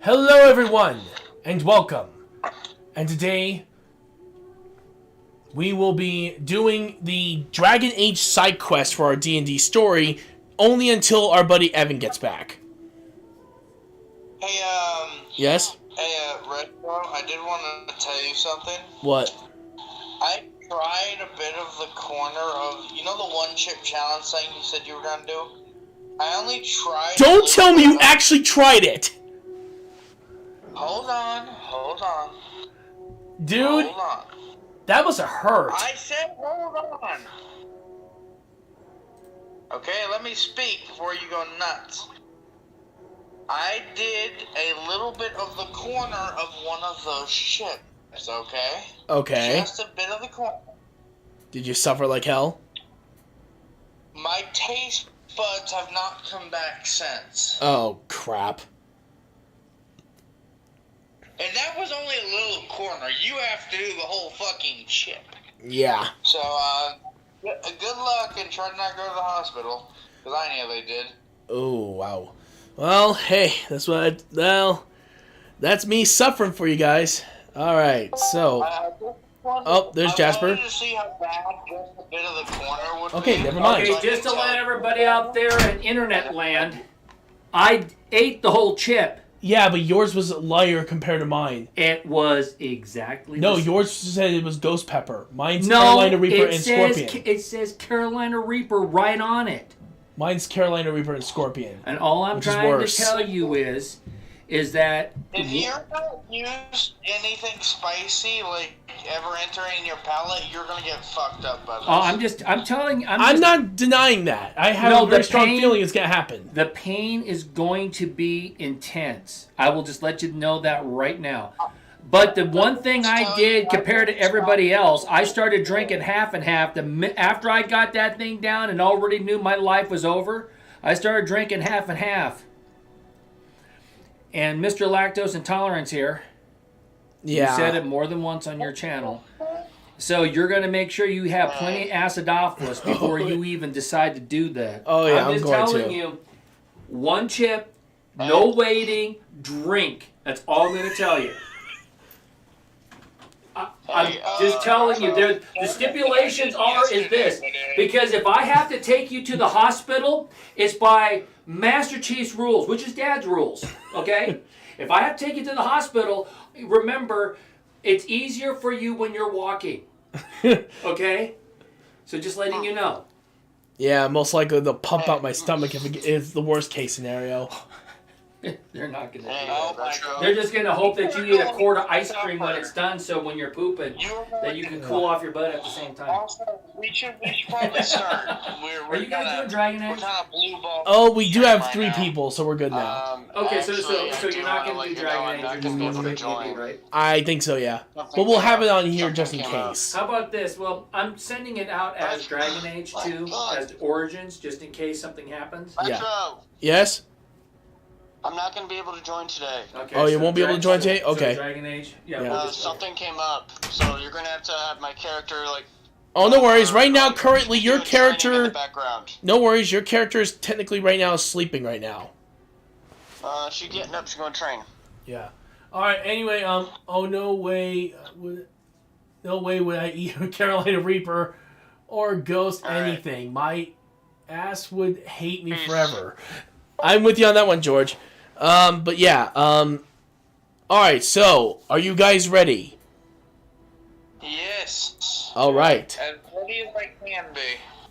Hello everyone, and welcome. And today, we will be doing the Dragon Age side quest for our D&D story, only until our buddy Evan gets back. Hey, Yes? Hey, Retro, I did want to tell you something. What? I tried a bit of the corner of, you know the one chip challenge thing you said you were going to do? I only tried... Don't tell me you actually tried it! Hold on. Dude, Hold on. that was a hurt. I said hold on. Okay, let me speak before you go nuts. I did a little bit of the corner of one of those chips, okay? Okay. Just a bit of the corner. Did you suffer like hell? My taste buds have not come back since. Oh, crap. And that was only a little corner. You have to do the whole fucking chip. Yeah. So, good luck and try to not go to the hospital. Because I nearly did. Oh, wow. Well, hey, that's me suffering for you guys. Alright, so... Oh, there's Jasper. I wanted to see how bad just a bit of the corner would be. Okay, never mind. Okay, just to let everybody out there in internet land, I ate the whole chip. Yeah, but yours was lighter compared to mine. It was exactly No, the same. yours said it was ghost pepper. Mine's Carolina Reaper and Scorpion. It says Carolina Reaper right on it. Mine's Carolina Reaper and Scorpion. And all I'm trying to tell you is that... If you don't use anything spicy, like, ever entering your palate, you're going to get fucked up by this. I'm not denying that. I have a very strong feeling it's going to happen. The pain is going to be intense. I will just let you know that right now. But the one thing I did compared to everybody else, I started drinking half and half. After I got that thing down and already knew my life was over, I started drinking half and half. And Mr. Lactose Intolerance here, you said it more than once on your channel. So you're going to make sure you have plenty of acidophilus before you even decide to do that. Oh, yeah, I'm just going telling to. you, one chip, no waiting, drink. That's all I'm going to tell you. I'm just telling you, the stipulations is this. Because if I have to take you to the hospital, it's by Master Chief's rules, which is Dad's rules, okay? If I have to take you to the hospital, remember, it's easier for you when you're walking, okay? So just letting you know. Yeah, most likely they'll pump out my stomach if it's the worst case scenario. They're not going to do that. They're just going to hope that you eat a quart of ice cream when it's done, so when you're pooping, that you can cool off your butt at the same time. Also, we should probably start. Are you guys doing Dragon Age? We're kind of blue ball. Oh, we do have 3 people, so we're good now. Okay, so you're not going to do Dragon Age, you're just going to join, right? I think so, yeah. But we'll have it on here just in case. How about this? Well, I'm sending it out as Dragon Age 2, as Origins, just in case something happens. Yeah. Yes? I'm not going to be able to join today. Okay, oh, you won't be able to join today? Okay. So Dragon Age? Yeah. Something came up, so you're going to have my character, like... Oh, no worries. Right now, currently, your character... In the background. No worries. Your character is technically right now sleeping right now. She's getting up. She's going to train. Yeah. Alright, anyway, oh, no way... No way would I eat a Carolina Reaper or Ghost anything. My ass would hate me forever. I'm with you on that one, George. But yeah, alright, so, are you guys ready? Yes. Alright. As ready as I can be.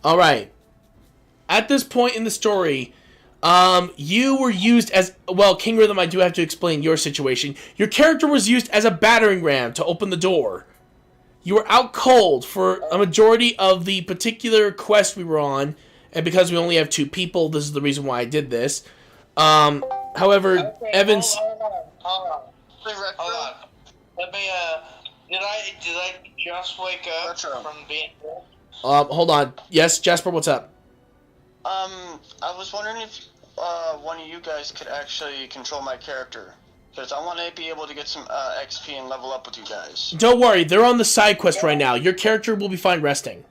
Alright. At this point in the story, you were used as... Well, King Rhythm, I do have to explain your situation. Your character was used as a battering ram to open the door. You were out cold for a majority of the particular quest we were on, and because we only have 2 people, this is the reason why I did this. However, okay, Evans... Hold on. Let me, did I just wake up from being... hold on. Yes, Jasper, what's up? I was wondering if, one of you guys could actually control my character. Because I want to be able to get some, XP and level up with you guys. Don't worry, they're on the side quest right now. Your character will be fine resting.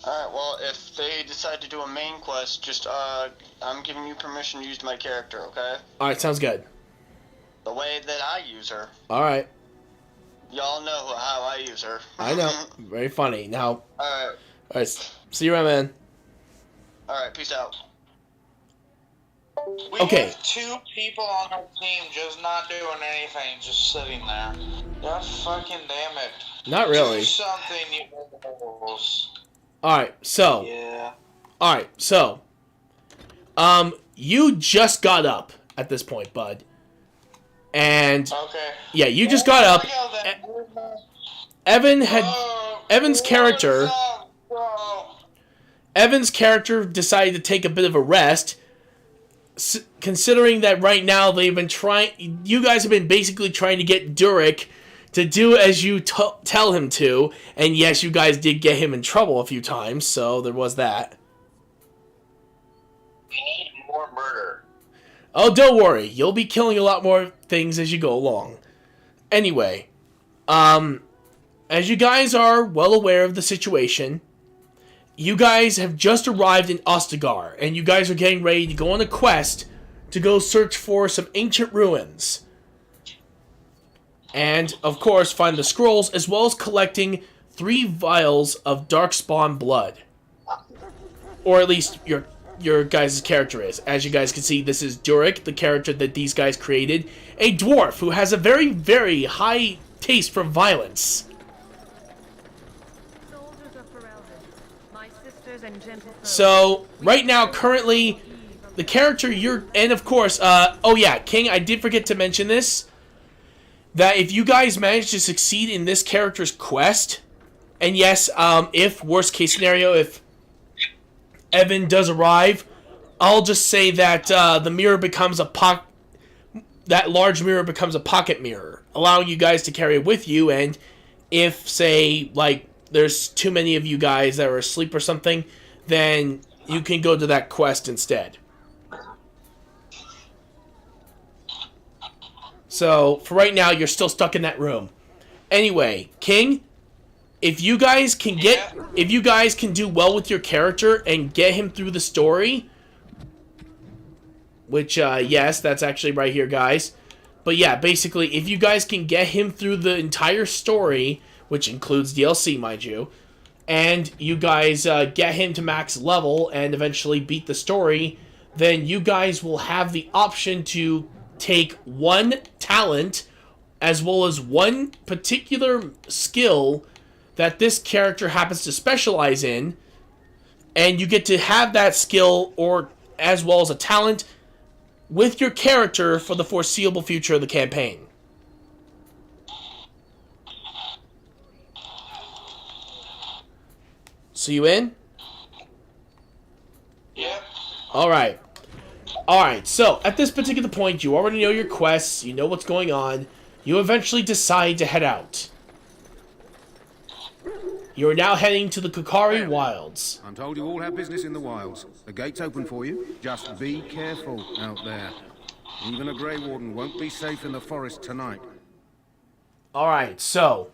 Alright, well, if they decide to do a main quest, just, I'm giving you permission to use my character, okay? Alright, sounds good. the way that I use her. All right. Y'all know how I use her. I know. Very funny. Now. Alright. All right. See you around, man. Alright, peace out. We have 2 people on our team just not doing anything, just sitting there. God fucking damn it. Not really. Do something, you assholes. Alright, so. Yeah. Alright, so. You just got up at this point, bud. And. Okay. Yeah, you just got up. Evan had. Evan's character. Evan's character decided to take a bit of a rest. Considering that right now they've been trying, you guys have been basically trying to get Durek to do as you tell him to, and yes, you guys did get him in trouble a few times, so there was that. We need more murder. Oh, don't worry, you'll be killing a lot more things as you go along. Anyway, as you guys are well aware of the situation, you guys have just arrived in Ostagar, and you guys are getting ready to go on a quest to go search for some ancient ruins. And, of course, find the scrolls, as well as collecting 3 vials of Darkspawn blood. Or at least your guys' character is. As you guys can see, this is Durek, the character that these guys created. A dwarf who has a very, very high taste for violence. So, right now, currently, the character you're... And, of course, oh yeah, King, I did forget to mention this. That if you guys manage to succeed in this character's quest, and yes, if, worst case scenario, if Evan does arrive, I'll just say that the mirror becomes that large mirror becomes a pocket mirror, allowing you guys to carry it with you, and if, say, like, there's too many of you guys that are asleep or something, then you can go to that quest instead. So, for right now, you're still stuck in that room. Anyway, King, if you guys can do well with your character and get him through the story, which, yes, that's actually right here, guys. But yeah, basically, if you guys can get him through the entire story, which includes DLC, mind you, and you guys get him to max level and eventually beat the story, then you guys will have the option to take 1 talent as well as 1 particular skill that this character happens to specialize in, and you get to have that skill or as well as a talent with your character for the foreseeable future of the campaign. So you in? Yeah. Alright. Alright, so at this particular point, you already know your quests, you know what's going on. You eventually decide to head out. You are now heading to the Kukari Wilds. I'm told you all have business in the wilds. The gate's open for you. Just be careful out there. Even a Grey Warden won't be safe in the forest tonight. Alright, so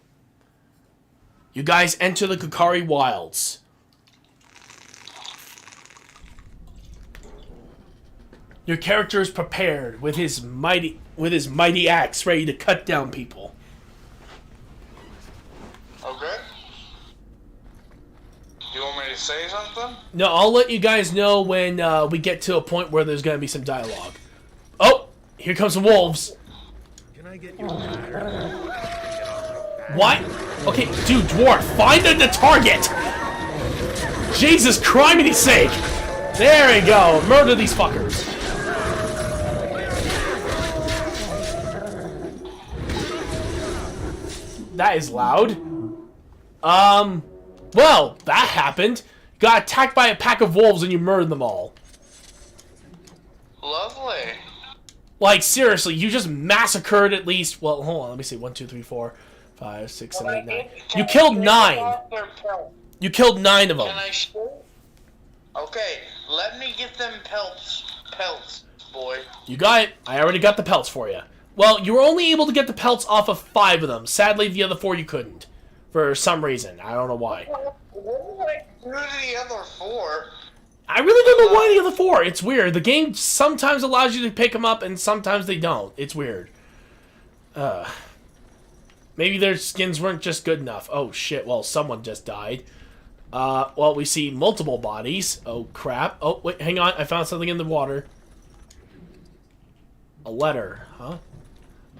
you guys enter the Kukari Wilds. Your character is prepared with his mighty axe, ready to cut down people. Okay. You want me to say something? No, I'll let you guys know when we get to a point where there's going to be some dialogue. Oh, here comes some wolves. Can I get you? What? Okay, dude, dwarf, find the target! Jesus criminy sake! There we go, murder these fuckers. That is loud. Well, that happened. You got attacked by a pack of wolves and you murdered them all. Lovely. Like, seriously, you just massacred at least... Well, hold on, let me see. 1, 2, 3, 4, 5, 6, 7, 8, 9. You killed 9. You killed 9 of them. Can I shoot? Okay, let me get them pelts, boy. You got it. I already got the pelts for you. Well, you were only able to get the pelts off of 5 of them. Sadly, the other 4 you couldn't. For some reason. I don't know why. What did I do to the other 4? I really don't know why the other 4. It's weird. The game sometimes allows you to pick them up, and sometimes they don't. It's weird. Maybe their skins weren't just good enough. Oh, shit. Well, someone just died. Well, we see multiple bodies. Oh, crap. Oh, wait, hang on. I found something in the water. A letter, huh?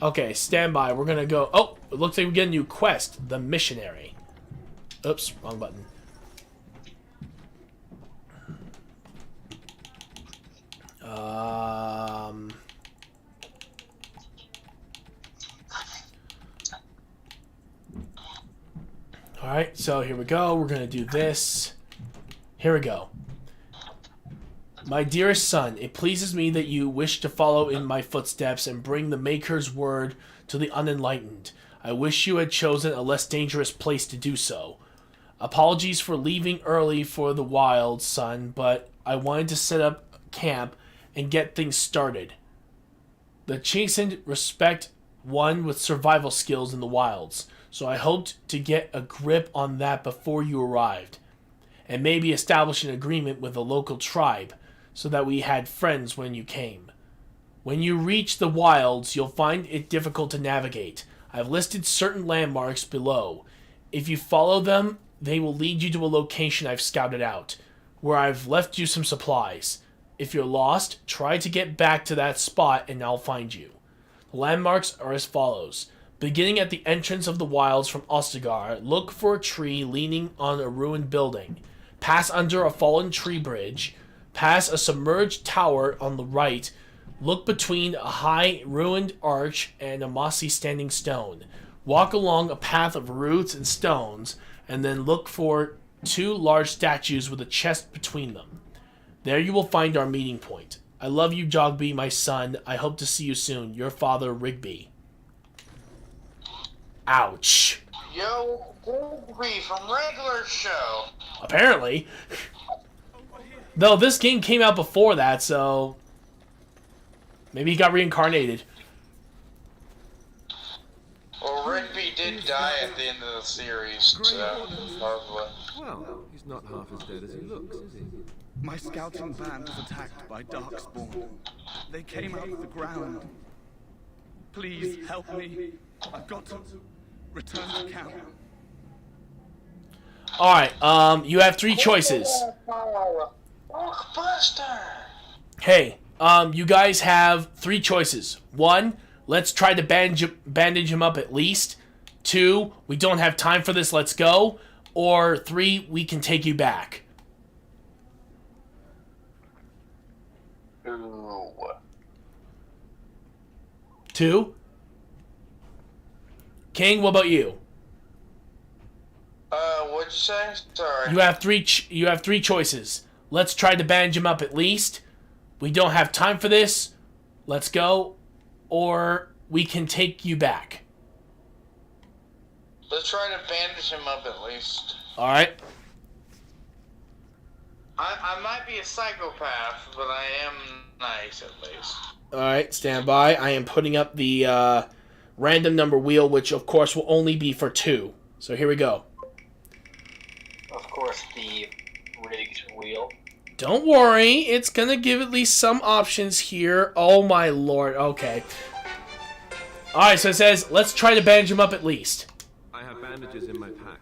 Okay, stand by. We're gonna go... Oh, it looks like we get a new quest. The Missionary. Oops, wrong button. Alright, so here we go. We're gonna do this. Here we go. My dearest son, it pleases me that you wish to follow in my footsteps and bring the Maker's word to the unenlightened. I wish you had chosen a less dangerous place to do so. Apologies for leaving early for the wild, son, but I wanted to set up camp and get things started. The chastened respect one with survival skills in the wilds, so I hoped to get a grip on that before you arrived, and maybe establish an agreement with a local tribe, so that we had friends when you came. When you reach the wilds, you'll find it difficult to navigate. I've listed certain landmarks below. If you follow them, they will lead you to a location I've scouted out, where I've left you some supplies. If you're lost, try to get back to that spot and I'll find you. The landmarks are as follows. Beginning at the entrance of the wilds from Ostagar, look for a tree leaning on a ruined building. Pass under a fallen tree bridge. Pass a submerged tower on the right. Look between a high ruined arch and a mossy standing stone. Walk along a path of roots and stones, and then look for 2 large statues with a chest between them. There you will find our meeting point. I love you, Jogby, my son. I hope to see you soon. Your father, Rigby. Ouch. Yo, Rigby from regular show. Apparently. Though this game came out before that, so... Maybe he got reincarnated. Well, Rigby did die at the end of the series, so... Probably. Well, he's not half as dead as he looks, is he? My scouting band was attacked by Darkspawn. They came out of the ground. Please help me. I've got to return to camp. Alright, you have 3 choices. Blockbuster! Hey, you guys have 3 choices. 1, let's try to bandage him up at least. 2, we don't have time for this, let's go. Or 3, we can take you back. Ooh. 2? King, what about you? What'd you say? Sorry. You have 3 choices. Let's try to bandage him up at least. We don't have time for this. Let's go. Or we can take you back. Let's try to bandage him up at least. Alright. I might be a psychopath, but I am nice at least. Alright, stand by. I am putting up the random number wheel, which of course will only be for 2. So here we go. Of course, the rigged wheel. Don't worry, it's gonna give at least some options here. Oh my lord, okay. Alright, so it says, let's try to bandage him up at least. I have bandages in my pack.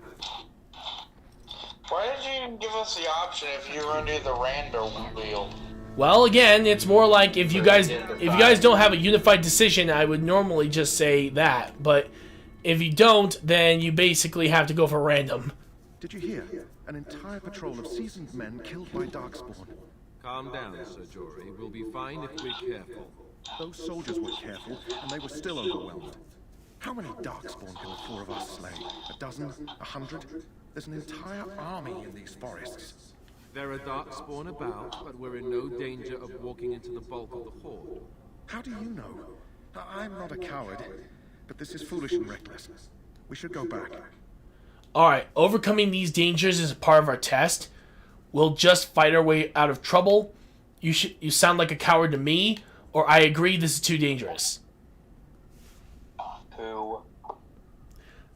Why did you even give us the option if you were gonna do the random wheel? Well, again, it's more like if you guys don't have a unified decision, I would normally just say that. But if you don't, then you basically have to go for random. Did you hear? An entire patrol of seasoned men killed by Darkspawn. Calm down, Sir Jory. We'll be fine if we're careful. Those soldiers were careful, and they were still overwhelmed. How many Darkspawn can the 4 of us slay? A dozen? 100? There's an entire army in these forests. There are Darkspawn about, but we're in no danger of walking into the bulk of the horde. How do you know? I'm not a coward, but this is foolish and reckless. We should go back. Alright, overcoming these dangers is a part of our test. We'll just fight our way out of trouble. You sound like a coward to me, or I agree this is too dangerous. Who?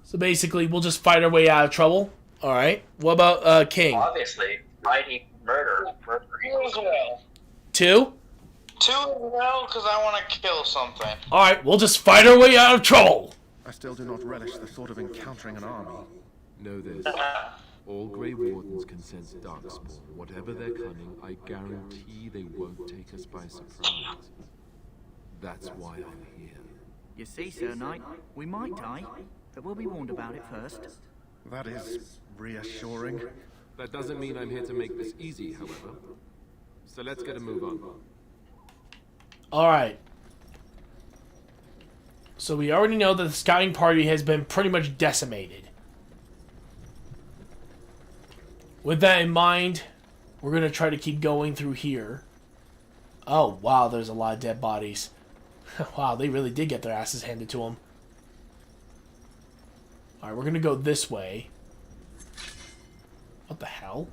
So basically, we'll just fight our way out of trouble. Alright, what about King? Obviously, fighting murder. Murder equals 2? 2 as well, because I want to kill something. Alright, we'll just fight our way out of trouble. I still do not relish the thought of encountering an army. Know this. All Grey Wardens can sense Darkspawn. Whatever their cunning, I guarantee they won't take us by surprise. That's why I'm here. You see, Sir Knight, we might die, but we'll be warned about it first. That is reassuring. That doesn't mean I'm here to make this easy, however. So let's get a move on. Alright. So we already know that the scouting party has been pretty much decimated. With that in mind, we're going to try to keep going through here. Oh, wow, there's a lot of dead bodies. Wow, they really did get their asses handed to them. Alright, we're going to go this way. What the hell?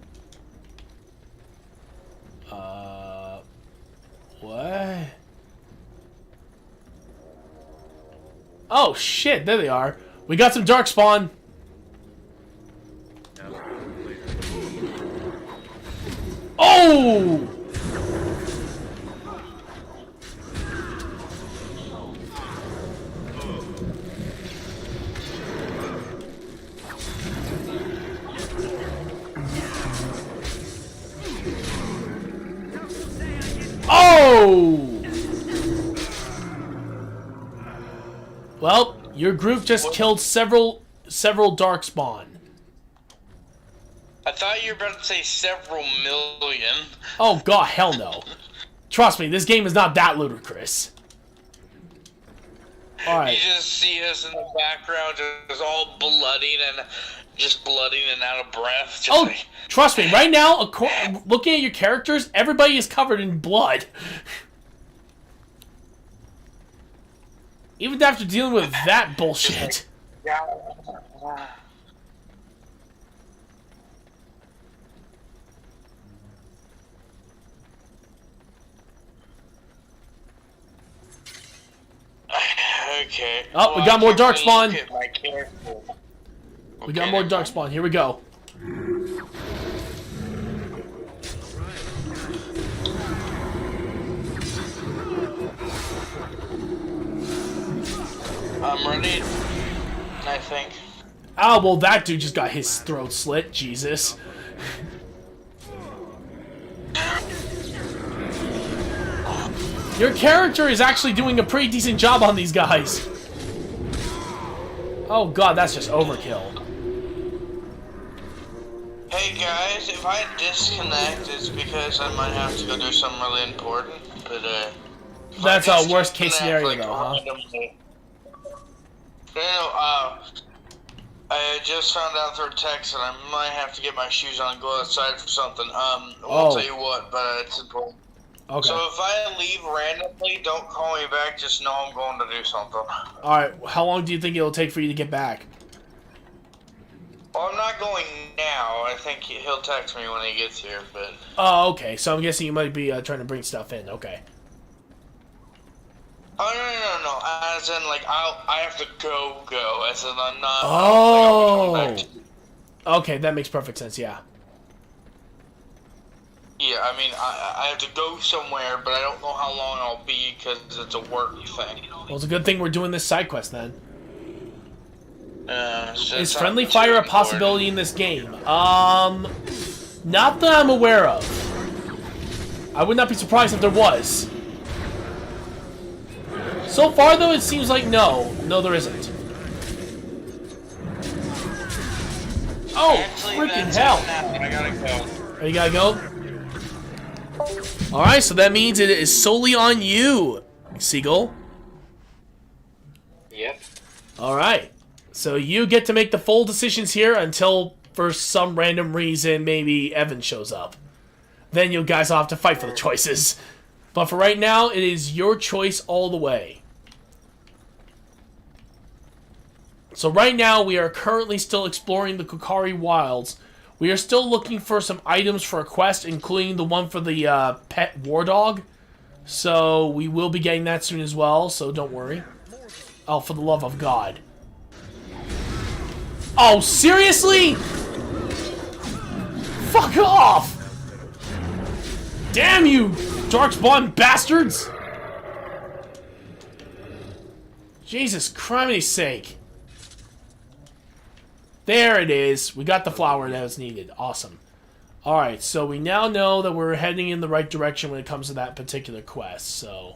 What? Oh, shit, there they are. We got some Darkspawn. Oh! Oh! Well, your group just killed several Darkspawn. I thought you were about to say several million. Oh god, hell no. Trust me, this game is not that ludicrous. Alright. You just see us in the background, just all bloodied and just bloodied and out of breath. Just Oh, like, trust me, right now, looking at your characters, everybody is covered in blood. Even after dealing with that bullshit. Okay. Oh, we got more Darkspawn. We got more Okay. Darkspawn. Here we go. I'm ready, I think. Oh, well, that dude just got his throat slit. Jesus. Your character is actually doing a pretty decent job on these guys. Oh god, that's just overkill. Hey guys, if I disconnect, it's because I might have to go do something really important. But That's a worst case scenario, though, huh? randomly. I just found out through text that I might have to get my shoes on and go outside for something. We'll tell you what, but it's important. Okay. So if I leave randomly, don't call me back. Just know I'm going to do something. Alright, how long do you think it'll take for you to get back? Well, I'm not going now. I think he'll text me when he gets here, but... Oh, okay. So I'm guessing you might be trying to bring stuff in. Okay. Oh, no. As in, like, I have to go. As in, I'm not... Oh! Like, I'm coming back to... Okay, that makes perfect sense, yeah. Yeah, I mean, I have to go somewhere, but I don't know how long I'll be because it's a work thing. Well, it's a good thing we're doing this side quest then. Is It's friendly not fire too a possibility in this game? Not that I'm aware of. I would not be surprised if there was. So far, though, it seems like no. No, there isn't. Oh, Actually, freaking that's hell. it now. I gotta go. Oh, you gotta go? Alright, so that means it is solely on you, Seagull. Yep. Alright. So you get to make the full decisions here until, for some random reason, maybe Evan shows up. Then you guys will have to fight for the choices. But for right now, it is your choice all the way. So right now, we are currently still exploring the Kokari Wilds. We are still looking for some items for a quest, including the one for the pet war dog. So we will be getting that soon as well, so don't worry. Oh, for the love of God. Oh, seriously? Fuck off! Damn you, Darkspawn bastards! Jesus criminy sake. There it is. We got the flower that was needed. Awesome. Alright, so we now know that we're heading in the right direction when it comes to that particular quest, so...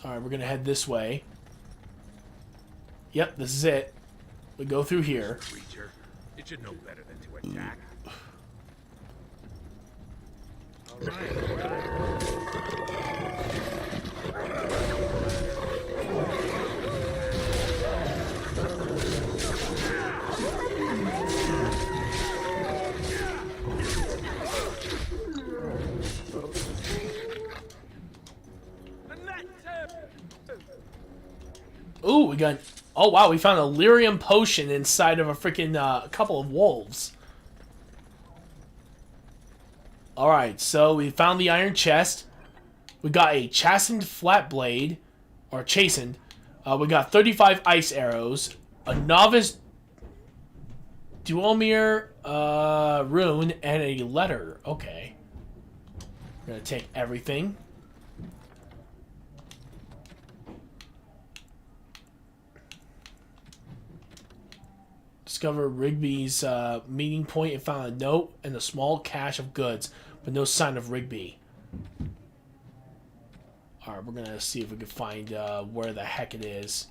Alright, we're gonna head this way. Yep, this is it. We go through here. Creature. It should know better than to attack. Ooh, we got... Oh, wow, we found a lyrium potion inside of a freaking couple of wolves. Alright, so we found the iron chest. We got a chastened flat blade. Or chastened. We got 35 ice arrows. A novice duomir rune and a letter. Okay. We're gonna take everything. Discovered Rigby's meeting point and found a note and a small cache of goods, but no sign of Rigby. Alright, we're going to see if we can find where the heck it is.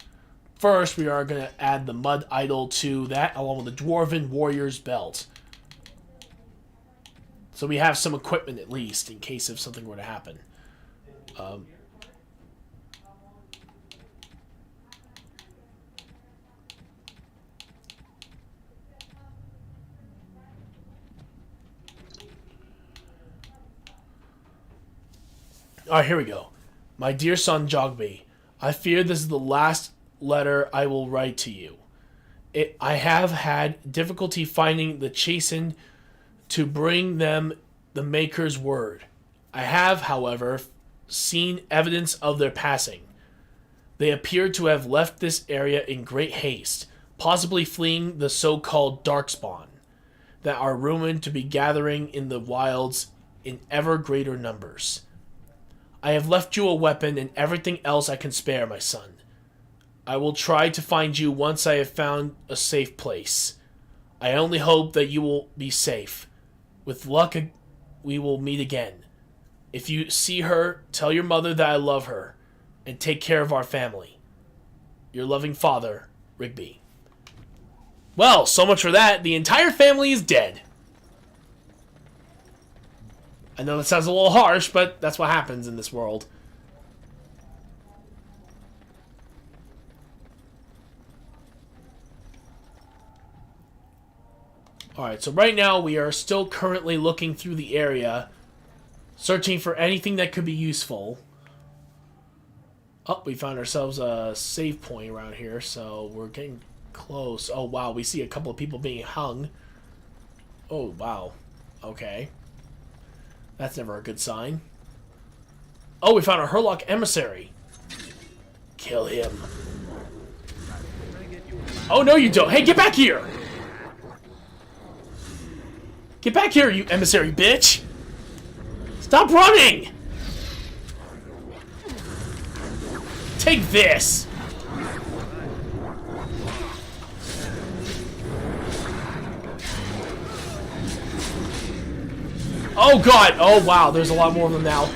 First, we are going to add the mud idol to that, along with the Dwarven Warrior's belt. So we have some equipment at least, in case if something were to happen. Alright, here we go. My dear son Jogby, I fear this is the last letter I will write to you. I have had difficulty finding the chastened to bring them the Maker's word. I have, however, seen evidence of their passing. They appear to have left this area in great haste, possibly fleeing the so-called Darkspawn, that are rumored to be gathering in the wilds in ever greater numbers. I have left you a weapon and everything else I can spare, my son. I will try to find you once I have found a safe place. I only hope that you will be safe. With luck, we will meet again. If you see her, tell your mother that I love her, and take care of our family. Your loving father, Rigby. Well, so much for that. The entire family is dead. I know that sounds a little harsh, but that's what happens in this world. Alright, so right now we are still currently looking through the area, searching for anything that could be useful. Oh, we found ourselves a save point around here, so we're getting close. Oh, wow, we see a couple of people being hung. Oh, wow. Okay. That's never a good sign. Oh, we found a Herlock emissary. Kill him. Oh, no, you don't. Hey, get back here! Get back here, you emissary bitch! Stop running! Take this! Oh god! Oh wow, there's a lot more of them now.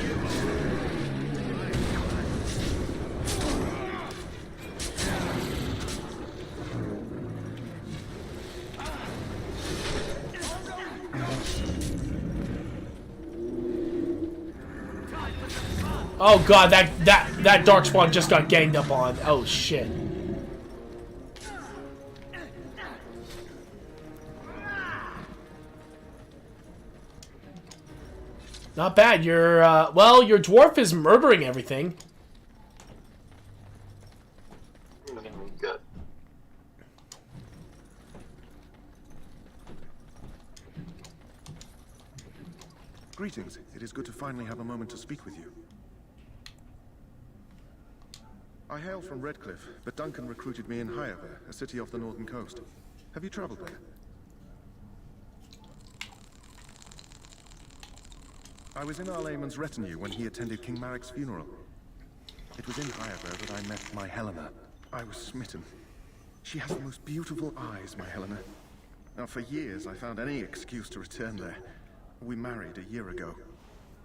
Oh god, that Darkspawn just got ganged up on. Oh shit. Not bad. Well, your dwarf is murdering everything. Good. Greetings. It is good to finally have a moment to speak with you. I hail from Redcliffe, but Duncan recruited me in Hyaver, a city off the northern coast. Have you traveled there? I was in Arlayman's retinue when he attended King Marek's funeral. It was in Hyaver that I met my Helena. I was smitten. She has the most beautiful eyes, my Helena. Now, for years, I found any excuse to return there. We married a year ago.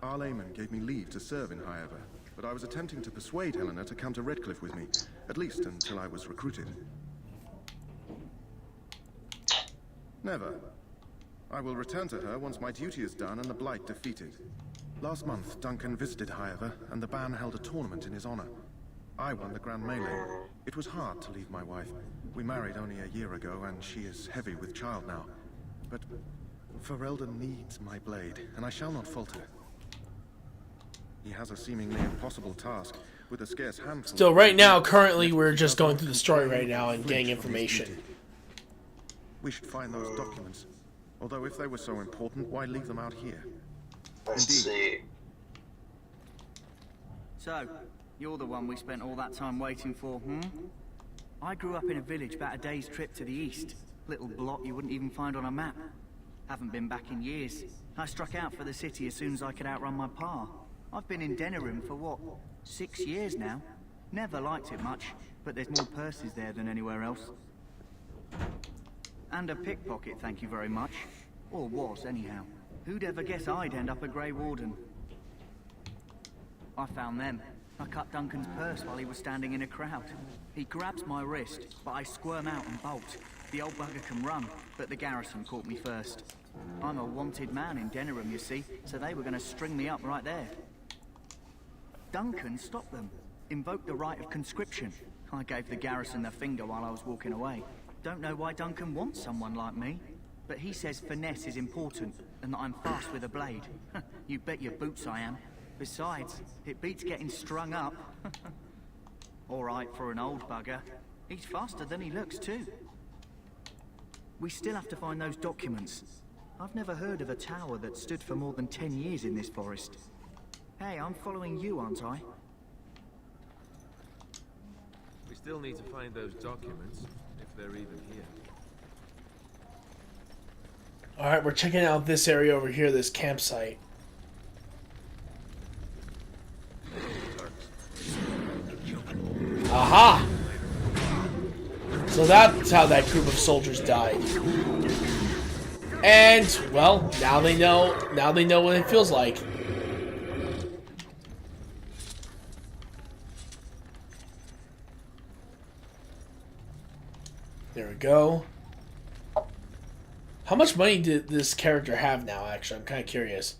Arlayman gave me leave to serve in Hyaver, but I was attempting to persuade Helena to come to Redcliffe with me, at least until I was recruited. Never. I will return to her once my duty is done and the Blight defeated. Last month, Duncan visited Hyaver, and the band held a tournament in his honor. I won the Grand Melee. It was hard to leave my wife. We married only a year ago, and she is heavy with child now. But Ferelden needs my blade, and I shall not falter. He has a seemingly impossible task, with a scarce handful. Still, right now, currently, we're just going through the story right now and getting information. We should find those documents. Although if they were so important, why leave them out here? Let's see. So, you're the one we spent all that time waiting for, hmm? I grew up in a village about a day's trip to the east. Little blot you wouldn't even find on a map. Haven't been back in years. I struck out for the city as soon as I could outrun my pa. I've been in Denerim for what, 6 years now? Never liked it much, but there's more purses there than anywhere else. And a pickpocket, thank you very much. Or was, anyhow. Who'd ever guess I'd end up a Grey Warden? I found them. I cut Duncan's purse while he was standing in a crowd. He grabs my wrist, but I squirm out and bolt. The old bugger can run, but the garrison caught me first. I'm a wanted man in Denerim, you see, so they were going to string me up right there. Duncan stopped them, invoked the right of conscription. I gave the garrison the finger while I was walking away. Don't know why Duncan wants someone like me, but he says finesse is important, and that I'm fast with a blade. You bet your boots I am. Besides, it beats getting strung up. All right for an old bugger. He's faster than he looks, too. We still have to find those documents. I've never heard of a tower that stood for more than 10 years in this forest. Hey, I'm following you, aren't I? We still need to find those documents, if they're even here. Alright, we're checking out this area over here, this campsite. Aha! So that's how that group of soldiers died. And, well, now they know what it feels like. There we go. How much money did this character have now, actually? I'm kind of curious.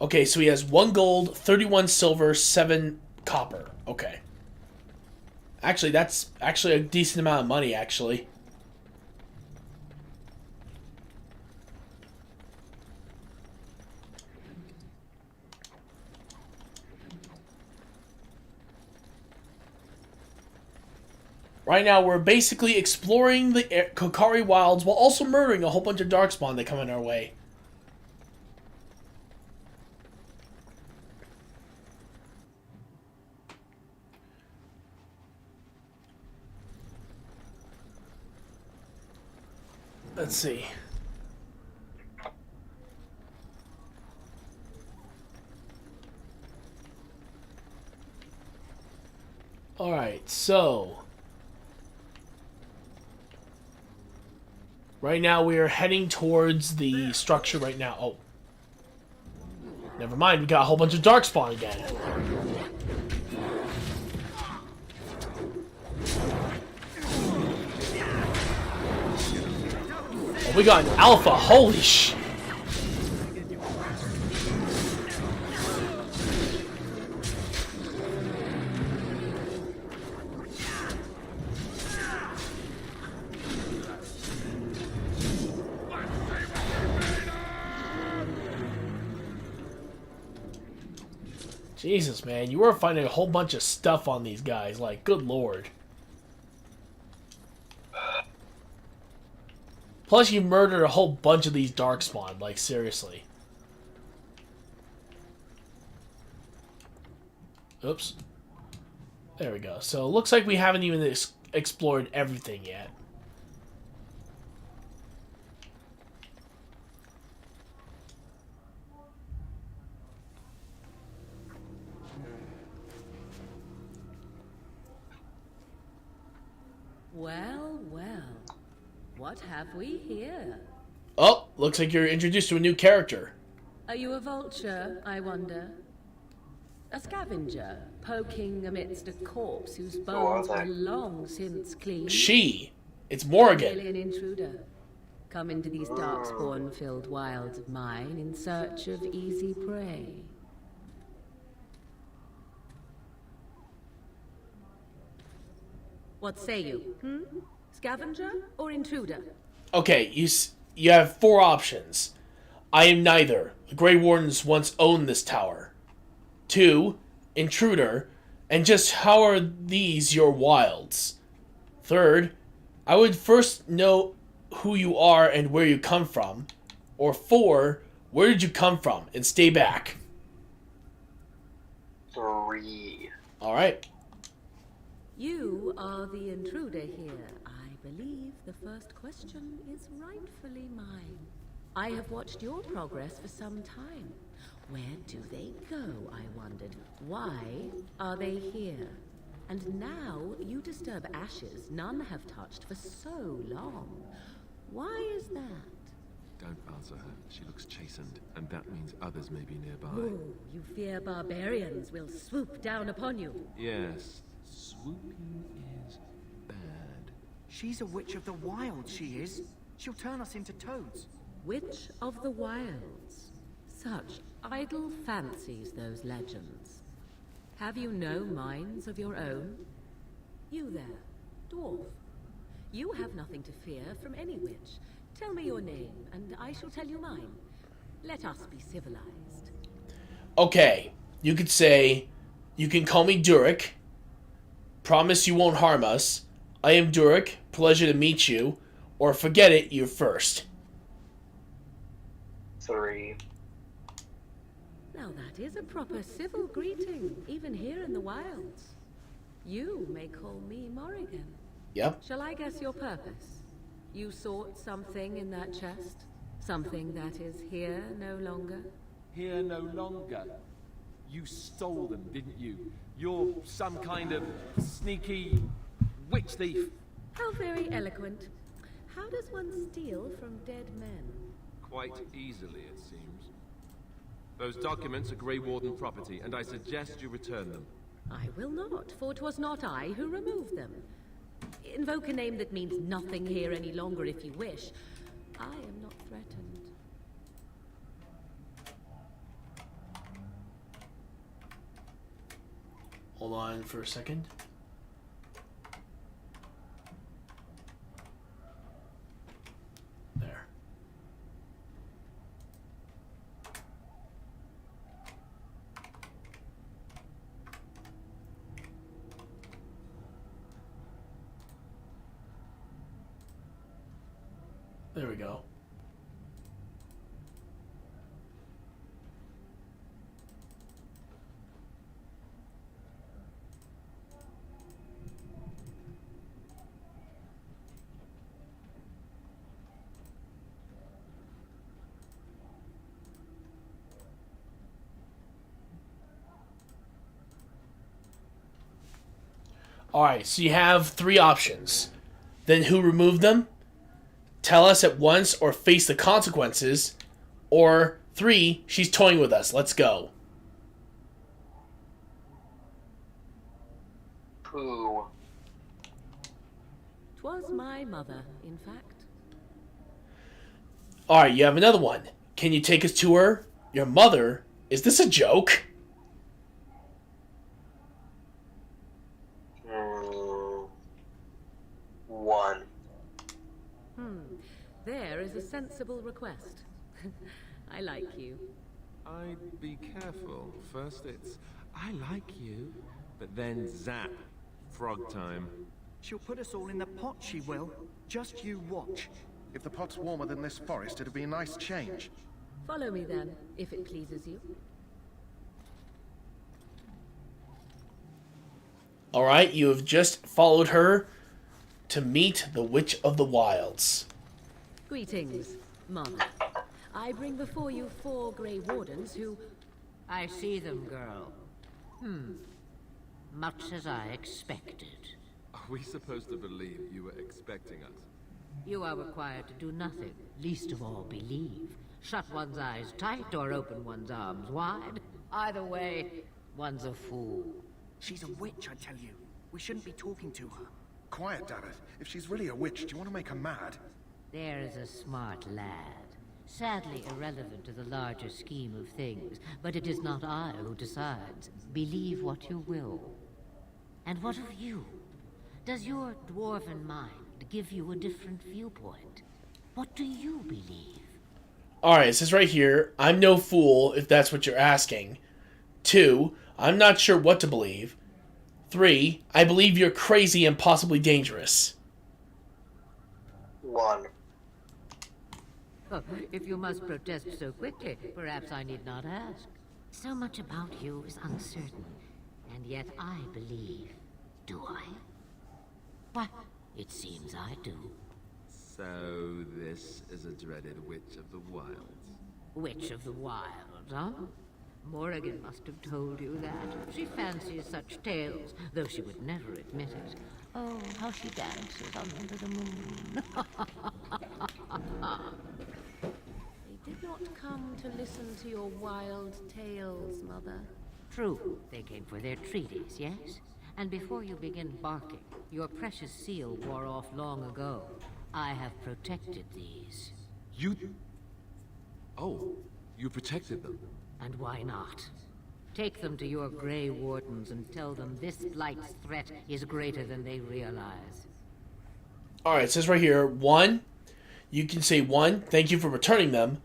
Okay, so he has 1 gold, 31 silver, 7 copper. Okay. Actually, that's actually a decent amount of money, actually. Right now, we're basically exploring the Kokari Wilds while also murdering a whole bunch of Darkspawn that come in our way. Let's see. Alright, so right now we are heading towards the structure right now. Oh. Never mind, we got a whole bunch of Darkspawn again. Oh, we got an alpha, holy sh... Jesus, man, you were finding a whole bunch of stuff on these guys, like, good lord. Plus, you murdered a whole bunch of these Darkspawn, like, seriously. Oops. There we go. So, it looks like we haven't even explored everything yet. Well, well. What have we here? Oh, looks like you're introduced to a new character. Are you a vulture, I wonder? A scavenger, poking amidst a corpse whose bones were long since cleaned? It's Morrigan. Really an intruder. Come into these darkspawn-filled wilds of mine in search of easy prey. What say you? Scavenger or intruder? Okay, you have 4 options. I am neither. The Grey Wardens once owned this tower. 2, intruder. And just how are these your wilds? 3rd, I would first know who you are and where you come from. Or 4, where did you come from and stay back? 3. Alright. You are the intruder here. I believe the first question is rightfully mine. I have watched your progress for some time. Where do they go, I wondered. Why are they here? And now you disturb ashes none have touched for so long. Why is that? Don't answer her. She looks chastened, and that means others may be nearby. Oh, you fear barbarians will swoop down upon you. Yes, swooping is bad. She's a witch of the wild, she is. She'll turn us into toads. Witch of the Wilds. Such idle fancies, those legends. Have you no minds of your own? You there, dwarf. You have nothing to fear from any witch. Tell me your name, and I shall tell you mine. Let us be civilized. Okay, you could say, you can call me Durek. Promise you won't harm us. I am Durek. Pleasure to meet you. Or forget it, you're first. 3. Now that is a proper civil greeting, even here in the wilds. You may call me Morrigan. Yep. Shall I guess your purpose? You sought something in that chest? Something that is here no longer? Here no longer. You stole them, didn't you? You're some kind of sneaky witch thief. How very eloquent. How does one steal from dead men? Quite easily, it seems. Those documents are Grey Warden property, and I suggest you return them. I will not, for 'twas not I who removed them. Invoke a name that means nothing here any longer if you wish. I am not threatened. Hold on for a second. There. There we go. Alright, so you have 3 options. Then who removed them? Tell us at once or face the consequences. Or 3, she's toying with us. Let's go. Who? 'Twas my mother, in fact. Alright, you have another one. Can you take us to her? Your mother? Is this a joke? 1. There is a sensible request. I like you. I'd be careful. First it's, I like you, but then zap. Frog time. She'll put us all in the pot, she will. Just you watch. If the pot's warmer than this forest, it'd be a nice change. Follow me then, if it pleases you. Alright, you have just followed her to meet the Witch of the Wilds. Greetings, Mother. I bring before you 4 Grey Wardens who... I see them, girl. Much as I expected. Oh, we supposed to believe you were expecting us? You are required to do nothing, least of all believe. Shut one's eyes tight or open one's arms wide. Either way, one's a fool. She's a witch, I tell you. We shouldn't be talking to her. Quiet, damn it. If she's really a witch, do you want to make her mad? There is a smart lad. Sadly irrelevant to the larger scheme of things, but it is not I who decides. Believe what you will. And what of you? Does your dwarven mind give you a different viewpoint? What do you believe? Alright, it says right here, I'm no fool, if that's what you're asking. 2, I'm not sure what to believe. 3, I believe you're crazy and possibly dangerous. 1. Oh, if you must protest so quickly, perhaps I need not ask. So much about you is uncertain, and yet I believe. Do I? Why, it seems I do. So this is a dreaded witch of the wilds. Witch of the Wilds, huh? Morrigan must have told you that. She fancies such tales, though she would never admit it. Oh, how she dances under the moon. They did not come to listen to your wild tales, Mother. True, they came for their treaties, yes? And before you begin barking, your precious seal wore off long ago. I have protected these. You... Oh, you protected them. And why not? Take them to your Grey Wardens and tell them this Blight's threat is greater than they realize. Alright, it says right here, 1, you can say 1, thank you for returning them.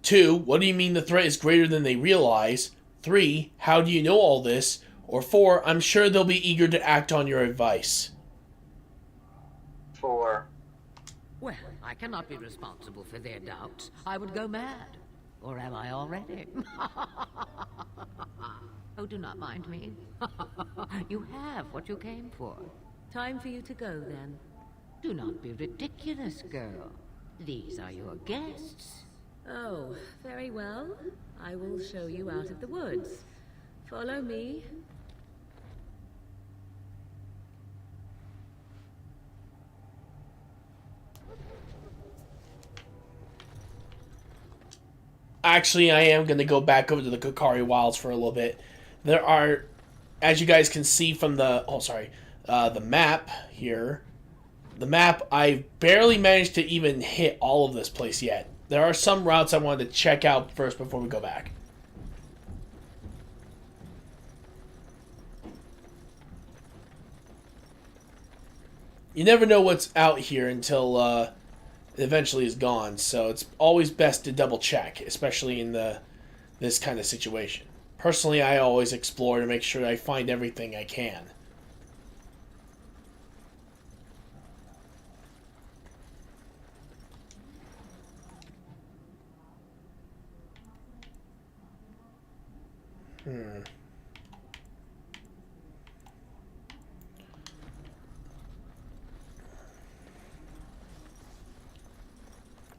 2, what do you mean the threat is greater than they realize? 3, how do you know all this? Or 4, I'm sure they'll be eager to act on your advice. 4. Well, I cannot be responsible for their doubts. I would go mad. Or am I already? Oh, do not mind me. You have what you came for. Time for you to go, then. Do not be ridiculous, girl. These are your guests. Oh, very well. I will show you out of the woods. Follow me. Actually, I am going to go back over to the Kokari Wilds for a little bit. There are, as you guys can see from the, the map here. The map, I barely managed to even hit all of this place yet. There are some routes I wanted to check out first before we go back. You never know what's out here until it eventually is gone, so it's always best to double check, especially in this kind of situation. Personally, I always explore to make sure I find everything I can.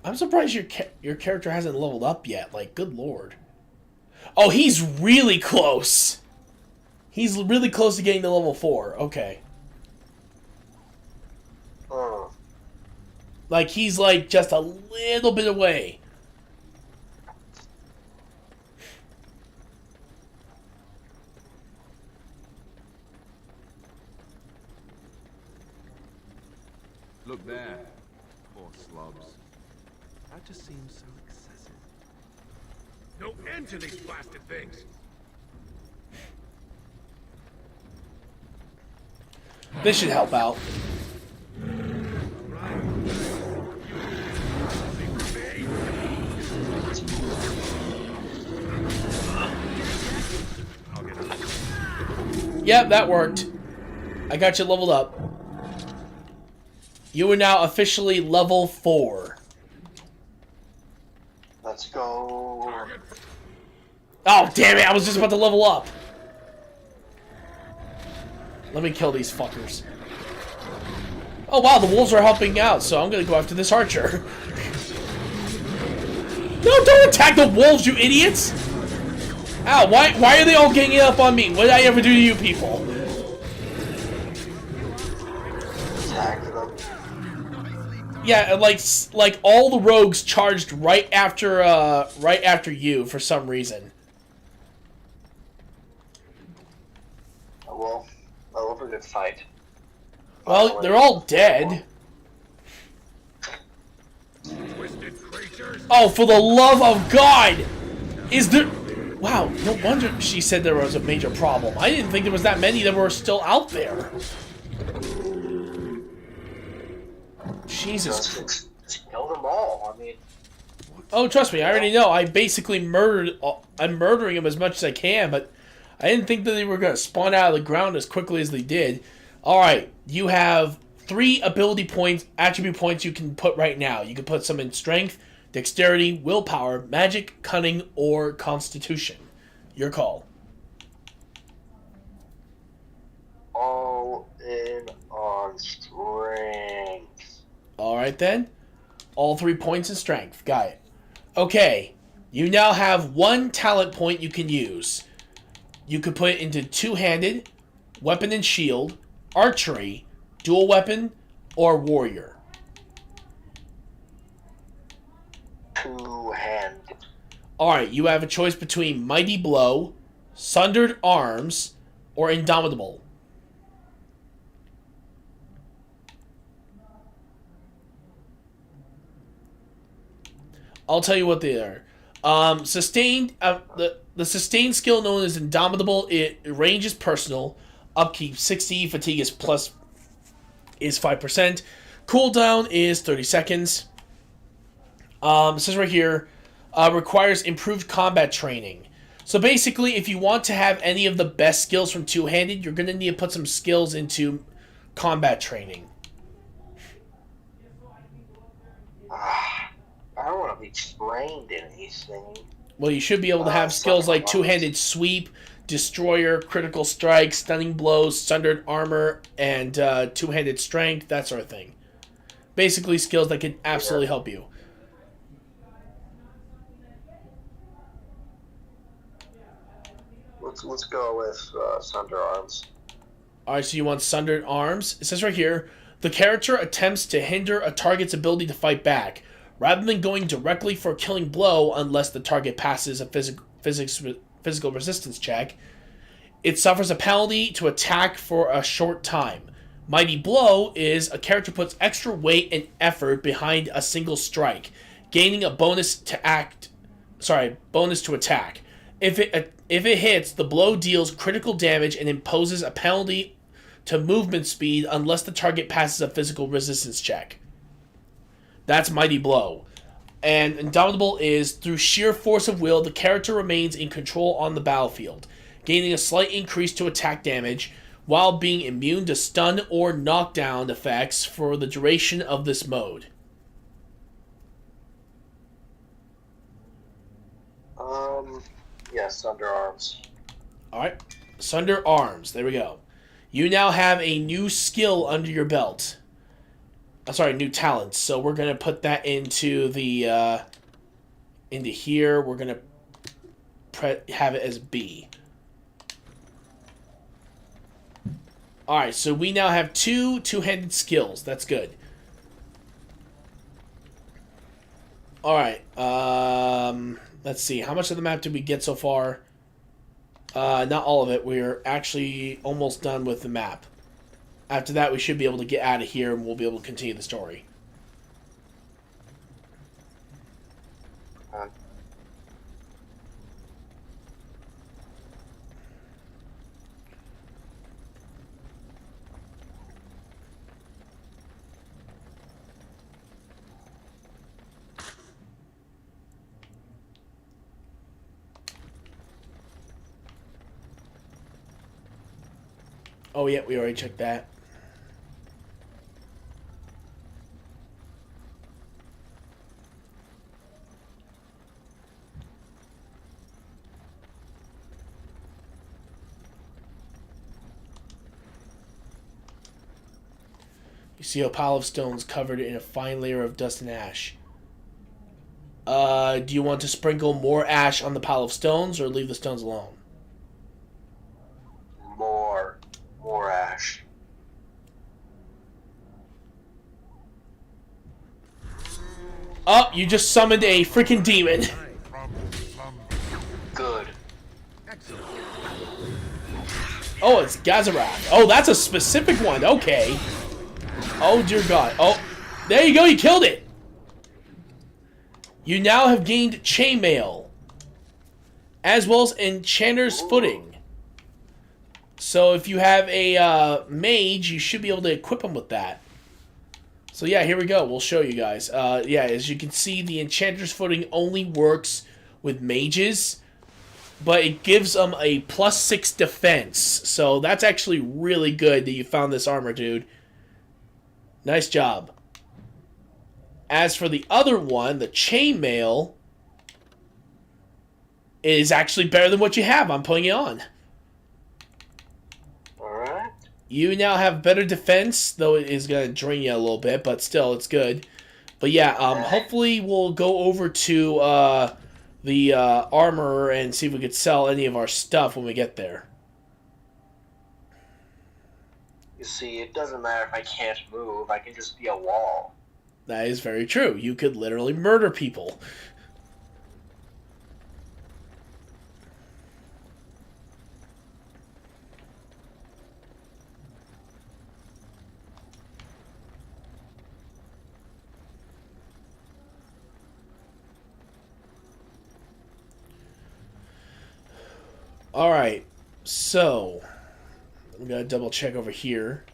I'm surprised your character hasn't leveled up yet. Like, good lord. Oh, he's really close. He's really close to getting to level 4. Okay. Like, he's like just a little bit away. Look there. Poor slobs. That just seems so excessive. No end to these blasted things. This should help out. Yep, that worked. I got you leveled up. You are now officially level 4. Let's go. Oh, damn it! I was just about to level up. Let me kill these fuckers. Oh, wow, the wolves are helping out, so I'm gonna go after this archer. No, don't attack the wolves, you idiots! Ow, why are they all ganging up on me? What did I ever do to you people? Yeah, like all the rogues charged right after you for some reason. Well, I love a good fight. Well, they're all dead. Twisted creatures. Oh, for the love of God! Is there... Wow, no wonder she said there was a major problem. I didn't think there was that many that were still out there. Jesus. Just kill them all. I mean... Oh, trust me, I already know. I basically I'm murdering them as much as I can, but I didn't think that they were going to spawn out of the ground as quickly as they did. Alright, you have 3 ability points, attribute points you can put right now. You can put some in strength, dexterity, willpower, magic, cunning, or constitution. Your call. All in on strength. Alright then. All 3 points in strength. Got it. Okay. You now have 1 talent point you can use. You could put it into two-handed, weapon and shield, archery, dual weapon, or warrior. Two-handed. Alright, you have a choice between Mighty Blow, Sundered Arms, or Indomitable. I'll tell you what they are. Sustained, the sustained skill known as Indomitable, range is personal, upkeep 60, fatigue is 5%, cooldown is 30 seconds. It says right here, requires improved combat training. So basically, if you want to have any of the best skills from two-handed, you're going to need to put some skills into combat training. I don't want to be trained in anything. Well, you should be able to have skills like two-handed sweep, destroyer, critical strike, stunning blows, sundered armor, and two-handed strength, that sort of thing. Basically, skills that can absolutely help you. Let's go with Sunder Arms. Alright, so you want sundered arms. It says right here, the character attempts to hinder a target's ability to fight back, rather than going directly for a killing blow unless the target passes a physical resistance check. It suffers a penalty to attack for a short time. Mighty Blow is a character puts extra weight and effort behind a single strike, gaining a bonus to attack. If it hits, the blow deals critical damage and imposes a penalty to movement speed unless the target passes a physical resistance check. That's Mighty Blow. And Indomitable is, through sheer force of will, the character remains in control on the battlefield, gaining a slight increase to attack damage, while being immune to stun or knockdown effects for the duration of this mode. Yes, Sunder Arms. Alright, Sunder Arms, there we go. You now have a new skill under your belt. New talent. So we're going to put that into the, into here. We're going to have it as B. Alright, so we now have two-handed skills. That's good. Alright, let's see. How much of the map did we get so far? Not all of it. We're actually almost done with the map. After that, we should be able to get out of here and we'll be able to continue the story. Oh, yeah, we already checked that. You see a pile of stones covered in a fine layer of dust and ash. Do you want to sprinkle more ash on the pile of stones or leave the stones alone? More ash. Oh, you just summoned a freaking demon. Good. Oh, it's Gazarak. Oh, that's a specific one. Okay. Oh, dear God. Oh, there you go. You killed it. You now have gained Chainmail, as well as Enchanter's Footing. So if you have a mage, you should be able to equip him with that. So yeah, here we go. We'll show you guys. Yeah, as you can see, the Enchanter's Footing only works with mages, but it gives them a +6 defense. So that's actually really good that you found this armor, dude. Nice job. As for the other one, the Chainmail is actually better than what you have. I'm putting it on. Alright. You now have better defense, though it is going to drain you a little bit, but still, it's good. But yeah, hopefully we'll go over to the armor and see if we could sell any of our stuff when we get there. You see, it doesn't matter if I can't move, I can just be a wall. That is very true. You could literally murder people. Alright, so I'm going to double check over here.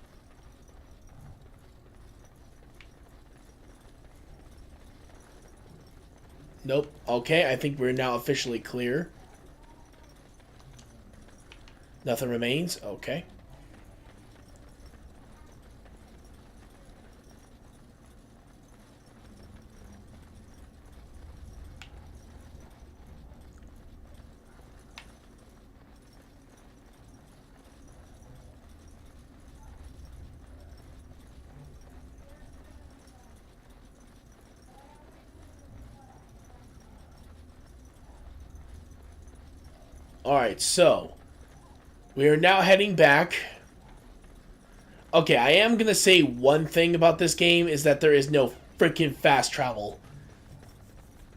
Nope. Okay, I think we're now officially clear. Nothing remains. Okay. Alright, so we are now heading back. Okay, I am going to say one thing about this game is that there is no freaking fast travel.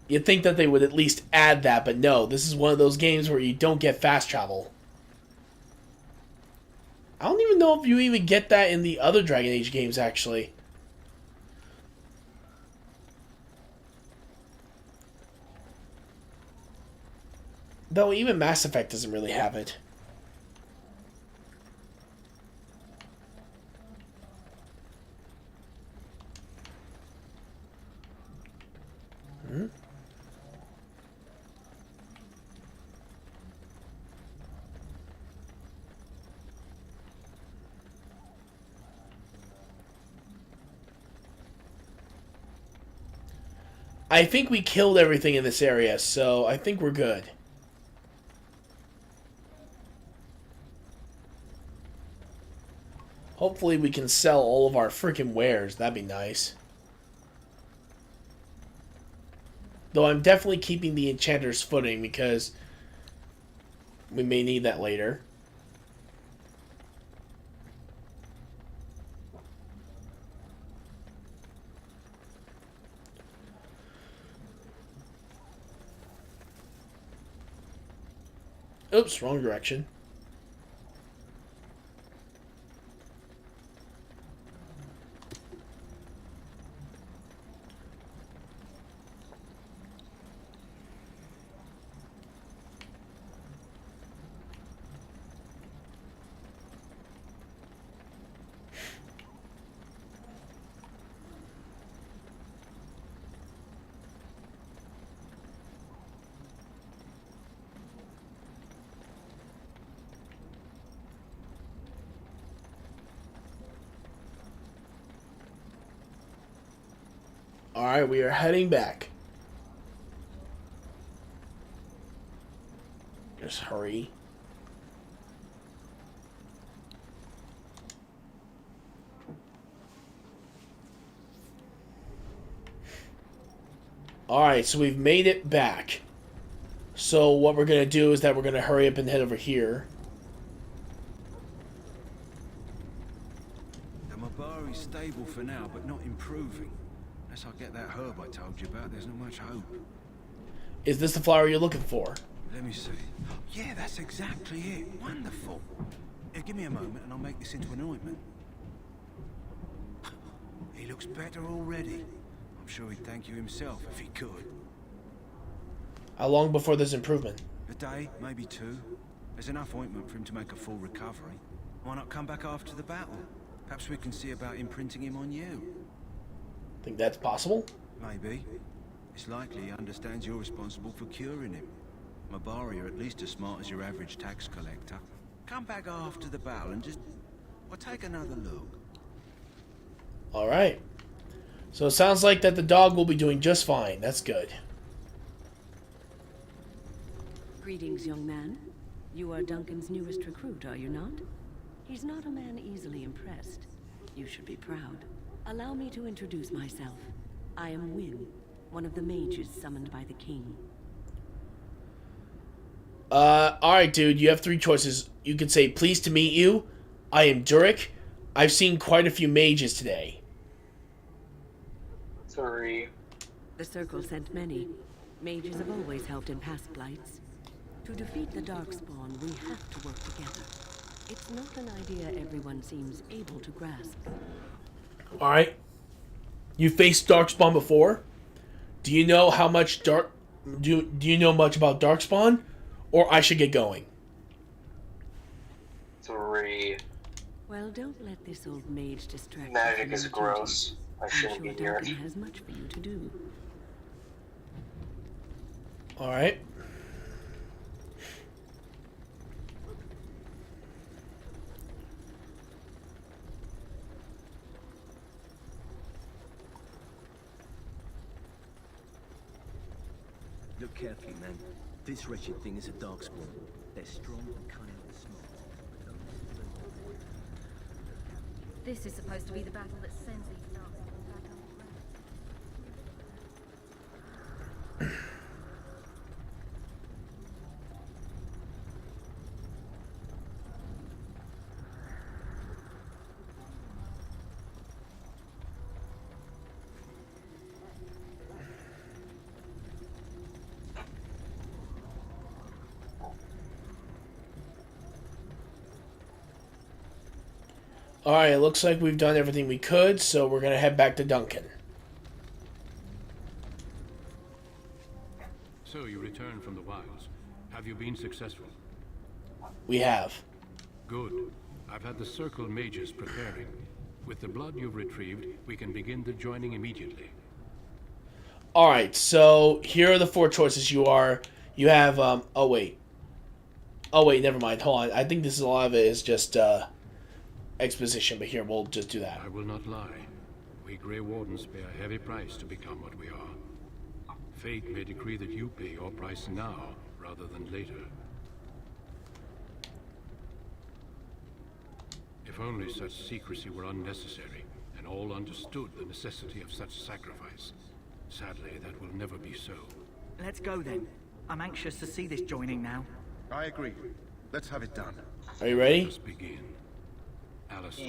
You'd think that they would at least add that, but no, this is one of those games where you don't get fast travel. I don't even know if you even get that in the other Dragon Age games, actually. Though even Mass Effect doesn't really have it. I think we killed everything in this area, so I think we're good. Hopefully we can sell all of our freaking wares. That'd be nice. Though I'm definitely keeping the Enchanter's Footing because we may need that later. Oops, wrong direction. Alright, we are heading back. Just hurry. Alright, so we've made it back. So what we're going to do is that we're going to hurry up and head over here. The Mabari's stable for now, but not improving. Unless I get that herb I told you about, there's not much hope. Is this the flower you're looking for? Let me see. Yeah, that's exactly it. Wonderful. Here, give me a moment and I'll make this into an ointment. He looks better already. I'm sure he'd thank you himself if he could. How long before there's improvement? A day, maybe 2. There's enough ointment for him to make a full recovery. Why not come back after the battle? Perhaps we can see about imprinting him on you. Think that's possible? Maybe. It's likely he understands you're responsible for curing him. Mabari are at least as smart as your average tax collector. Come back after the battle and just... well, take another look. Alright. So it sounds like that the dog will be doing just fine. That's good. Greetings, young man. You are Duncan's newest recruit, are you not? He's not a man easily impressed. You should be proud. Allow me to introduce myself. I am Wynne, one of the mages summoned by the king. Alright, dude. You have 3 choices. You can say, pleased to meet you. I am Durik. I've seen quite a few mages today. 3. The Circle sent many. Mages have always helped in past blights. To defeat the Darkspawn, we have to work together. It's not an idea everyone seems able to grasp. Alright. You faced Darkspawn before? Do you know how much do you know much about Darkspawn? Or I should get going? 3. Well, don't let this old mage distract you. Magic is gross. I shouldn't be here. Duncan has much for you to do. Alright. Look carefully, man. This wretched thing is a darkspawn. They're strong, cunning, and smart. This is supposed to be the battle that sends these darkspawn back underground. Alright, it looks like we've done everything we could, so we're going to head back to Duncan. So you returned from the wilds. Have you been successful? We have. Good. I've had the Circle mages preparing. With the blood you've retrieved, we can begin the joining immediately. Alright, so here are the 4 choices you have, oh wait, never mind, hold on. I think this is a lot of it is just, exposition, but here, we'll just do that. I will not lie. We Grey Wardens pay a heavy price to become what we are. Fate may decree that you pay your price now, rather than later. If only such secrecy were unnecessary, and all understood the necessity of such sacrifice. Sadly, that will never be so. Let's go then. I'm anxious to see this joining now. I agree. Let's have it done. Are you ready? Let us begin. Alice,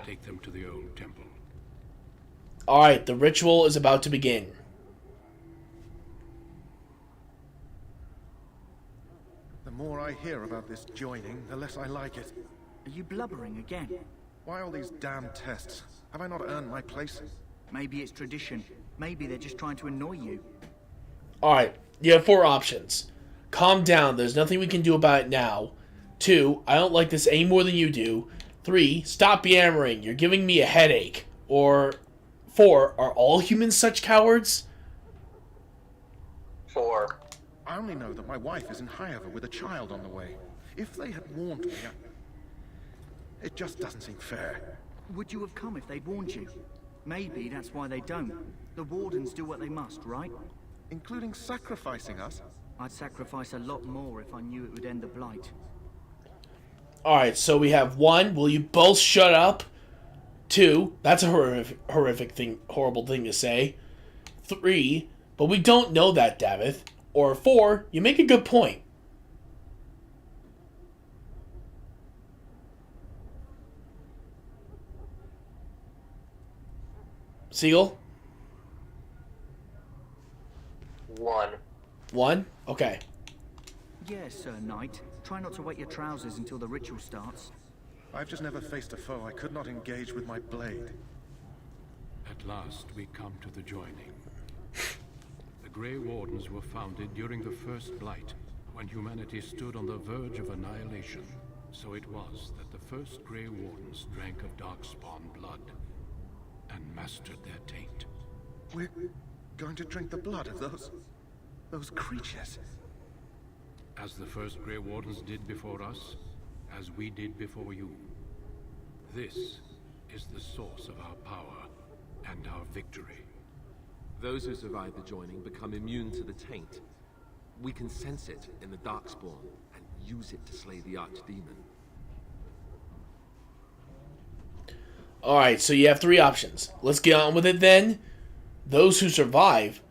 take them to the old temple. Alright, the ritual is about to begin. The more I hear about this joining, the less I like it. Are you blubbering again? Why all these damn tests? Have I not earned my place? Maybe it's tradition. Maybe they're just trying to annoy you. Alright, you have 4 options. Calm down, there's nothing we can do about it now. 2, I don't like this any more than you do. 3, stop yammering, you're giving me a headache. Or 4, are all humans such cowards? 4. I only know that my wife is in Highover with a child on the way. If they had warned me, it just doesn't seem fair. Would you have come if they'd warned you? Maybe that's why they don't. The Wardens do what they must, right? Including sacrificing us? I'd sacrifice a lot more if I knew it would end the Blight. Alright, so we have 1, will you both shut up? 2, that's a horrible thing to say. 3, but we don't know that, Davith. Or 4, you make a good point. Siegel? 1. 1? Okay. Yes, Sir Knight. Try not to wet your trousers until the ritual starts. I've just never faced a foe I could not engage with my blade. At last, we come to the joining. The Grey Wardens were founded during the First Blight, when humanity stood on the verge of annihilation. So it was that the first Grey Wardens drank of Darkspawn blood and mastered their taint. We're going to drink the blood of those creatures. As the first Grey Wardens did before us, as we did before you. This is the source of our power and our victory. Those who survive the joining become immune to the taint. We can sense it in the Darkspawn and use it to slay the Archdemon. Alright, so you have 3 options. Let's get on with it then. Those who survive.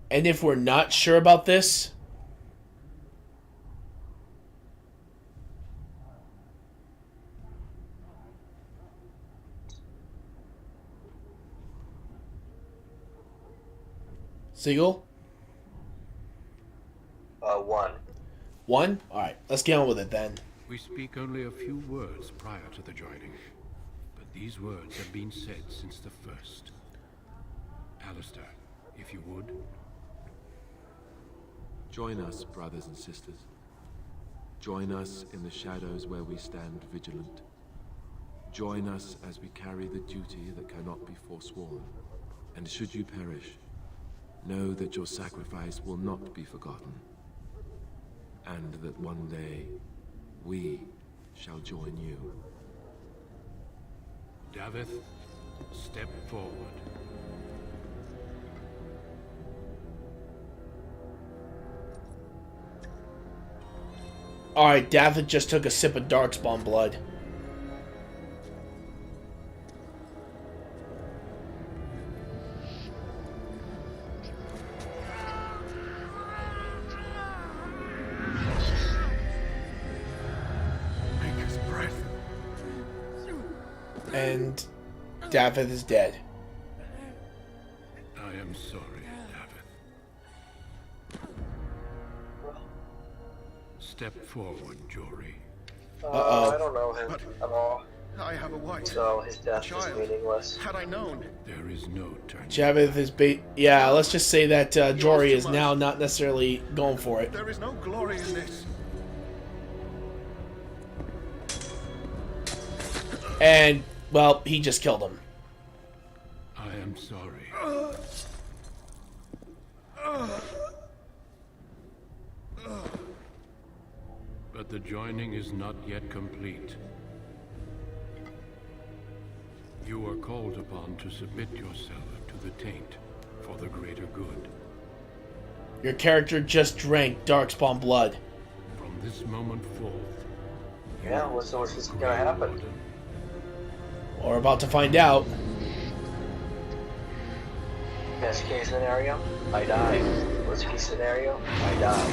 And if we're not sure about this... Siegel? 1. 1? Alright, let's get on with it then. We speak only a few words prior to the joining, but these words have been said since the first. Alistair, if you would. Join us, brothers and sisters. Join us in the shadows where we stand vigilant. Join us as we carry the duty that cannot be forsworn. And should you perish, know that your sacrifice will not be forgotten. And that one day, we shall join you. Davith, step forward. Alright, Davith just took a sip of Darkspawn blood. And Davith is dead. I am sorry, Davith. Step forward, Jory. Uh-oh. I don't know him at all. I have a wife. So his death is meaningless. Had I known. There is no turning. Javith is yeah, let's just say that Jory is now not necessarily going for it. There is no glory in this. And, well, he just killed him. I am sorry. But the joining is not yet complete. You are called upon to submit yourself to the taint for the greater good. Your character just drank Darkspawn blood. From this moment forth. Yeah, what's gonna happen? Or about to find out. Best case scenario, I die. Worst case scenario, I die.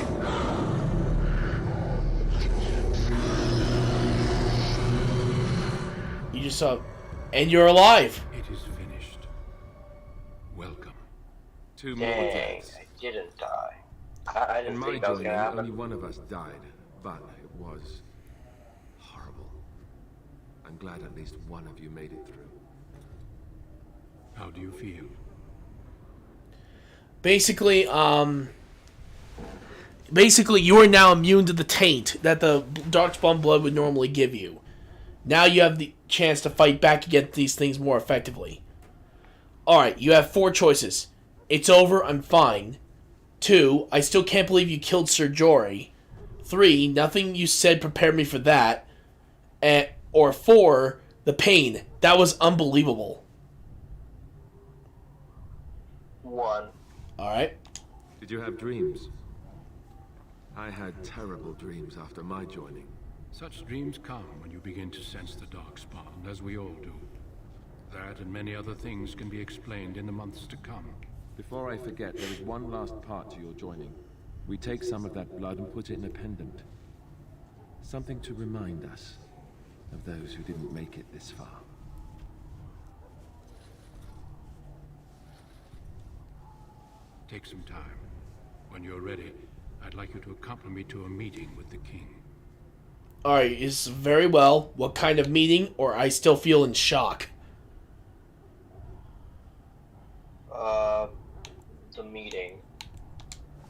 You just saw... And you're alive! It is finished. Welcome. 2 more Dang, deaths. I didn't die. I didn't In my think that was joining, gonna happen. only one of us died, but it was horrible. I'm glad at least one of you made it through. How do you feel? Basically, you are now immune to the taint that the Darkspawn blood would normally give you. Now you have the chance to fight back against these things more effectively. Alright, you have 4 choices. It's over, I'm fine. 2, I still can't believe you killed Sir Jory. 3, nothing you said prepared me for that. Or 4, the pain. That was unbelievable. 1. Alright. Did you have dreams? I had terrible dreams after my joining. Such dreams come when you begin to sense the Darkspawn, as we all do. That and many other things can be explained in the months to come. Before I forget, there is one last part to your joining. We take some of that blood and put it in a pendant. Something to remind us of those who didn't make it this far. Take some time. When you're ready, I'd like you to accompany me to a meeting with the king. Alright, is very well. What kind of meeting, or I still feel in shock? The meeting.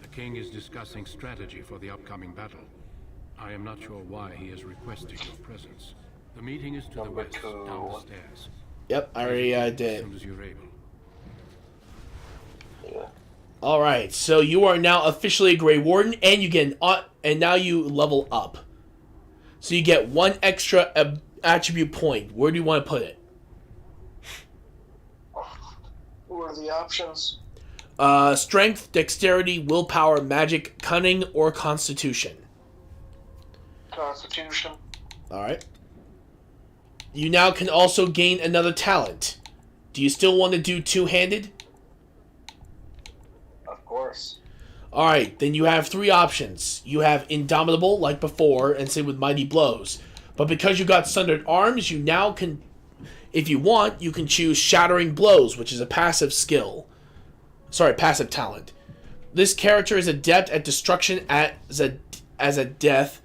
The king is discussing strategy for the upcoming battle. I am not sure why he has requested your presence. The meeting is to the west, down the stairs. Yep, I already did. As soon as you're able. Yeah. Alright, so you are now officially a Grey Warden, and you get and now you level up. So you get one extra attribute point. Where do you want to put it? What are the options? Strength, dexterity, willpower, magic, cunning, or constitution. Constitution. Alright. You now can also gain another talent. Do you still want to do two-handed? Of course. Alright, then you have three options. You have Indomitable, like before, and same with Mighty Blows. But because you got Sundered Arms, you now can, if you want, you can choose Shattering Blows, which is a passive skill. Sorry, passive talent. This character is adept at destruction as a death.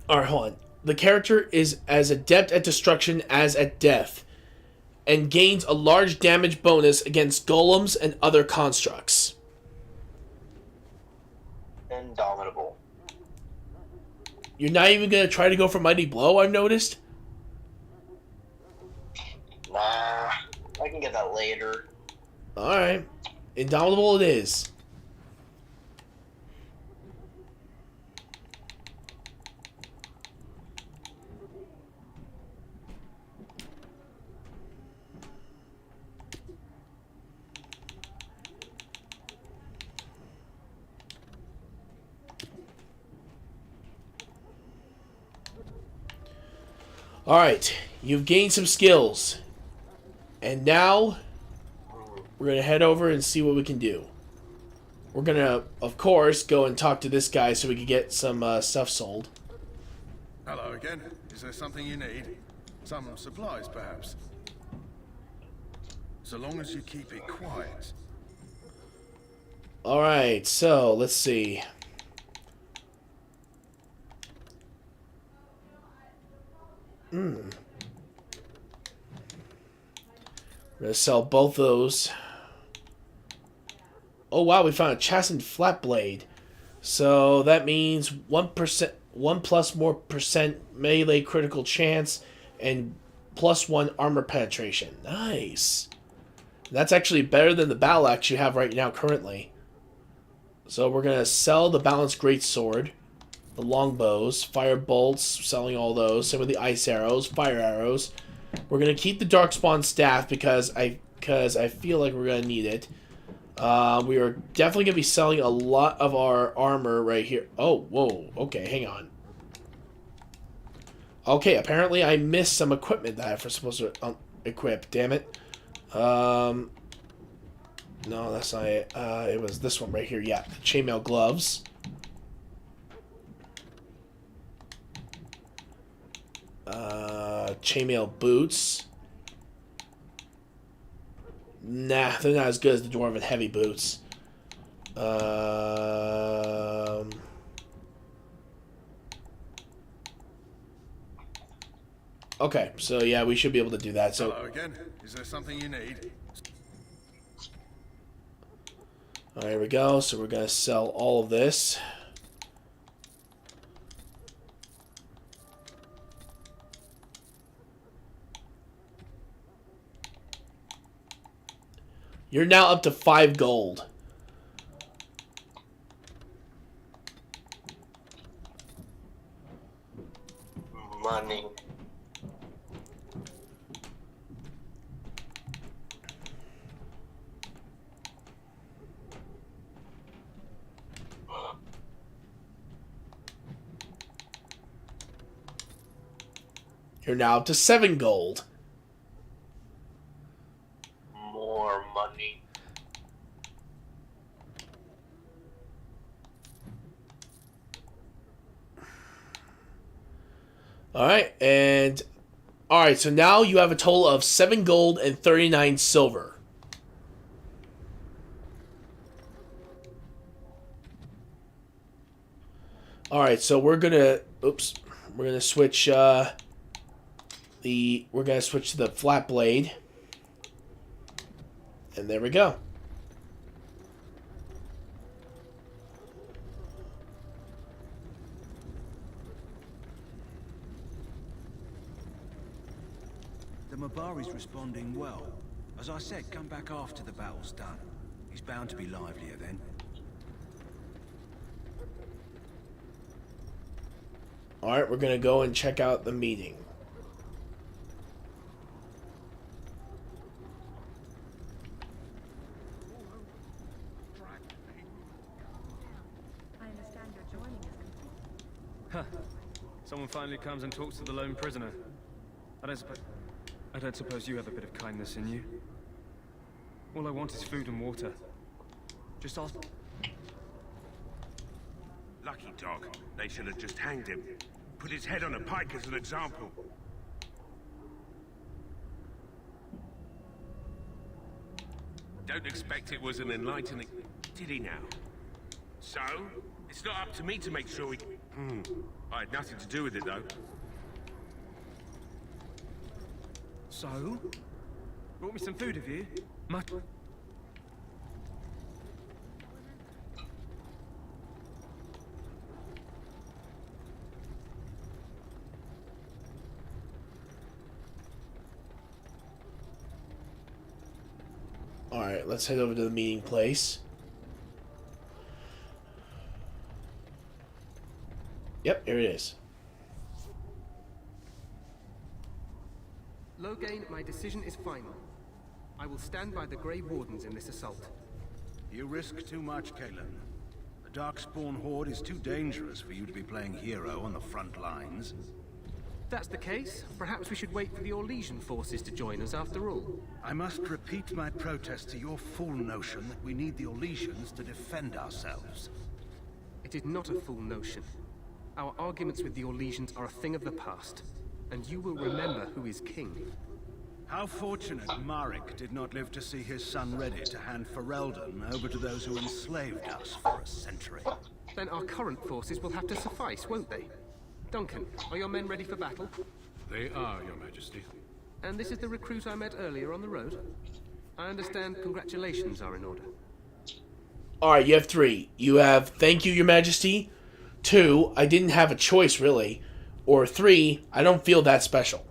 Or hold on. The character is as adept at destruction as at death, and gains a large damage bonus against golems and other constructs. Indomitable. You're not even going to try to go for Mighty Blow, I've noticed? Nah, I can get that later. Alright. Indomitable it is. Alright, you've gained some skills. And now, we're going to head over and see what we can do. We're going to, of course, go and talk to this guy so we can get some stuff sold. Hello again. Is there something you need? Some supplies, perhaps? So long as you keep it quiet. Alright, so, let's see. We're gonna sell both those. Oh wow, we found a chastened flat blade. So that means 1%, 1+ more percent melee critical chance, and +1 armor penetration. Nice. That's actually better than the battle axe you have right now currently. So we're gonna sell the balanced greatsword, the longbows, fire bolts, selling all those. Same with the ice arrows, fire arrows. We're gonna keep the darkspawn staff because I feel like we're gonna need it. We are definitely gonna be selling a lot of our armor right here. Oh, whoa. Okay, hang on. Okay, apparently I missed some equipment that I was supposed to equip. Damn it. No, that's not it. It was this one right here. Yeah, the chainmail gloves. Chainmail boots. Nah, they're not as good as the Dwarven heavy boots. Okay, so yeah, we should be able to do that. So Hello again. Is there something you need? there we go. So we're gonna sell all of this. You're now up to 5 gold. Money. You're now up to 7 gold. More money. Alright, and... Alright, so now you have a total of 7 gold and 39 silver. All right, so we're gonna. Oops, we're gonna switch. We're gonna switch to the flat blade, and there we go. The Mabari's responding well. As I said, come back after the battle's done. He's bound to be livelier then. Alright, we're gonna go and check out the meeting. I understand you're joining us. Huh. Someone finally comes and talks to the lone prisoner. I don't suppose you have a bit of kindness in you. All I want is food and water. Just ask. Lucky dog. They should have just hanged him. Put his head on a pike as an example. Don't expect it was an enlightening... Did he now? So? It's not up to me to make sure he... I had nothing to do with it, though. So? Brought me some food, have you? Much. Alright, let's head over to the meeting place. Yep, here it is. Logain, my decision is final. I will stand by the Grey Wardens in this assault. You risk too much, Kalen. The Darkspawn Horde is too dangerous for you to be playing hero on the front lines. If that's the case, perhaps we should wait for the Orlesian forces to join us after all. I must repeat my protest to your fool notion that we need the Orlesians to defend ourselves. It is not a fool notion. Our arguments with the Orlesians are a thing of the past, and you will remember who is king. How fortunate Marek did not live to see his son ready to hand Ferelden over to those who enslaved us for a century. Then our current forces will have to suffice, won't they? Duncan, are your men ready for battle? They are, Your Majesty. And this is the recruit I met earlier on the road? I understand congratulations are in order. Alright, you have 3. You have thank you, Your Majesty. 2, I didn't have a choice, really. Or 3, I don't feel that special.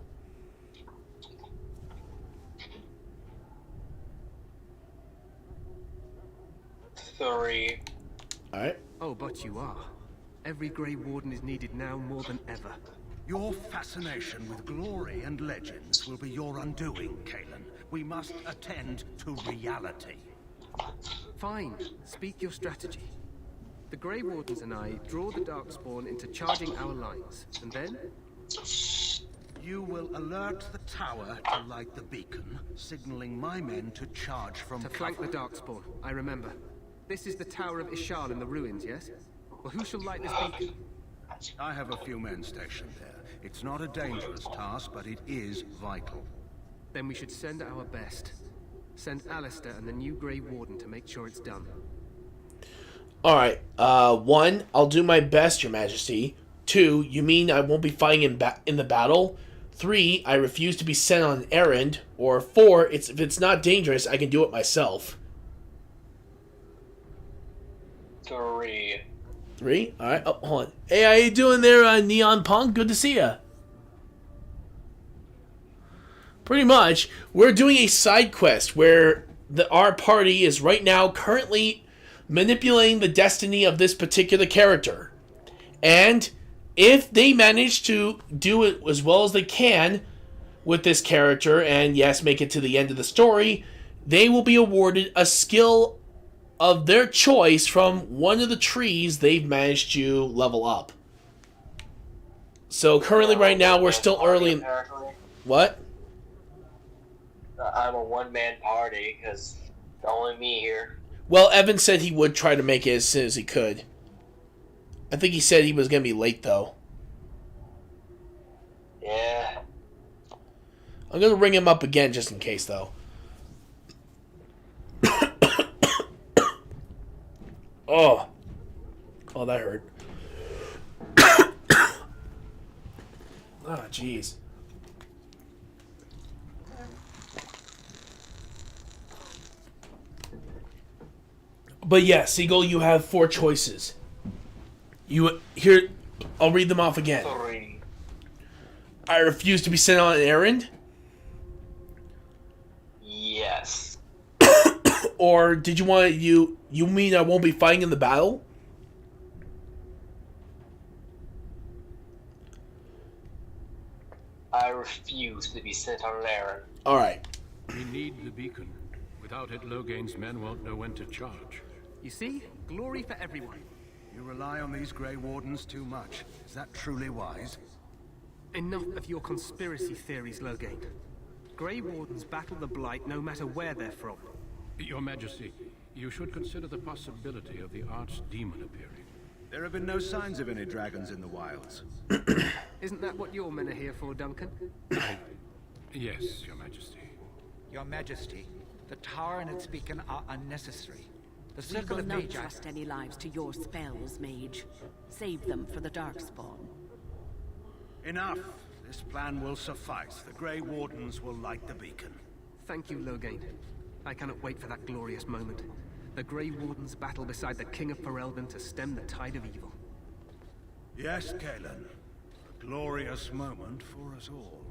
Three. Alright. Oh, but you are. Every Grey Warden is needed now more than ever. Your fascination with glory and legends will be your undoing, Kalen. We must attend to reality. Fine. Speak your strategy. The Grey Wardens and I draw the Darkspawn into charging our lines, and then... You will alert the tower to light the beacon, signaling my men to charge from To flank the Darkspawn, I remember. This is the Tower of Ishal in the ruins, yes? Well, who shall light this beacon? I have a few men stationed there. It's not a dangerous task, but it is vital. Then we should send our best. Send Alistair and the new Grey Warden to make sure it's done. Alright, 1, I'll do my best, Your Majesty. 2, you mean I won't be fighting in the battle? 3, I refuse to be sent on an errand. Or 4, if it's not dangerous, I can do it myself. 3. 3? Alright, oh, hold on. Hey, how you doing there, Neon Punk? Good to see ya. Pretty much, we're doing a side quest where our party is right now currently manipulating the destiny of this particular character. And if they manage to do it as well as they can with this character, and yes, make it to the end of the story, they will be awarded a skill of their choice from one of the trees they've managed to level up. So currently right now we're still early in... What? I'm a one-man party, because only me here. Well, Evan said he would try to make it as soon as he could. I think he said he was going to be late, though. Yeah. I'm going to ring him up again just in case, though. Oh. Oh, that hurt. Oh, jeez. But yeah, Siegel, you have 4 choices. You here, I'll read them off again. 3. I refuse to be sent on an errand. Yes. Or did you want you mean I won't be fighting in the battle? I refuse to be sent on an errand. All right. We need the beacon. Without it, Logain's men won't know when to charge. You see? Glory for everyone. You rely on these Grey Wardens too much. Is that truly wise? Enough of your conspiracy theories, Logain. Grey Wardens battle the Blight no matter where they're from. Your Majesty, you should consider the possibility of the archdemon appearing. There have been no signs of any dragons in the wilds. Isn't that what your men are here for, Duncan? Yes, Your Majesty. Your Majesty, the tower and its beacon are unnecessary. The We circle will of not Magi... trust any lives to your spells, Mage. Save them for the Darkspawn. Enough. This plan will suffice. The Grey Wardens will light the beacon. Thank you, Logain. I cannot wait for that glorious moment. The Grey Wardens battle beside the King of Ferelden to stem the tide of evil. Yes, Galen. A glorious moment for us all.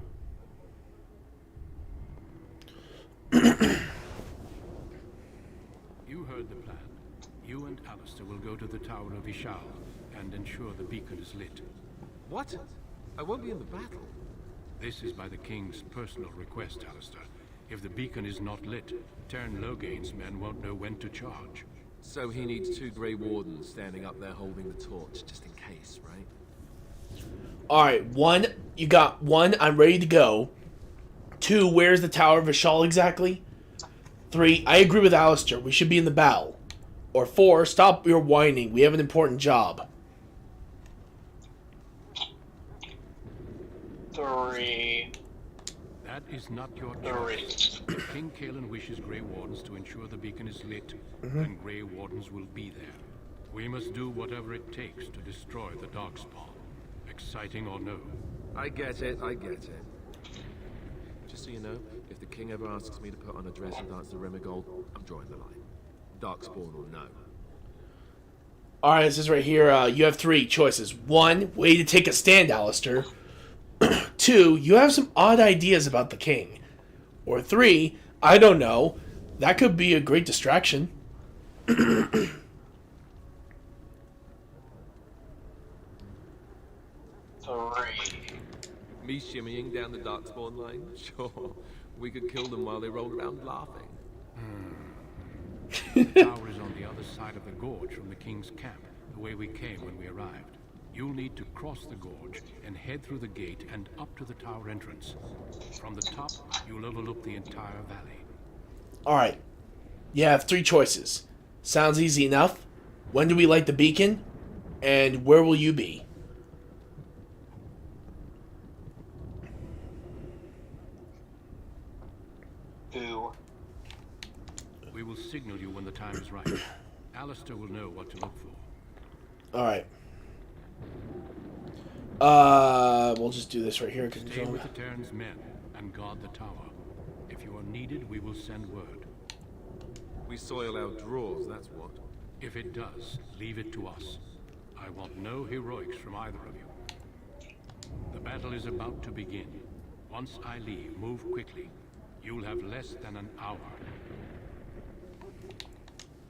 You heard the plan. You and Alistair will go to the Tower of Ishal and ensure the beacon is lit. What? I won't be in the battle. This is by the King's personal request, Alistair. If the beacon is not lit, Tern Logain's men won't know when to charge. So he needs 2 Grey Wardens standing up there holding the torch, just in case, right? Alright, 1, you got 1, I'm ready to go. 2, where's the Tower of Ishal exactly? 3, I agree with Alistair, we should be in the battle. Or 4, stop your whining, we have an important job. 3. That is not your choice. King Kalen wishes Grey Wardens to ensure the beacon is lit, and Grey Wardens will be there. We must do whatever it takes to destroy the Darkspawn. Exciting or no. I get it, I get it. Just so you know, if the King ever asks me to put on a dress and dance the Remigold, I'm drawing the line. Darkspawn or no. Alright, this is right here. You have 3 choices. 1, way to take a stand, Alistair. 2, you have some odd ideas about the king. Or 3, I don't know. That could be a great distraction. Me shimmying down the Darkspawn line? Sure. We could kill them while they roll around laughing. The tower is on the other side of the gorge from the King's camp, the way we came when we arrived. You'll need to cross the gorge and head through the gate and up to the tower entrance. From the top, you'll overlook the entire valley. Alright. You have 3 choices. Sounds easy enough. When do we light the beacon? And where will you be? Who? We will signal you when the time is right. Alistair will know what to look for. Alright. We'll just do this right here. Stay with the Terran's men and guard the tower. If you are needed, we will send word. We soil our drawers, that's what. If it does, leave it to us. I want no heroics from either of you. The battle is about to begin. Once I leave, move quickly. You'll have less than an hour.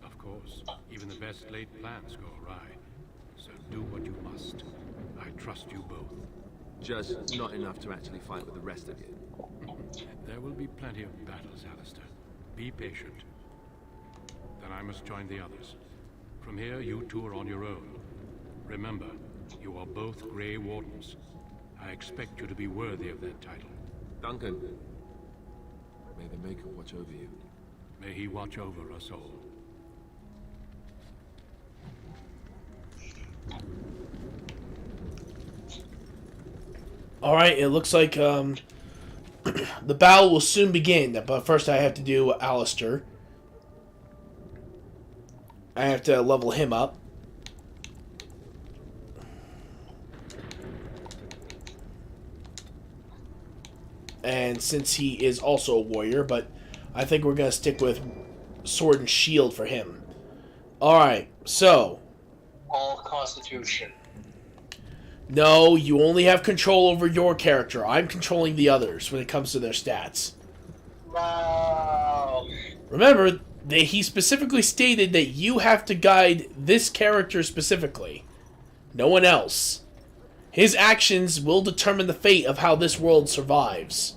Of course, even the best laid plans go awry. So do what you must. I trust you both. Just not enough to actually fight with the rest of you. There will be plenty of battles, Alistair. Be patient. Then I must join the others. From here, you two are on your own. Remember, you are both Grey Wardens. I expect you to be worthy of that title. Duncan, may the Maker watch over you. May he watch over us all. Alright, it looks like the battle will soon begin, but first I have to do Alistair. I have to level him up. And since he is also a warrior, but I think we're going to stick with sword and shield for him. Alright, so... All Constitution. No, you only have control over your character. I'm controlling the others when it comes to their stats. Wow. Remember, he specifically stated that you have to guide this character specifically. No one else. His actions will determine the fate of how this world survives.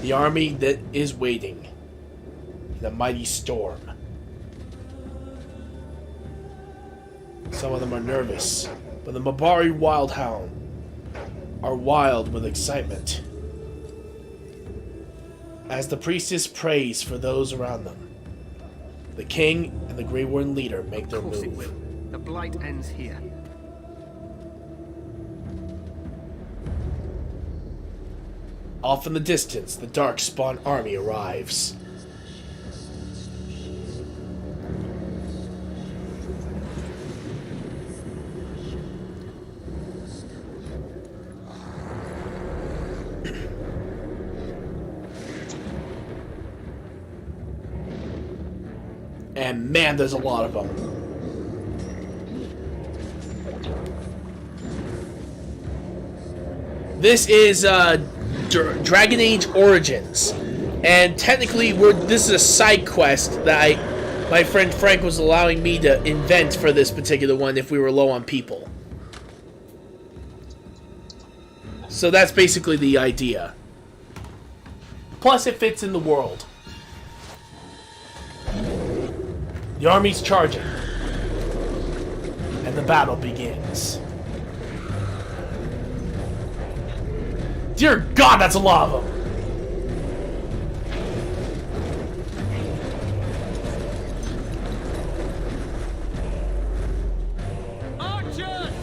The army that is waiting in a mighty storm. Some of them are nervous, but the Mabari Wildhound are wild with excitement. As the priestess prays for those around them, the king and the Grey Warden leader make their Of course it move. will. The blight ends here. Off in the distance, the Darkspawn army arrives. And man, there's a lot of them. This is Dragon Age Origins, and technically this is a side quest that my friend Frank was allowing me to invent for this particular one if we were low on people. So that's basically the idea. Plus it fits in the world. The army's charging, and the battle begins. Dear God, that's a lot of them. Archers!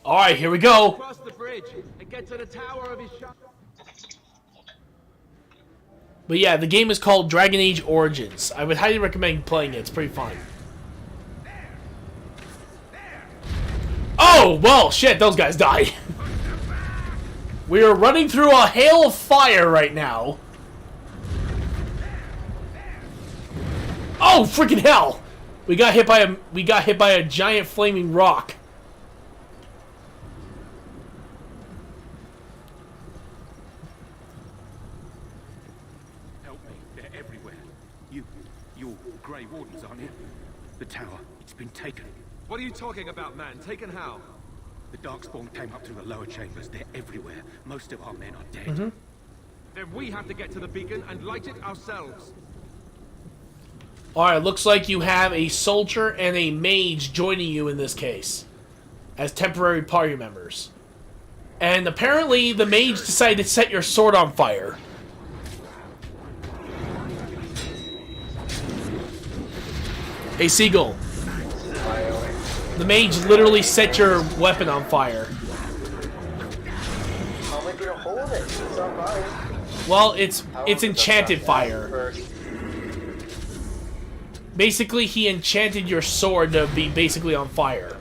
Alright, here we go. Cross the bridge and get to the tower of his shop. But yeah, the game is called Dragon Age Origins. I would highly recommend playing it. It's pretty fun. Oh, well, shit, those guys died. We are running through a hail of fire right now. Oh, freaking hell! We got hit by a giant flaming rock. You're Grey Wardens, aren't you? The tower, it's been taken. What are you talking about, man? Taken how? The Darkspawn came up through the lower chambers. They're everywhere. Most of our men are dead. Then we have to get to the beacon and light it ourselves. Alright, looks like you have a soldier and a mage joining you in this case as temporary party members. And apparently the mage decided to set your sword on fire. Hey, Seagull. The mage literally set your weapon on fire. How am I gonna hold it? It's on fire. Well, it's enchanted fire. Basically, he enchanted your sword to be basically on fire.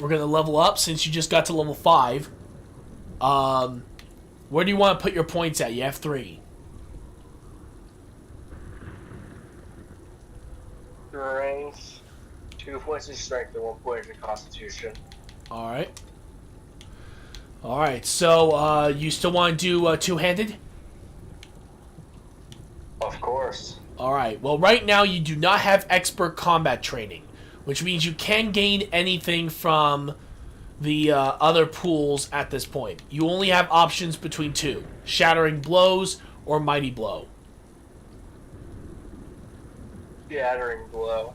we're going to level up since you just got to level 5. Where do you want to put your points at? You have 3. Strength. 2 points in strength and 1 point in constitution. Alright. Alright, so you still want to do two-handed? Of course. Alright, well right now you do not have expert combat training, which means you can gain anything from the other pools at this point. You only have options between 2, Shattering Blows or Mighty Blow. Shattering Blow.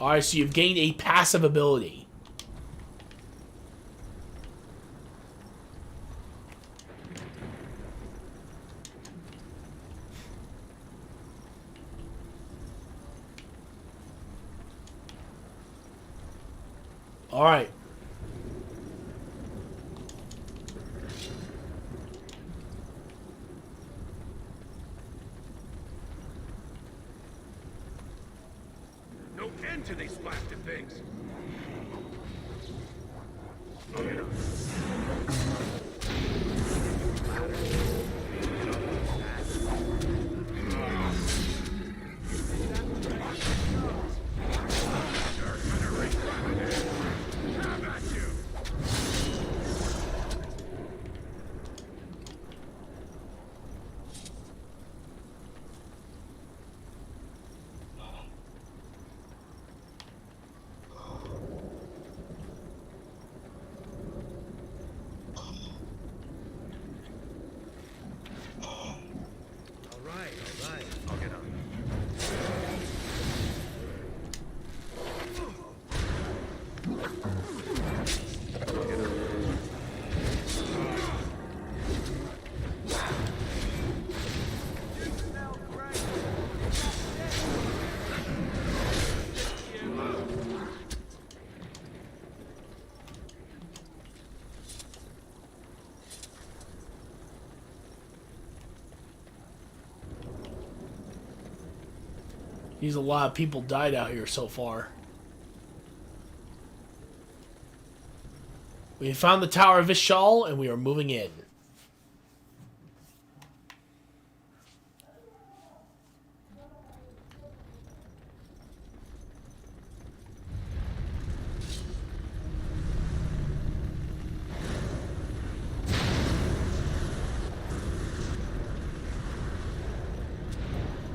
Alright, so you've gained a passive ability. Alright. No end to these blasted things. There's a lot of people died out here so far. We found the Tower of Vishal and we are moving in.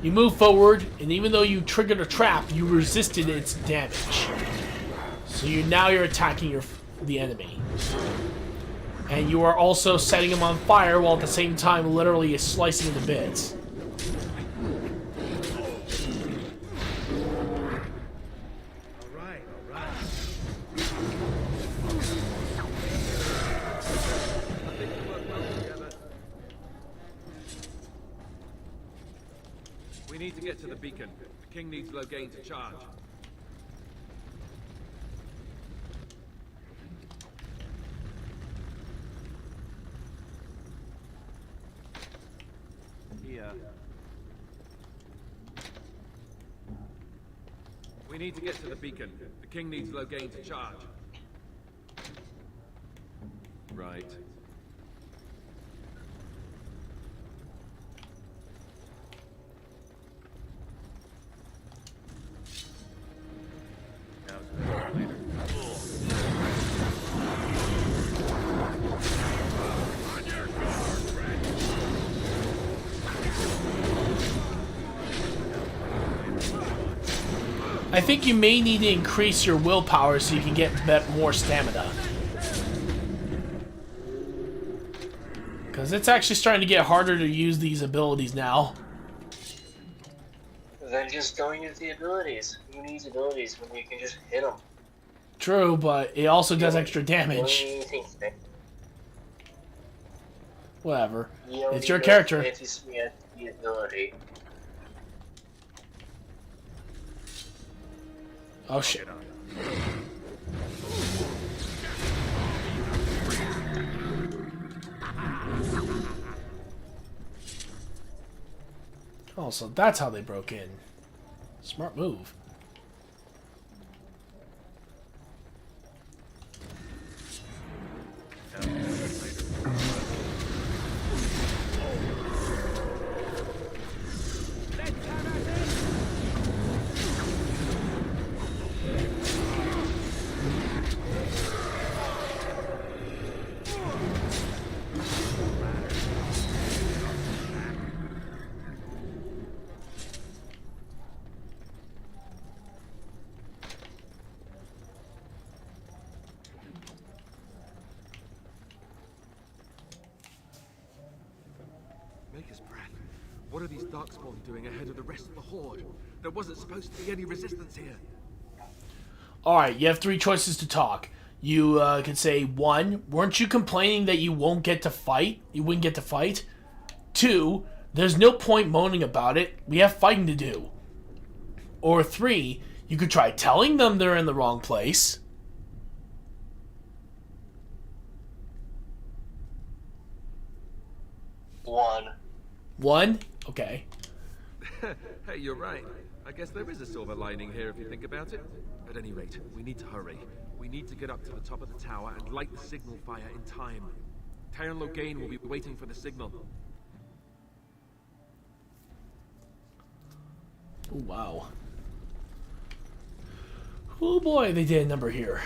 You move forward, and even though you triggered a trap, you resisted its damage. So you're attacking the enemy. And you are also setting him on fire while at the same time literally slicing him to bits. We need to get to the beacon. The king needs Loghain to charge. Here. We need to get to the beacon. The king needs Loghain to charge. Right. I think you may need to increase your willpower so you can get more stamina. Because it's actually starting to get harder to use these abilities now. Then just don't use the abilities. Who needs abilities when you can just hit them? True, but it also does extra damage. Whatever. It's your character. The ability. Oh shit. Oh, so that's how they broke in. Smart move. What are these Darkspawn doing ahead of the rest of the Horde? There wasn't supposed to be any resistance here. Alright, you have 3 choices to talk. You can say, 1, weren't you complaining that you won't get to fight? You wouldn't get to fight? 2, there's no point moaning about it. We have fighting to do. Or 3, you could try telling them they're in the wrong place. 1. 1? Okay. Hey, you're right. I guess there is a silver lining here if you think about it. At any rate, we need to hurry. We need to get up to the top of the tower and light the signal fire in time. Tyron Loghain will be waiting for the signal. Oh, wow. Oh boy, they did a number here.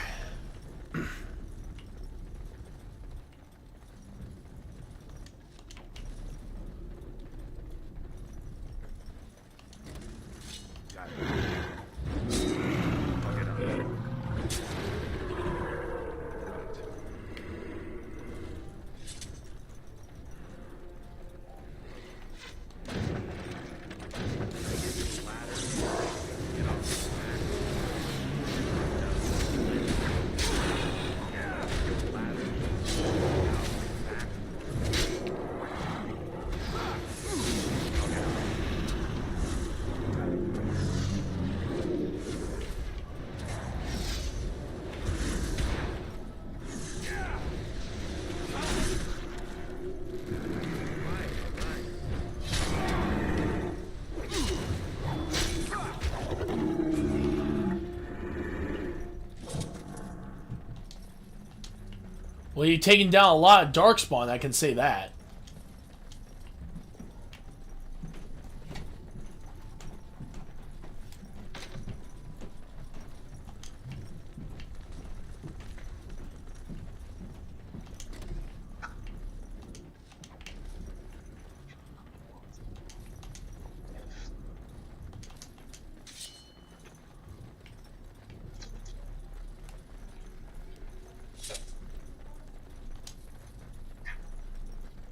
Well, you're taking down a lot of Darkspawn, I can say that.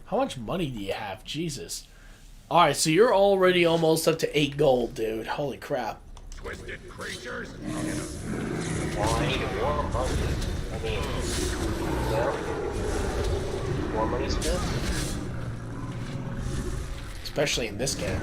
How much money do you have? Jesus. Alright, so you're already almost up to 8 gold, dude. Holy crap. Twisted creatures. Well, I need more money. I mean, more money's good. Especially in this game.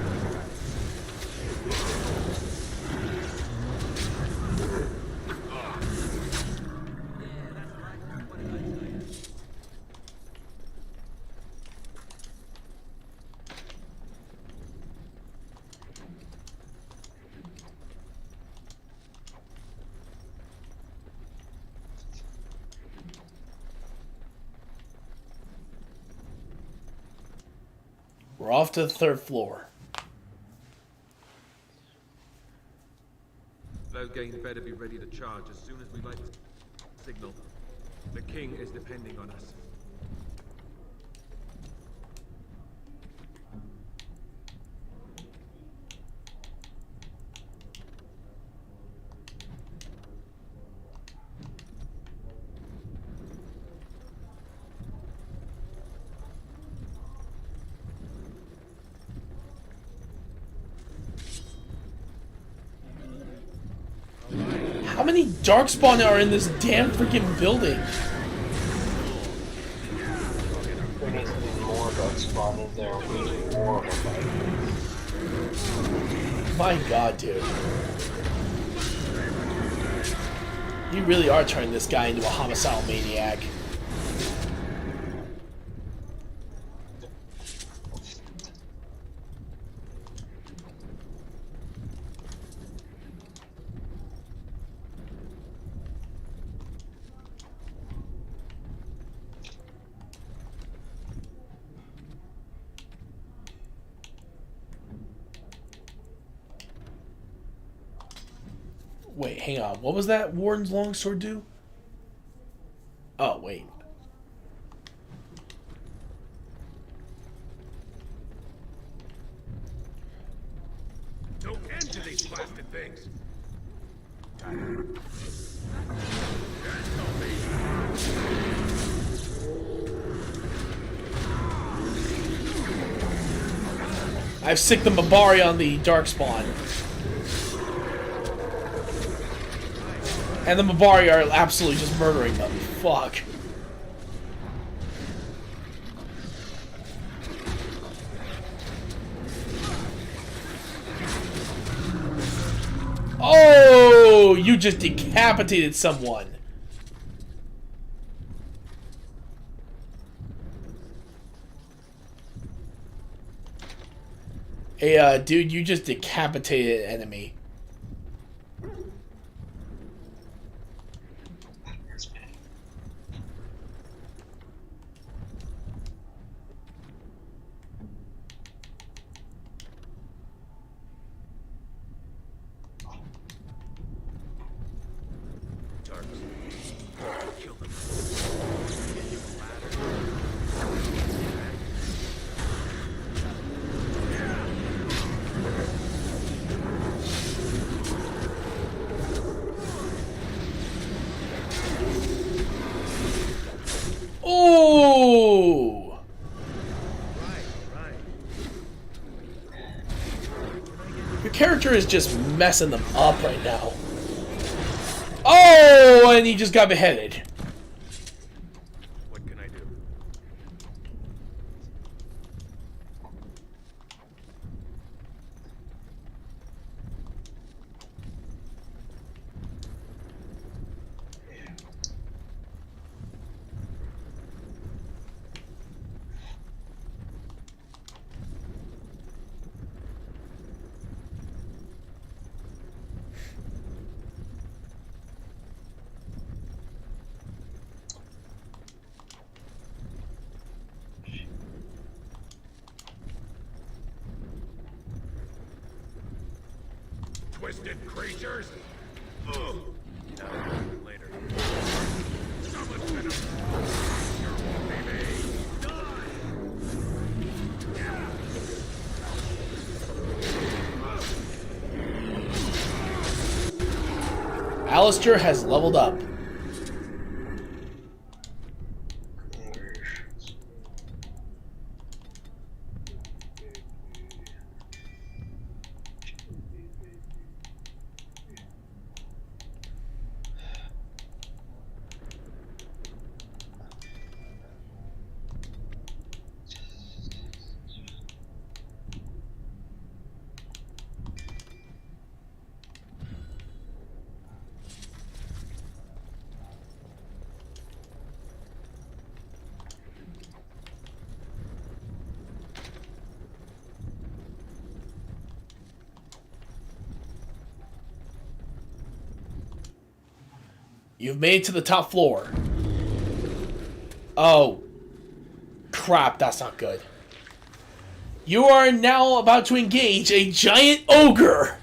We're off to the 3rd floor. Loghain better be ready to charge as soon as we light the signal. The king is depending on us. How many Darkspawn are in this damn freaking building? There needs to be more Darkspawn in there. We need more of a fight. My god, dude. You really are turning this guy into a homicidal maniac. Wait, hang on. What was that Warden's longsword do? Oh, wait. No end to these blasted things. I've sicked the Mabari on the Darkspawn. And the Mabari are absolutely just murdering them. Fuck. Oh, you just decapitated someone. Hey, dude, you just decapitated an enemy. Oh! Your character is just messing them up right now. Oh, and he just got beheaded. What can I do? Twisted creatures! Ugh. Later. Someone's gonna... Baby! Alistair has leveled up. You've made it to the top floor. Oh. Crap, that's not good. You are now about to engage a giant ogre.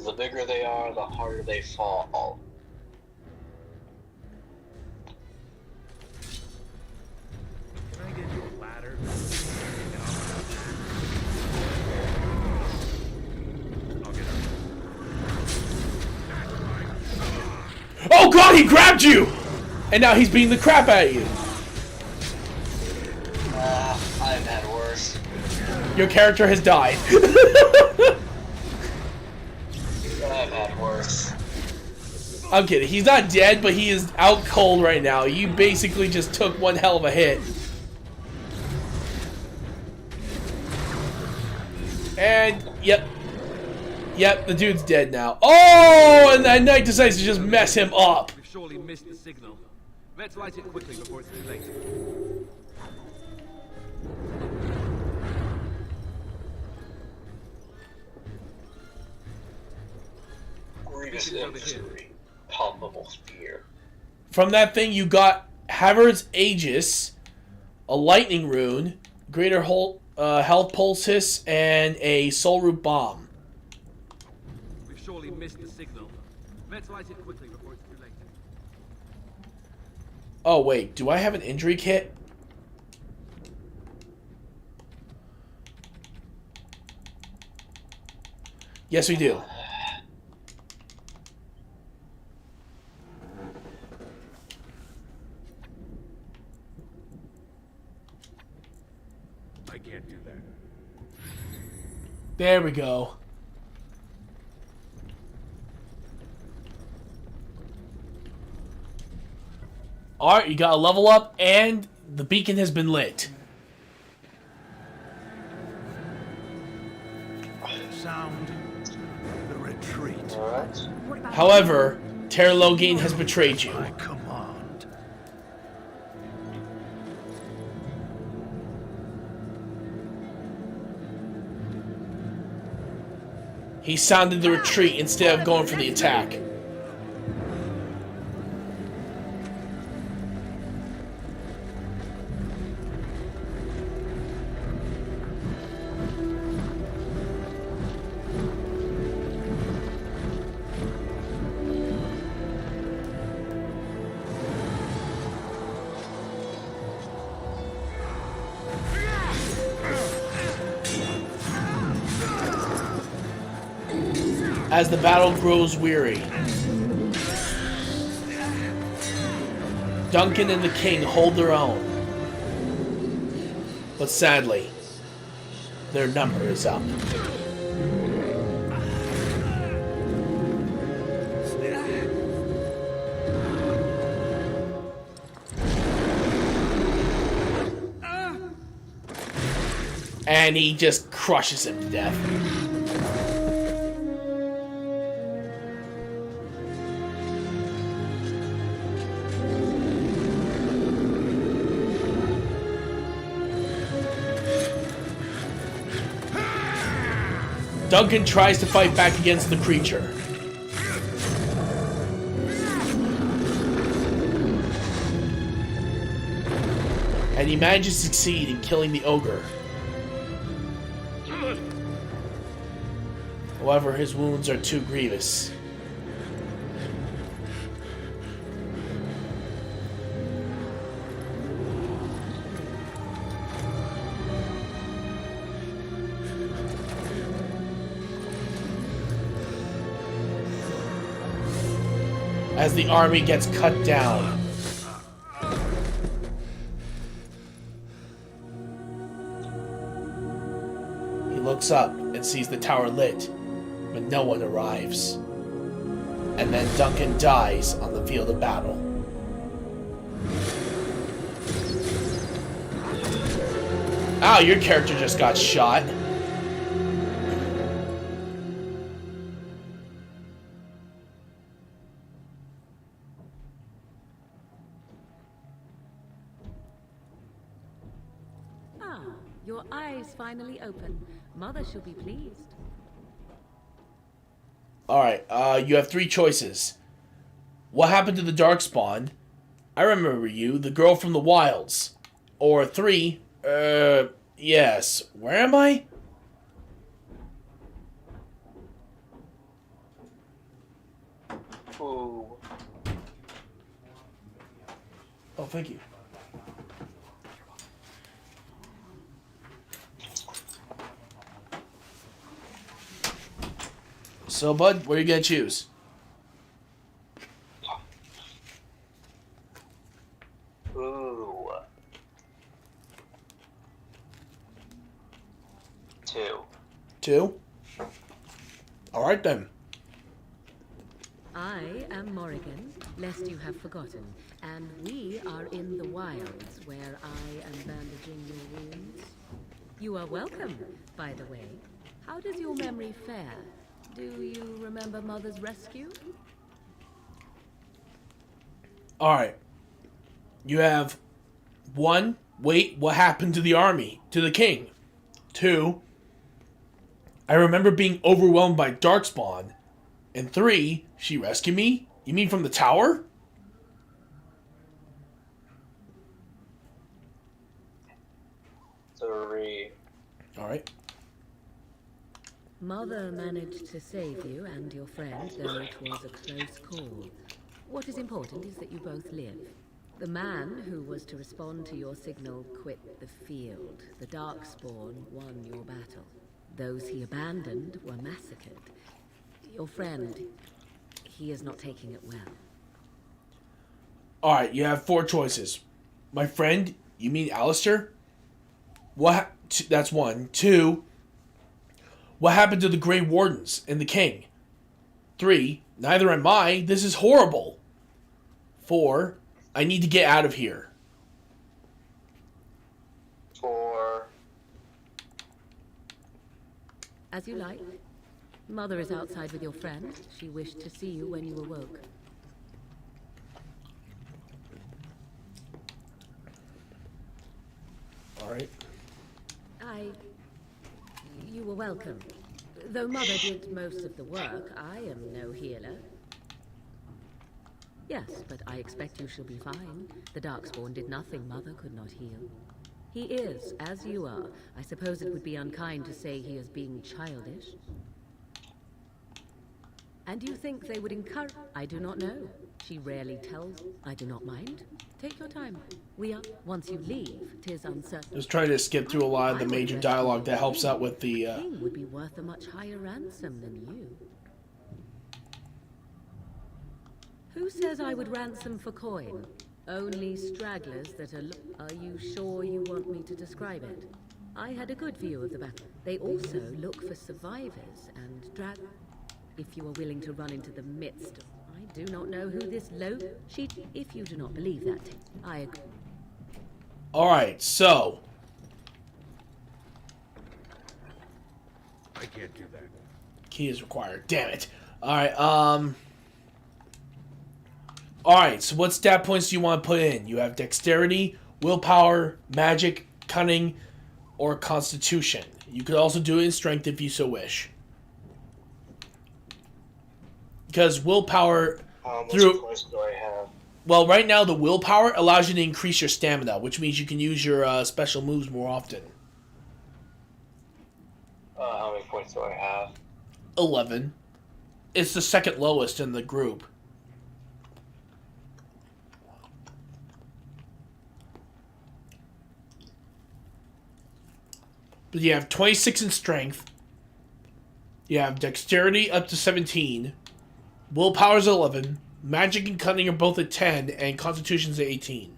The bigger they are, the harder they fall. Can I get you a ladder? I'll get up. Oh god, he grabbed you! And now he's beating the crap out of you. I've had worse. Your character has died. I've had worse. I'm kidding. He's not dead, but he is out cold right now. You basically just took one hell of a hit. And, yep. Yep, the dude's dead now. Oh, and that knight decides to just mess him up. We've surely missed the signal. Let's light it quickly before it's too late. Grievous infantry. Palpable fear. From that thing, you got Havard's Aegis, a lightning rune, greater health poultice, and a soul root bomb. We've surely missed the signal. Let's light it quickly before it's too late. Oh, wait. Do I have an injury kit? Yes, we do. There we go. Alright, you got a level up, and the beacon has been lit. Sound the retreat. However, Ter Loghain has betrayed you. My command. He sounded the retreat instead of going for the attack. As the battle grows weary, Duncan and the king hold their own. But sadly, their number is up. And he just crushes him to death. Duncan tries to fight back against the creature. And he manages to succeed in killing the ogre. However, his wounds are too grievous. As the army gets cut down. He looks up and sees the tower lit, but no one arrives. And then Duncan dies on the field of battle. Ow, your character just got shot. Your eyes finally open. Mother shall be pleased. Alright, you have three choices. What happened to the Darkspawn? I remember you, the girl from the wilds. Or 3, yes. Where am I? Ooh. Oh, thank you. So, bud, what are you gonna choose? Ooh. 2. 2? Alright then. I am Morrigan, lest you have forgotten, and we are in the wilds where I am bandaging your wounds. You are welcome, by the way. How does your memory fare? Do you remember Mother's rescue? Alright. You have 1, wait, what happened to the army? To the king? 2, I remember being overwhelmed by Darkspawn. And 3, she rescued me? You mean from the tower? Three. Alright. Mother managed to save you and your friend, though it was a close call. What is important is that you both live. The man who was to respond to your signal quit the field. The Darkspawn won your battle. Those he abandoned were massacred. Your friend, he is not taking it well. Alright, you have 4 choices. My friend, you mean Alistair? That's one. 2, what happened to the Grey Wardens and the King? 3, neither am I. This is horrible. 4, I need to get out of here. 4. As you like. Mother is outside with your friend. She wished to see you when you awoke. All right. You were welcome. Though Mother did most of the work, I am no healer. Yes, but I expect you shall be fine. The Darkspawn did nothing Mother could not heal. He is, as you are. I suppose it would be unkind to say he is being childish. And you think they would encourage... I do not know. She rarely tells. I do not mind. Take your time. We are... Once you leave, 'tis uncertain. Just trying to skip through a lot of the major dialogue that helps out with the... The king would be worth a much higher ransom than you. Who says I would ransom for coin? Only stragglers that are... Are you sure you want me to describe it? I had a good view of the battle. They also look for survivors and drag... If you are willing to run into the midst of... I do not know who this low... If you do not believe that, I agree. Alright, so... I can't do that. Key is required. Damn it. Alright, Alright, so what stat points do you want to put in? You have dexterity, willpower, magic, cunning, or constitution. You could also do it in strength if you so wish. Because willpower... How much points do I have? Well, right now the willpower allows you to increase your stamina, which means you can use your special moves more often. How many points do I have? 11. It's the second lowest in the group. But you have 26 in strength. You have dexterity up to 17. Willpower's 11. Magic and cunning are both at 10, and constitution's at 18.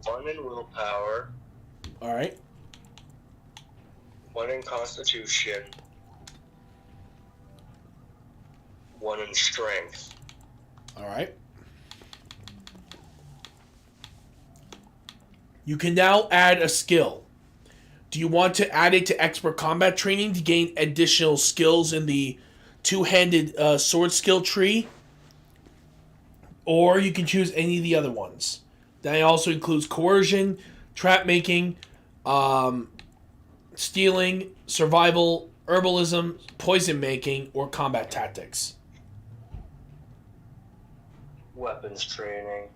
One in willpower. Alright. 1 in constitution. 1 in strength. Alright. You can now add a skill. Do you want to add it to expert combat training to gain additional skills in the two-handed sword skill tree? Or you can choose any of the other ones. That also includes coercion, trap making, stealing, survival, herbalism, poison making, or combat tactics. Weapons training.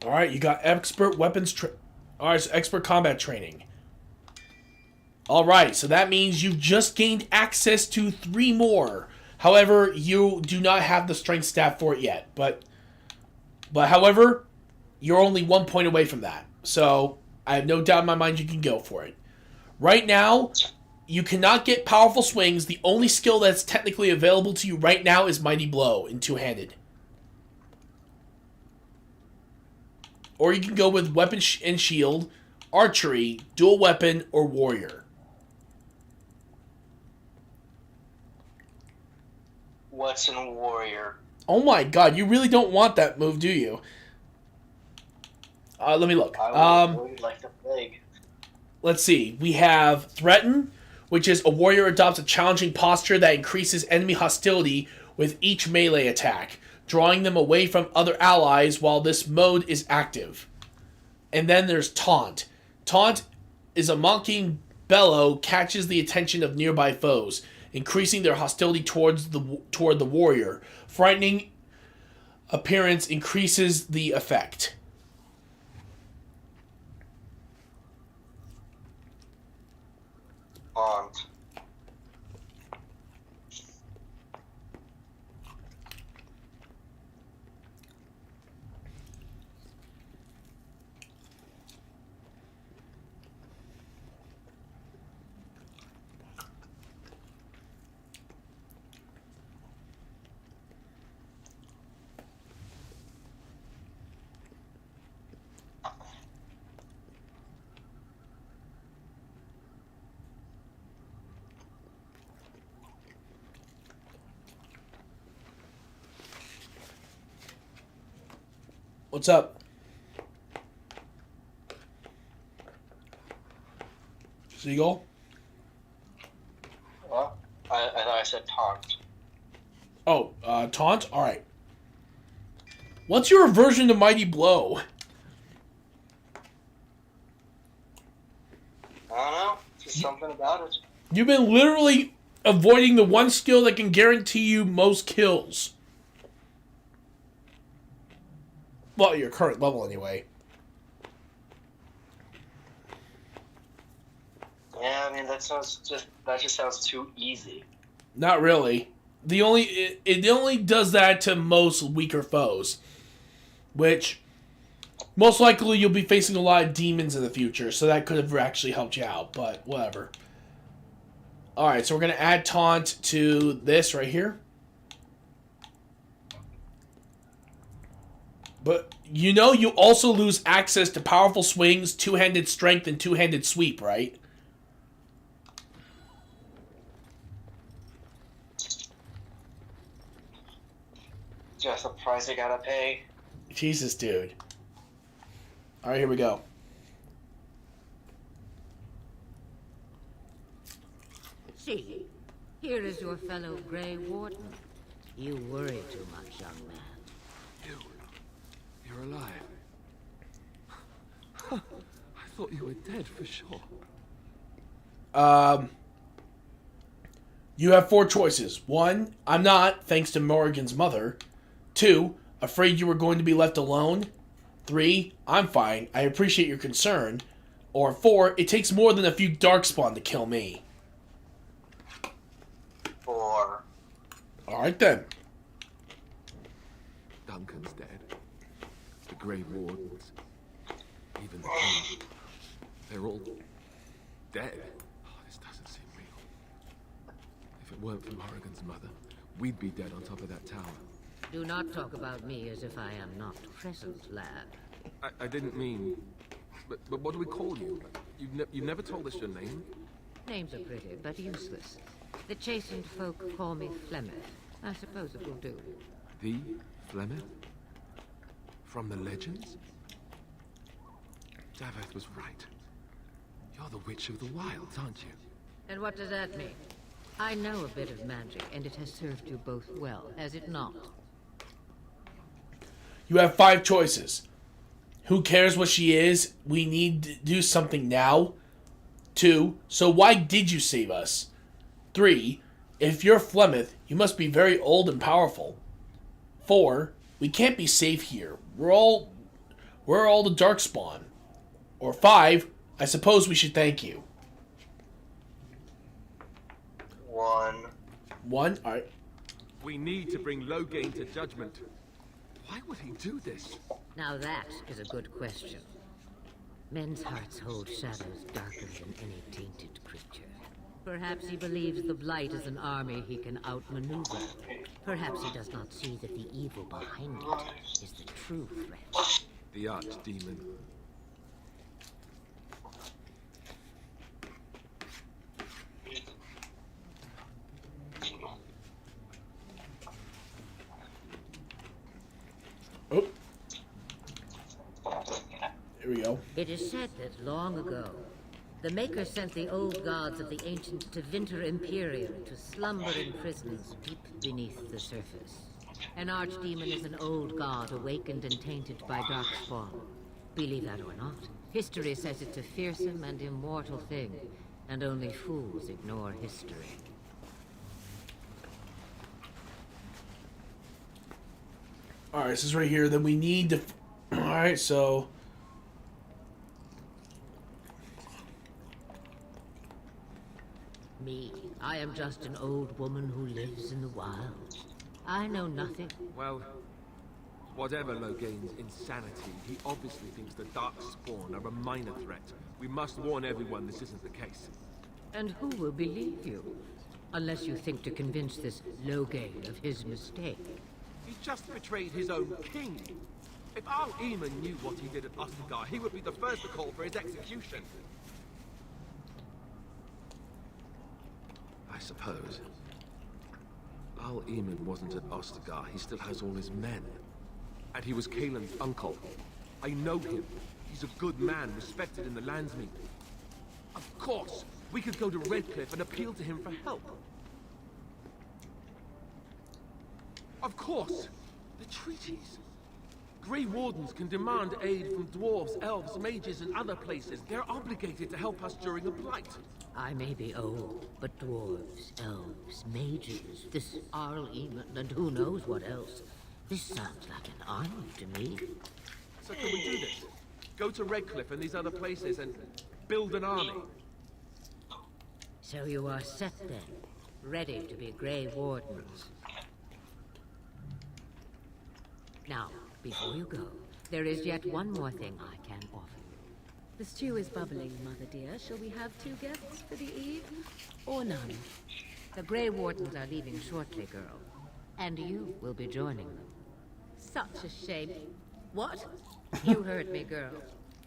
Alright, you got expert weapons Alright, so expert combat training. Alright, so that means you've just gained access to 3 more. However, you do not have the strength stat for it yet. But however, you're only 1 point away from that. So, I have no doubt in my mind you can go for it. Right now, you cannot get powerful swings. The only skill that's technically available to you right now is Mighty Blow in two-handed. Or you can go with Weapon and Shield, Archery, Dual Weapon, or Warrior. What's in Warrior? Oh my god, you really don't want that move, do you? Let me look. I would like the plague. Let's see. We have Threaten, which is a warrior adopts a challenging posture that increases enemy hostility with each melee attack, drawing them away from other allies while this mode is active. And then there's Taunt. Taunt is a mocking bellow catches the attention of nearby foes, increasing their hostility toward the warrior. Frightening appearance increases the effect. Taunt. What's up? Seagull? What? I thought I said taunt. Oh, taunt? Alright. What's your aversion to Mighty Blow? I don't know. Just something about it. You've been literally avoiding the one skill that can guarantee you most kills. Well, your current level anyway. Yeah, I mean that just sounds too easy. Not really. It only does that to most weaker foes. Which, most likely you'll be facing a lot of demons in the future, so that could have actually helped you out, but whatever. Alright, so we're going to add taunt to this right here. But, you know, you also lose access to powerful swings, two-handed strength, and two-handed sweep, right? Just a price I gotta pay. Jesus, dude. Alright, here we go. See, here is your fellow Grey Warden. You worry too much, young man. You're alive. I thought you were dead for sure. You have 4 choices. 1, I'm not, thanks to Morrigan's mother. 2, afraid you were going to be left alone. 3, I'm fine, I appreciate your concern. Or 4, it takes more than a few Darkspawn to kill me. 4. Alright then. Duncan's dead. The Grey Wardens. Even the King. They're all dead. Oh, this doesn't seem real. If it weren't for Morrigan's mother, we'd be dead on top of that tower. Do not talk about me as if I am not present, lad. I didn't mean... But what do we call you? You've never told us your name? Names are pretty, but useless. The chastened folk call me Flemeth. I suppose it will do. The Flemeth? From the legends? Daveth was right. You're the Witch of the Wilds, aren't you? And what does that mean? I know a bit of magic, and it has served you both well, has it not? You have 5 choices. Who cares what she is? We need to do something now. 2, so why did you save us? 3, if you're Flemeth, you must be very old and powerful. 4, we can't be safe here. We're all the Darkspawn. Or 5, I suppose we should thank you. 1. 1? Alright. We need to bring Loghain to judgment. Why would he do this? Now that is a good question. Men's hearts hold shadows darker than any tainted creature. Perhaps he believes the Blight is an army he can outmaneuver. Perhaps he does not see that the evil behind it is the true threat. The Archdemon. Oh. Here we go. It is said that long ago, the Maker sent the old gods of the ancients to Vinter Imperium to slumber in prisons deep beneath the surface. An archdemon is an old god awakened and tainted by Darkspawn. Believe that or not, history says it's a fearsome and immortal thing, and only fools ignore history. Alright, this is right here. Then we need to... Alright, so... Me, I am just an old woman who lives in the wilds. I know nothing. Well, whatever Loghain's insanity, he obviously thinks the Darkspawn are a minor threat. We must warn everyone this isn't the case. And who will believe you? Unless you think to convince this Loghain of his mistake. He just betrayed his own king. If Al-Eamon knew what he did at Ostagar, he would be the first to call for his execution. I suppose. Al-Eamon wasn't at Ostagar. He still has all his men. And he was Kaelin's uncle. I know him. He's a good man, respected in the Landsmeet. Of course, we could go to Redcliffe and appeal to him for help. Of course, the treaties. Grey Wardens can demand aid from dwarves, elves, mages, and other places. They're obligated to help us during a blight. I may be old, but dwarves, elves, mages, this Arl Eamon, and who knows what else. This sounds like an army to me. So can we do this? Go to Redcliffe and these other places and build an army? So you are set then, ready to be Grey Wardens. Now, before you go, there is yet one more thing I can offer you. The stew is bubbling, Mother dear. Shall we have 2 guests for the eve? Or none? The Grey Wardens are leaving shortly, girl. And you will be joining them. Such a shame. What? You heard me, girl.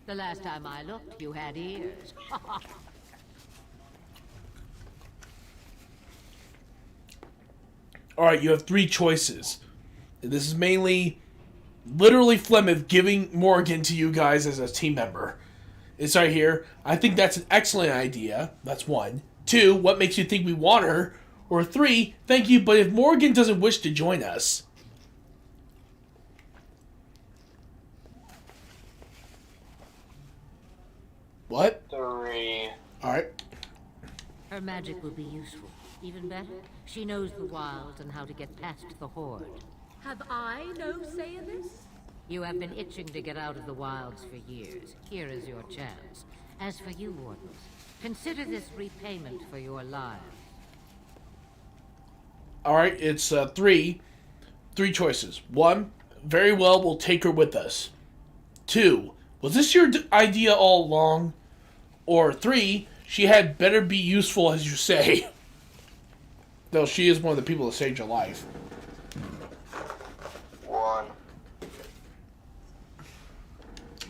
The last time I looked, you had ears. Alright, you have 3 choices. This is mainly, literally Flemeth giving Morgan to you guys as a team member. It's right here. I think that's an excellent idea. That's 1. 2, what makes you think we want her? Or 3, thank you, but if Morgan doesn't wish to join us. What? 3. Alright. Her magic will be useful. Even better, she knows the wilds and how to get past the Horde. Have I no say in this? You have been itching to get out of the wilds for years. Here is your chance. As for you, Wardens, consider this repayment for your lives. Alright, it's 3 choices. 1, very well, we'll take her with us. 2, was this your idea all along? Or 3, she had better be useful as you say. Though she is one of the people that saved your life. 1.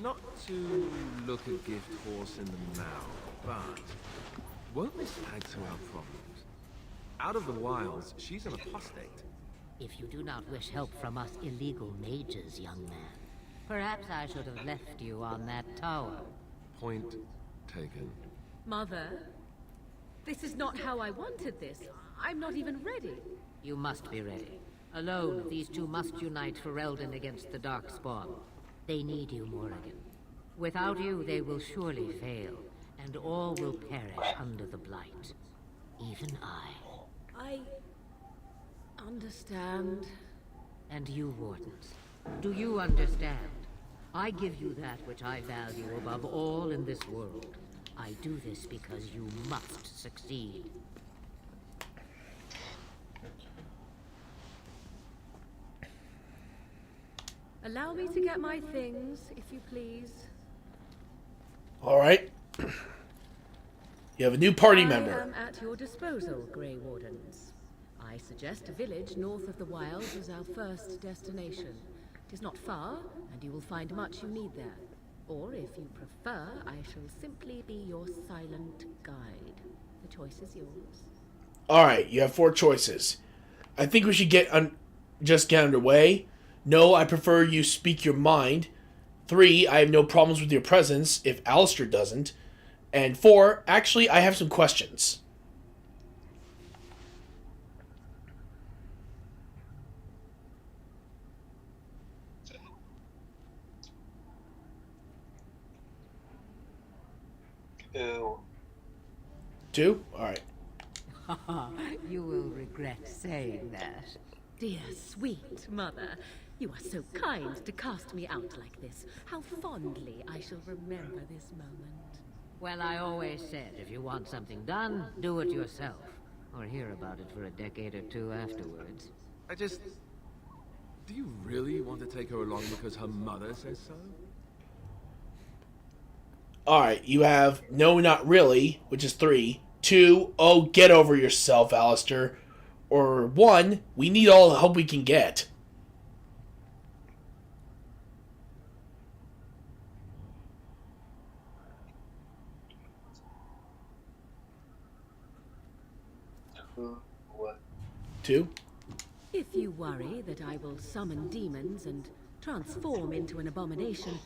Not to look a gift horse in the mouth, but won't this add to our problems? Out of the wilds, she's an apostate. If you do not wish help from us illegal mages, young man, perhaps I should have left you on that tower. Point taken. Mother, this is not how I wanted this. I'm not even ready. You must be ready. Alone, these 2 must unite for Eldon against the Darkspawn. They need you, Morrigan. Without you, they will surely fail, and all will perish under the Blight. Even I understand. And you, Wardens, do you understand? I give you that which I value above all in this world. I do this because you must succeed. Allow me to get my things, if you please. Alright. You have a new party member. I am at your disposal, Grey Wardens. I suggest a village north of the wilds as our first destination. It is not far, and you will find much you need there. Or, if you prefer, I shall simply be your silent guide. The choice is yours. Alright, you have 4 choices. I think we should just get underway. No, I prefer you speak your mind. 3, I have no problems with your presence, if Alistair doesn't. And 4, actually, I have some questions. Two? Alright. You will regret saying that. Dear, sweet mother, you are so kind to cast me out like this. How fondly I shall remember this moment. Well, I always said, if you want something done, do it yourself. Or hear about it for a decade or 2 afterwards. Do you really want to take her along because her mother says so? Alright, you have no, not really, which is 3. 2, oh, get over yourself, Alistair. Or 1, we need all the help we can get. What? 2? If you worry that I will summon demons and transform into an abomination,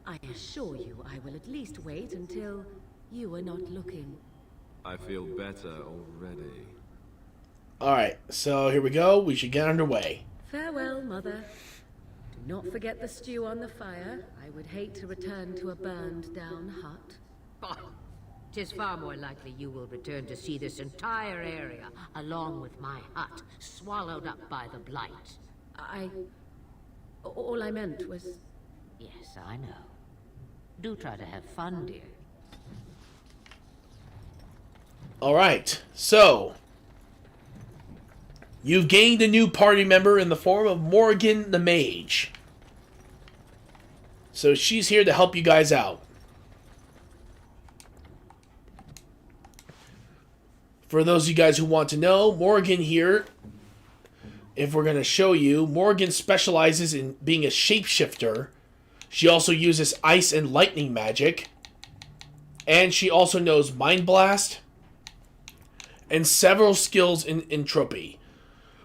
I assure you I will at least wait until you are not looking. I feel better already. Alright, so here we go. We should get underway. Farewell, Mother. Do not forget the stew on the fire. I would hate to return to a burned-down hut. Oh, 'tis far more likely you will return to see this entire area, along with my hut, swallowed up by the blight. All I meant was... Yes, I know. Do try to have fun, dear. Alright, so... You've gained a new party member in the form of Morgan the Mage. So she's here to help you guys out. For those of you guys who want to know, Morgan here, if we're going to show you, Morgan specializes in being a shapeshifter. She also uses ice and lightning magic. And she also knows Mind Blast. And several skills in entropy.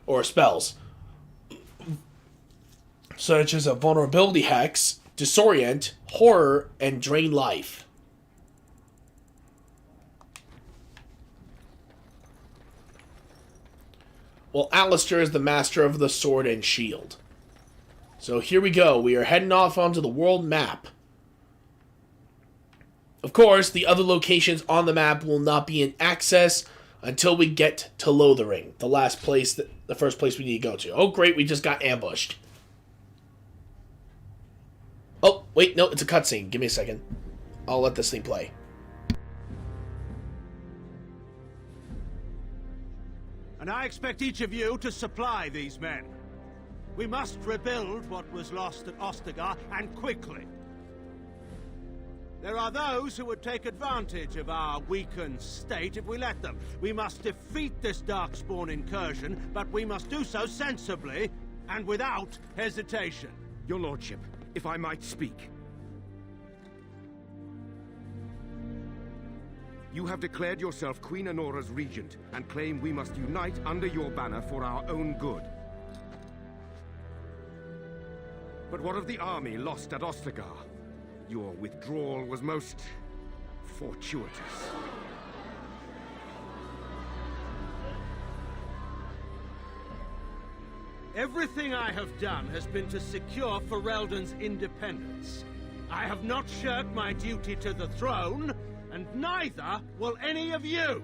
Or spells. Such as a vulnerability hex, disorient, horror, and drain life. Well, Alistair is the master of the sword and shield. So here we go. We are heading off onto the world map. Of course, the other locations on the map will not be in access until we get to Lothering, the first place we need to go to. Oh, great, we just got ambushed. Oh, wait, no, it's a cutscene. Give me a second. I'll let this thing play. And I expect each of you to supply these men. We must rebuild what was lost at Ostagar, and quickly. There are those who would take advantage of our weakened state if we let them. We must defeat this Darkspawn incursion, but we must do so sensibly and without hesitation. Your Lordship, if I might speak. You have declared yourself Queen Honora's regent, and claim we must unite under your banner for our own good. But what of the army lost at Ostagar? Your withdrawal was most fortuitous. Everything I have done has been to secure Ferelden's independence. I have not shirked my duty to the throne, and neither will any of you!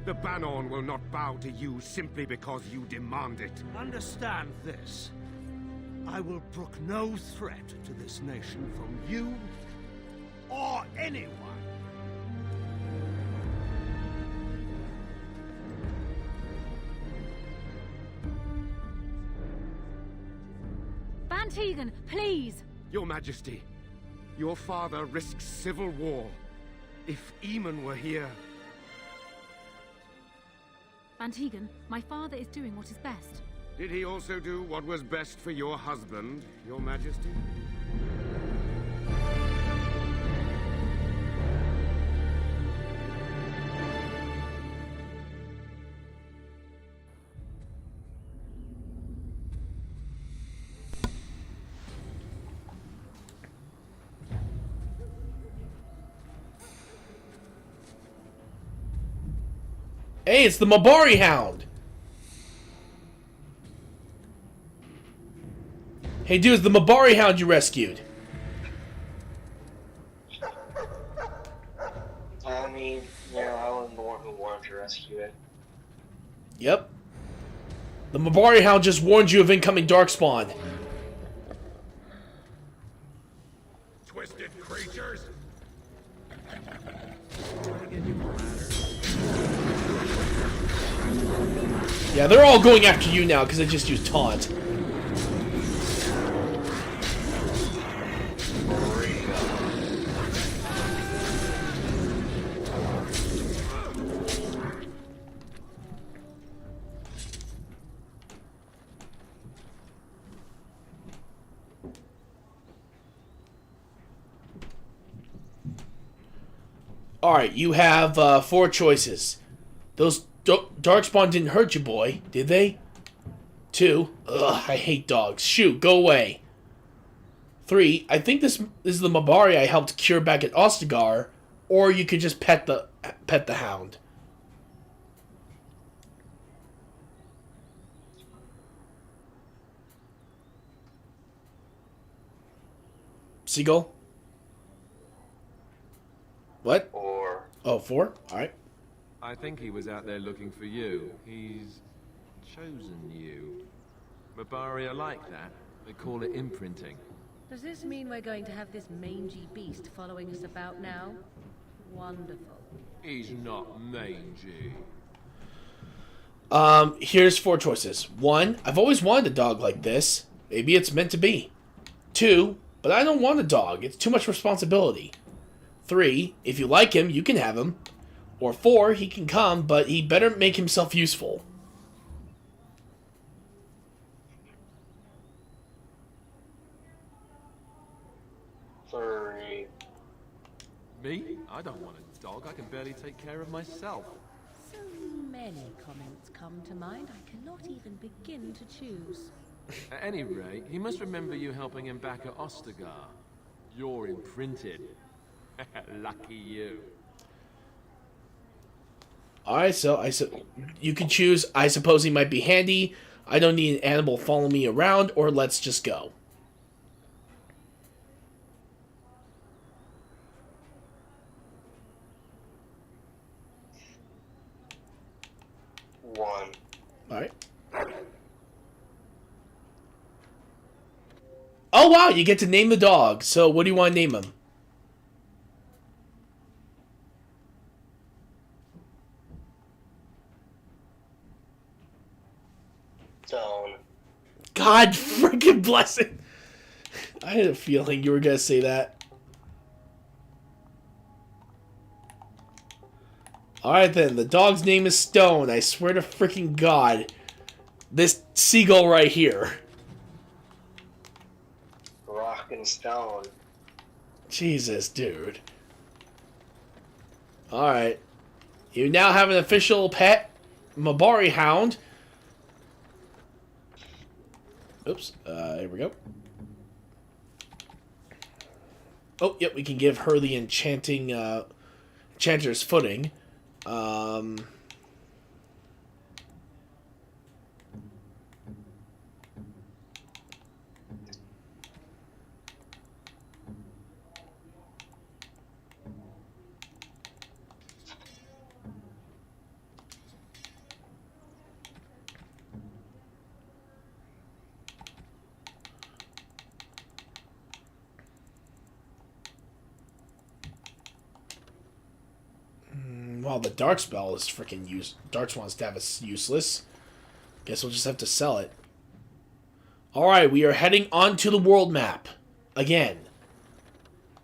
The Banon will not bow to you simply because you demand it. Understand this. I will brook no threat to this nation from you or anyone. Van Tegan, please! Your Majesty, your father risks civil war. If Eamon were here... Van Tegan, my father is doing what is best. Did he also do what was best for your husband, Your Majesty? Hey, it's the Mabari Hound! Hey, dude, it's the Mabari Hound you rescued. I mean, yeah, I was the one who wanted to rescue it. Yep. The Mabari Hound just warned you of incoming Darkspawn. Twisted creatures! Yeah, they're all going after you now because I just used taunt. Alright, you have 4 choices. Those Darkspawn didn't hurt you, boy, did they? 2, ugh, I hate dogs. Shoot, go away. 3, I think this is the Mabari I helped cure back at Ostagar, or you could just pet the hound. Seagull? What? 4. Oh, 4? Alright. I think he was out there looking for you. He's chosen you. Mabari are like that. They call it imprinting. Does this mean we're going to have this mangy beast following us about now? Wonderful. He's not mangy. Here's 4 choices. 1, I've always wanted a dog like this. Maybe it's meant to be. 2, but I don't want a dog. It's too much responsibility. 3, if you like him, you can have him. Or 4, he can come, but he better make himself useful. Me? I don't want a dog. I can barely take care of myself. So many comments come to mind, I cannot even begin to choose. At any rate, he must remember you helping him back at Ostagar. You're imprinted. Lucky you. Alright, so you can choose. I suppose he might be handy. I don't need an animal following me around, or let's just go. Alright. Oh wow, you get to name the dog. So what do you want to name him? Stone. God freaking bless it. I had a feeling you were going to say that. Alright then, the dog's name is Stone. I swear to freaking God. This seagull right here. Rock and stone. Jesus, dude. Alright. You now have an official pet Mabari hound. Oops. Here we go. Oh, yep, we can give her the enchanter's footing. Well, the dark spell is freaking Dark wants to have us useless. Guess we'll just have to sell it. Alright, we are heading onto the world map. Again.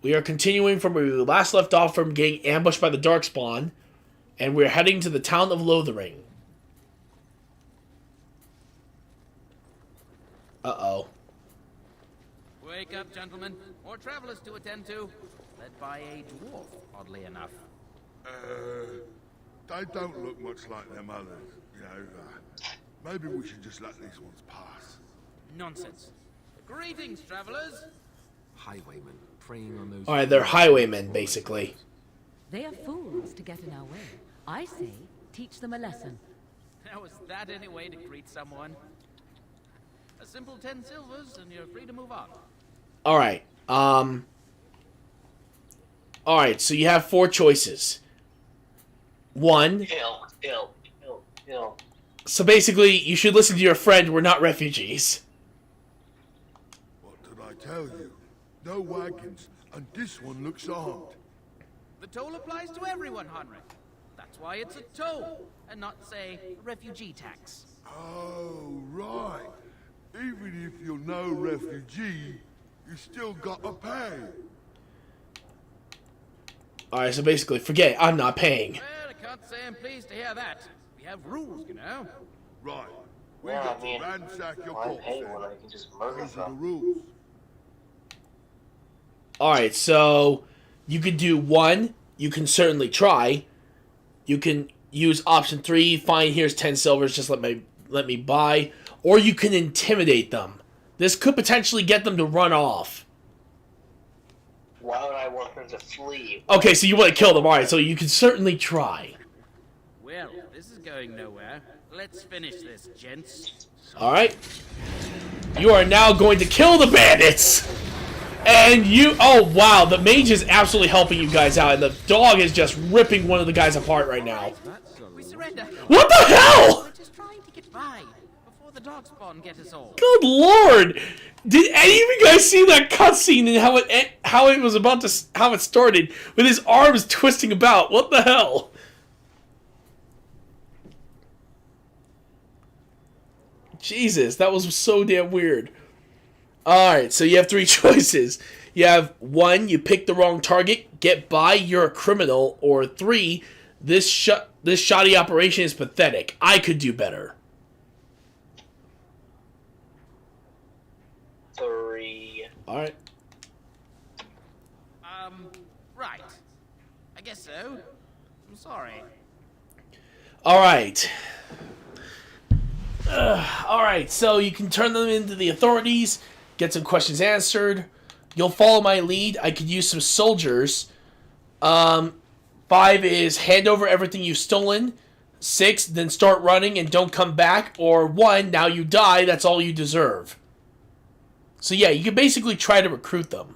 We are continuing from where we last left off from getting ambushed by the Darkspawn. And we're heading to the town of Lothering. Uh-oh. Wake up, gentlemen. More travelers to attend to. Led by a dwarf, oddly enough. They don't look much like them others, you know. Maybe we should just let these ones pass. Nonsense. Greetings, travelers. Highwaymen, preying on those... Alright, they're highwaymen, basically. They are fools to get in our way. I say, teach them a lesson. How is that any way to greet someone? A simple 10 silvers and you're free to move on. Alright, Alright, so you have 4 choices. 1. Ill. So basically, you should listen to your friend. We're not refugees. What did I tell you? No wagons, and this one looks armed. The toll applies to everyone, Henrik. That's why it's a toll, and not, say, a refugee tax. Oh, right. Even if you're no refugee, you still gotta pay. Alright, so basically, forget it. I'm not paying. Well, I can't say I'm pleased to hear that. We have rules, you know. Right. We Yeah, got I mean, to ransack your why corpse pay then. when I can just murder Those are the them? rules. Alright, so you can do 1. You can certainly try. You can use option 3. Fine, here's 10 silvers. Just let me buy. or you can intimidate them. This could potentially get them to run off. Why would I want them to flee? Okay, so you want to kill them. Alright, so you can certainly try. Well, this is going nowhere. Let's finish this, gents. Alright. You are now going to kill the bandits! And you... Oh, wow. The mage is absolutely helping you guys out, and the dog is just ripping one of the guys apart right now. We surrender. What the hell?! We're just trying to get by before the dog spawn get us all. Good lord! Did any of you guys see that cutscene and how it was about to... How it started with his arms twisting about? What the hell? Jesus, that was so damn weird. Alright, so you have three choices. You have 1, you pick the wrong target, get by, you're a criminal, or 3, this shoddy operation is pathetic. I could do better. 3. Alright. Right. I guess so. I'm sorry. Alright. Alright, so you can turn them into the authorities, get some questions answered. You'll follow my lead. I could use some soldiers. 5 is hand over everything you've stolen. 6, then start running and don't come back. Or 1, now you die, that's all you deserve. So yeah, you can basically try to recruit them.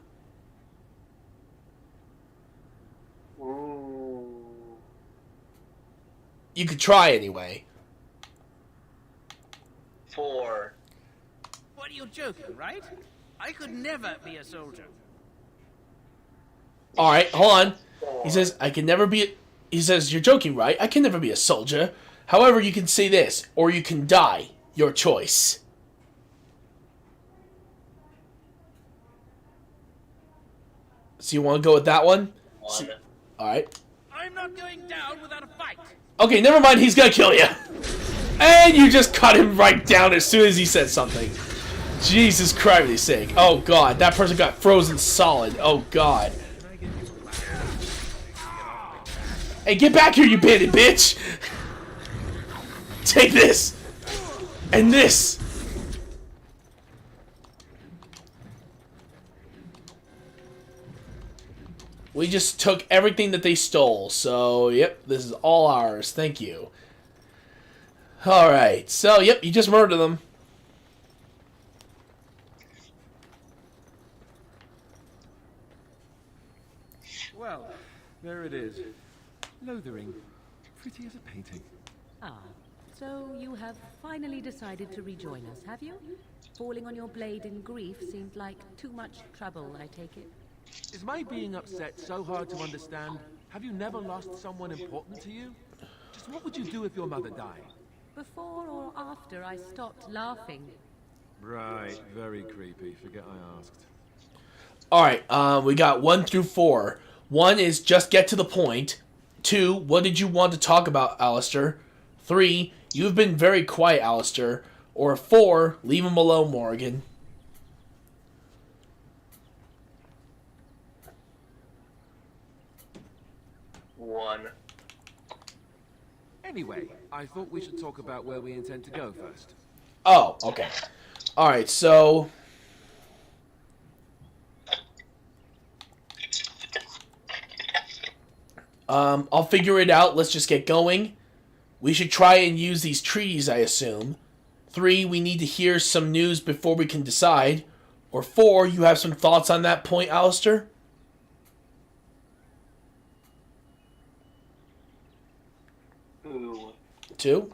You could try anyway. 4. What are you joking, right? I could never be a soldier. Alright, hold on. He says, I can never be... He says, you're joking, right? I can never be a soldier. However, you can say this, or you can die. Your choice. So you want to go with that one? 1. Alright. I'm not going down without a fight. Okay, never mind, he's gonna kill you. And you just cut him right down as soon as he said something. Jesus Christ's sake. Oh god, that person got frozen solid. Oh god. Hey, get back here, you bandit bitch! Take this! And this! We just took everything that they stole, so yep, this is all ours. Thank you. Alright, so yep, you just murdered them. Well, there it is. Lothering. Pretty as a painting. Ah, so you have finally decided to rejoin us, have you? Falling on your blade in grief seemed like too much trouble, I take it. Is my being upset so hard to understand? Have you never lost someone important to you? Just what would you do if your mother died? Before or after I stopped laughing? Right, very creepy. Forget I asked. Alright, we got 1 through 4. 1 is just get to the point. 2, what did you want to talk about, Alistair? 3, you've been very quiet, Alistair. Or 4, leave him alone, Morgan. Anyway, I thought we should talk about where we intend to go first. Oh, okay. Alright, so... I'll figure it out. Let's just get going. We should try and use these treaties, I assume. 3, we need to hear some news before we can decide. Or 4, you have some thoughts on that point, Alistair? 2?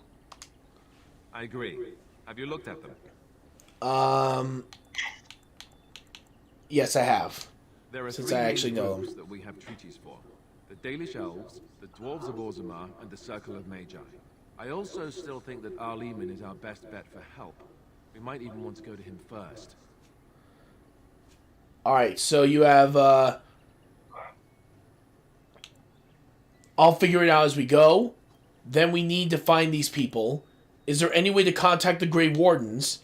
I agree. Have you looked at them? Yes, I have. There are Since 3 I main actually know groups them. that we have treaties for. The Dalish Elves, the Dwarves of Orzammar, and the Circle of Magi. I also still think that Arleman is our best bet for help. We might even want to go to him first. Alright, so you have, I'll figure it out as we go. Then we need to find these people. Is there any way to contact the Grey Wardens?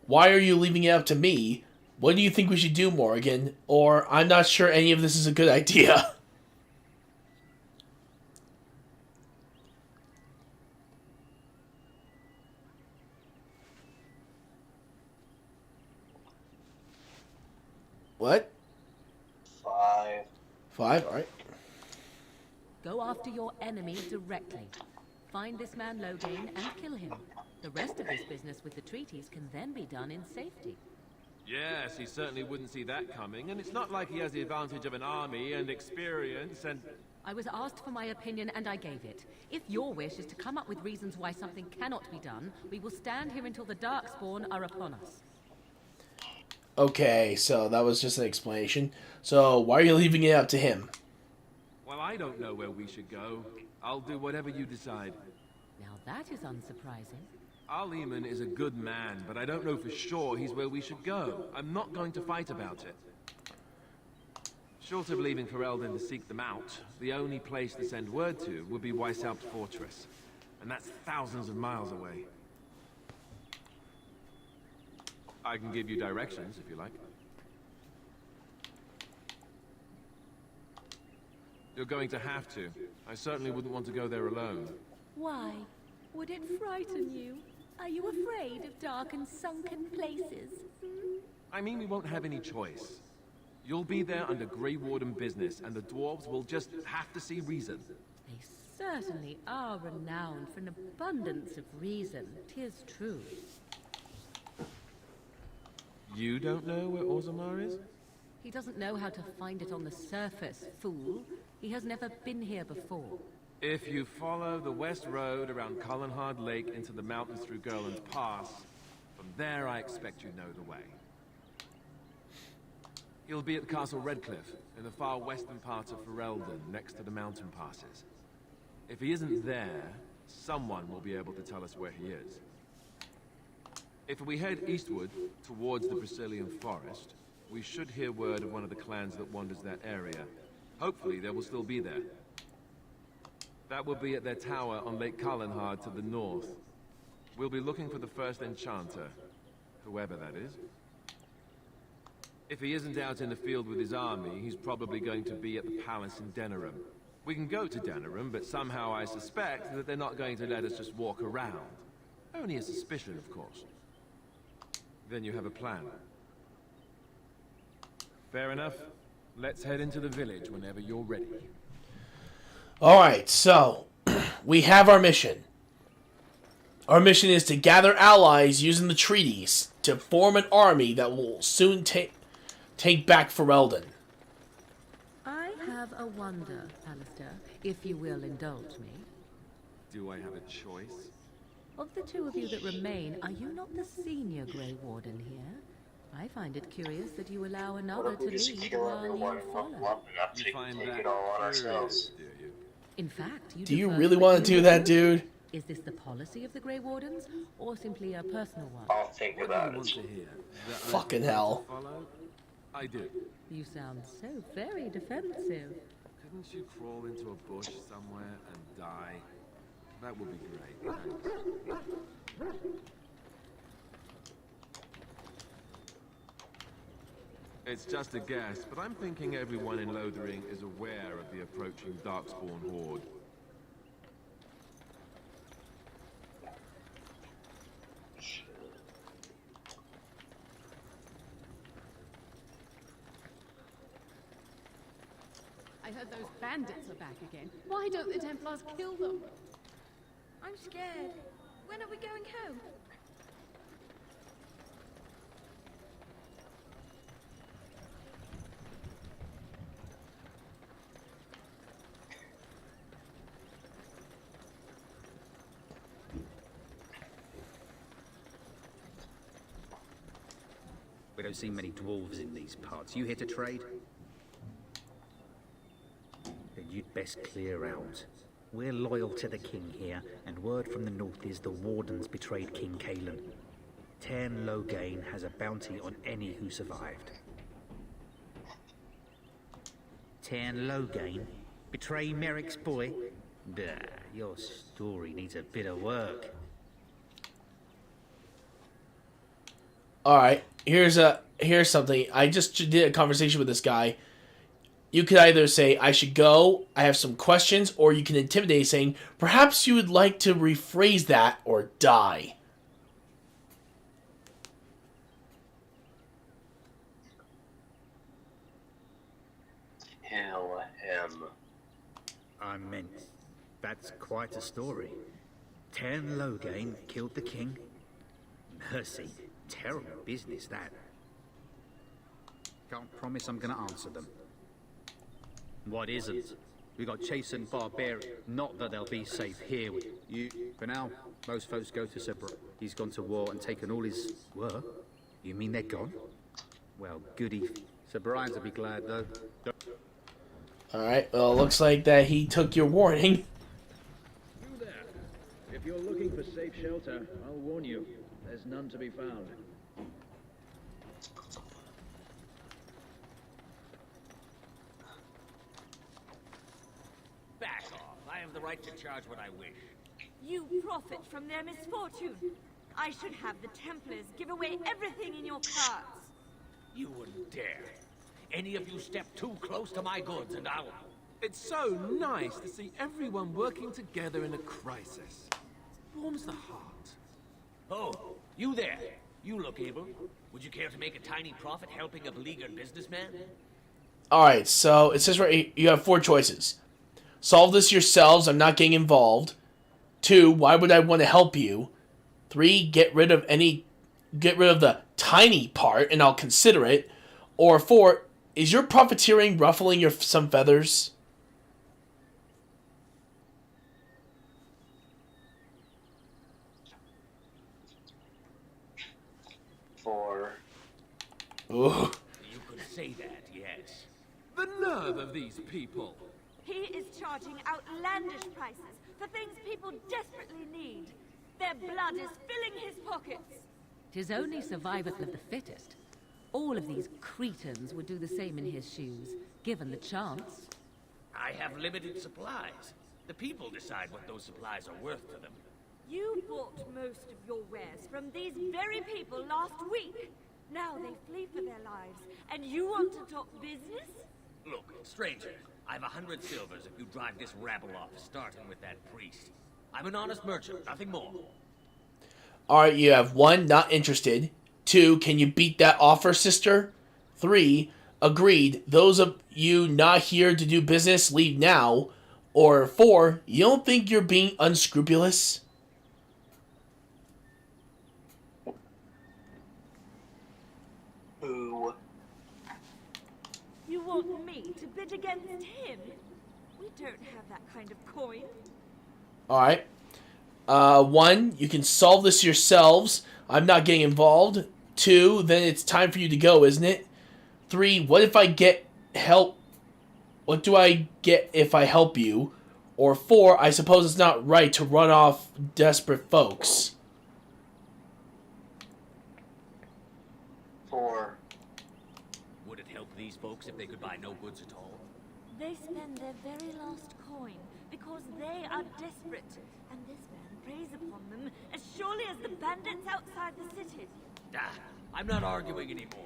Why are you leaving it up to me? What do you think we should do, Morgan? Or, I'm not sure any of this is a good idea. What? 5. 5, alright. Go after your enemy directly. Find this man Loghain and kill him. The rest of this business with the treaties can then be done in safety. Yes, he certainly wouldn't see that coming, and it's not like he has the advantage of an army and experience and... I was asked for my opinion and I gave it. If your wish is to come up with reasons why something cannot be done, we will stand here until the Darkspawn are upon us. Okay, so that was just an explanation. So, why are you leaving it up to him? Well, I don't know where we should go. I'll do whatever you decide. Now that is unsurprising. Al-Eman is a good man, but I don't know for sure he's where we should go. I'm not going to fight about it. Short of leaving Ferelden to seek them out, the only place to send word to would be Weishaupt Fortress. And that's thousands of miles away. I can give you directions, if you like. You're going to have to. I certainly wouldn't want to go there alone. Why? Would it frighten you? Are you afraid of dark and sunken places? I mean, we won't have any choice. You'll be there under Grey Warden business, and the dwarves will just have to see reason. They certainly are renowned for an abundance of reason, 'tis true. You don't know where Orzammar is? He doesn't know how to find it on the surface, fool. He has never been here before. If you follow the west road around Cullenhard Lake into the mountains through Gerland's Pass, from there I expect you know the way. He'll be at Castle Redcliffe, in the far western part of Ferelden, next to the mountain passes. If he isn't there, someone will be able to tell us where he is. If we head eastward, towards the Brazilian forest, we should hear word of one of the clans that wanders that area. Hopefully they will still be there. That will be at their tower on Lake Cullenhard to the north. We'll be looking for the first enchanter, whoever that is. If he isn't out in the field with his army, he's probably going to be at the palace in Denerim. We can go to Denerim, but somehow I suspect that they're not going to let us just walk around. Only a suspicion, of course. Then you have a plan. Fair enough. Let's head into the village whenever you're ready. Alright, so, we have our mission. Our mission is to gather allies using the treaties to form an army that will soon take back Ferelden. I have a wonder, Alistair, if you will indulge me. Do I have a choice? Of the two of you that remain, are you not the senior Grey Warden here? I find it curious that you allow another to lead while you follow. You find that curious, do you? In fact, you Do you defer really to want to do that, individuals? dude? Is this the policy of the Grey Wardens, or simply a personal one? I'll think about Want it. to hear that I Fucking hell. follow? I do. You sound so very defensive. Couldn't you crawl into a bush somewhere and die? That would be great, thanks. It's just a guess, but I'm thinking everyone in Lothering is aware of the approaching Darkspawn horde. I heard those bandits are back again. Why don't the Templars kill them? I'm scared. When are we going home? We don't see many dwarves in these parts. You here to trade? Then you'd best clear out. We're loyal to the king here, and word from the north is the Wardens betrayed King Cailan. Tairn Loghain has a bounty on any who survived. Tairn Loghain? Betray Merrick's boy? Bah, your story needs a bit of work. Alright, here's something. I just did a conversation with this guy. You could either say, I should go, I have some questions, or you can intimidate saying, perhaps you would like to rephrase that or die. I meant, that's quite a story. 10 Loghain killed the king? Mercy, terrible business, that. Can't promise I'm gonna answer them. What isn't? We got chasing barbarian. Not that they'll be safe here with you. For now, most folks go to Sir Brian. He's gone to war and taken all his work. You mean they're gone? Well, goody. Sir Brian's will be glad, though. Alright, well, looks like that he took your warning. You there. If you're looking for safe shelter, I'll warn you. There's none to be found. Back off. I have the right to charge what I wish. You profit from their misfortune. I should have the Templars give away everything in your carts. You wouldn't dare. Any of you step too close to my goods and I'll... It's so nice to see everyone working together in a crisis. Warms the heart. Oh, you there. You look able. Would you care to make a tiny profit helping a beleaguered businessman? Alright, so it says right, you have 4 choices. Solve this yourselves, I'm not getting involved. 2, why would I want to help you? 3, get rid of the tiny part and I'll consider it. Or 4, is your profiteering ruffling some feathers? Ooh. You could say that, yes. The nerve of these people. He is charging outlandish prices for things people desperately need. Their blood is filling his pockets. 'Tis only survival of the fittest. All of these cretins would do the same in his shoes, given the chance. I have limited supplies. The people decide what those supplies are worth to them. You bought most of your wares from these very people last week. Now they flee for their lives, and you want to talk business? Look, stranger, I have 100 silvers if you drive this rabble off, starting with that priest. I'm an honest merchant, nothing more. Alright, you have 1, not interested. 2, can you beat that offer, sister? 3, agreed, those of you not here to do business, leave now. Or 4, you don't think you're being unscrupulous? Who? You want me to bid against him? We don't have that kind of coin. Alright. 1, you can solve this yourselves. I'm not getting involved. 2, then it's time for you to go, isn't it? 3, what if I get help? What do I get if I help you? Or 4, I suppose it's not right to run off desperate folks. 4. Would it help these folks if they could buy no goods at all? They spend their very last coin because they are desperate, and this man preys upon them as surely as the bandits outside the city. Ah, I'm not arguing anymore.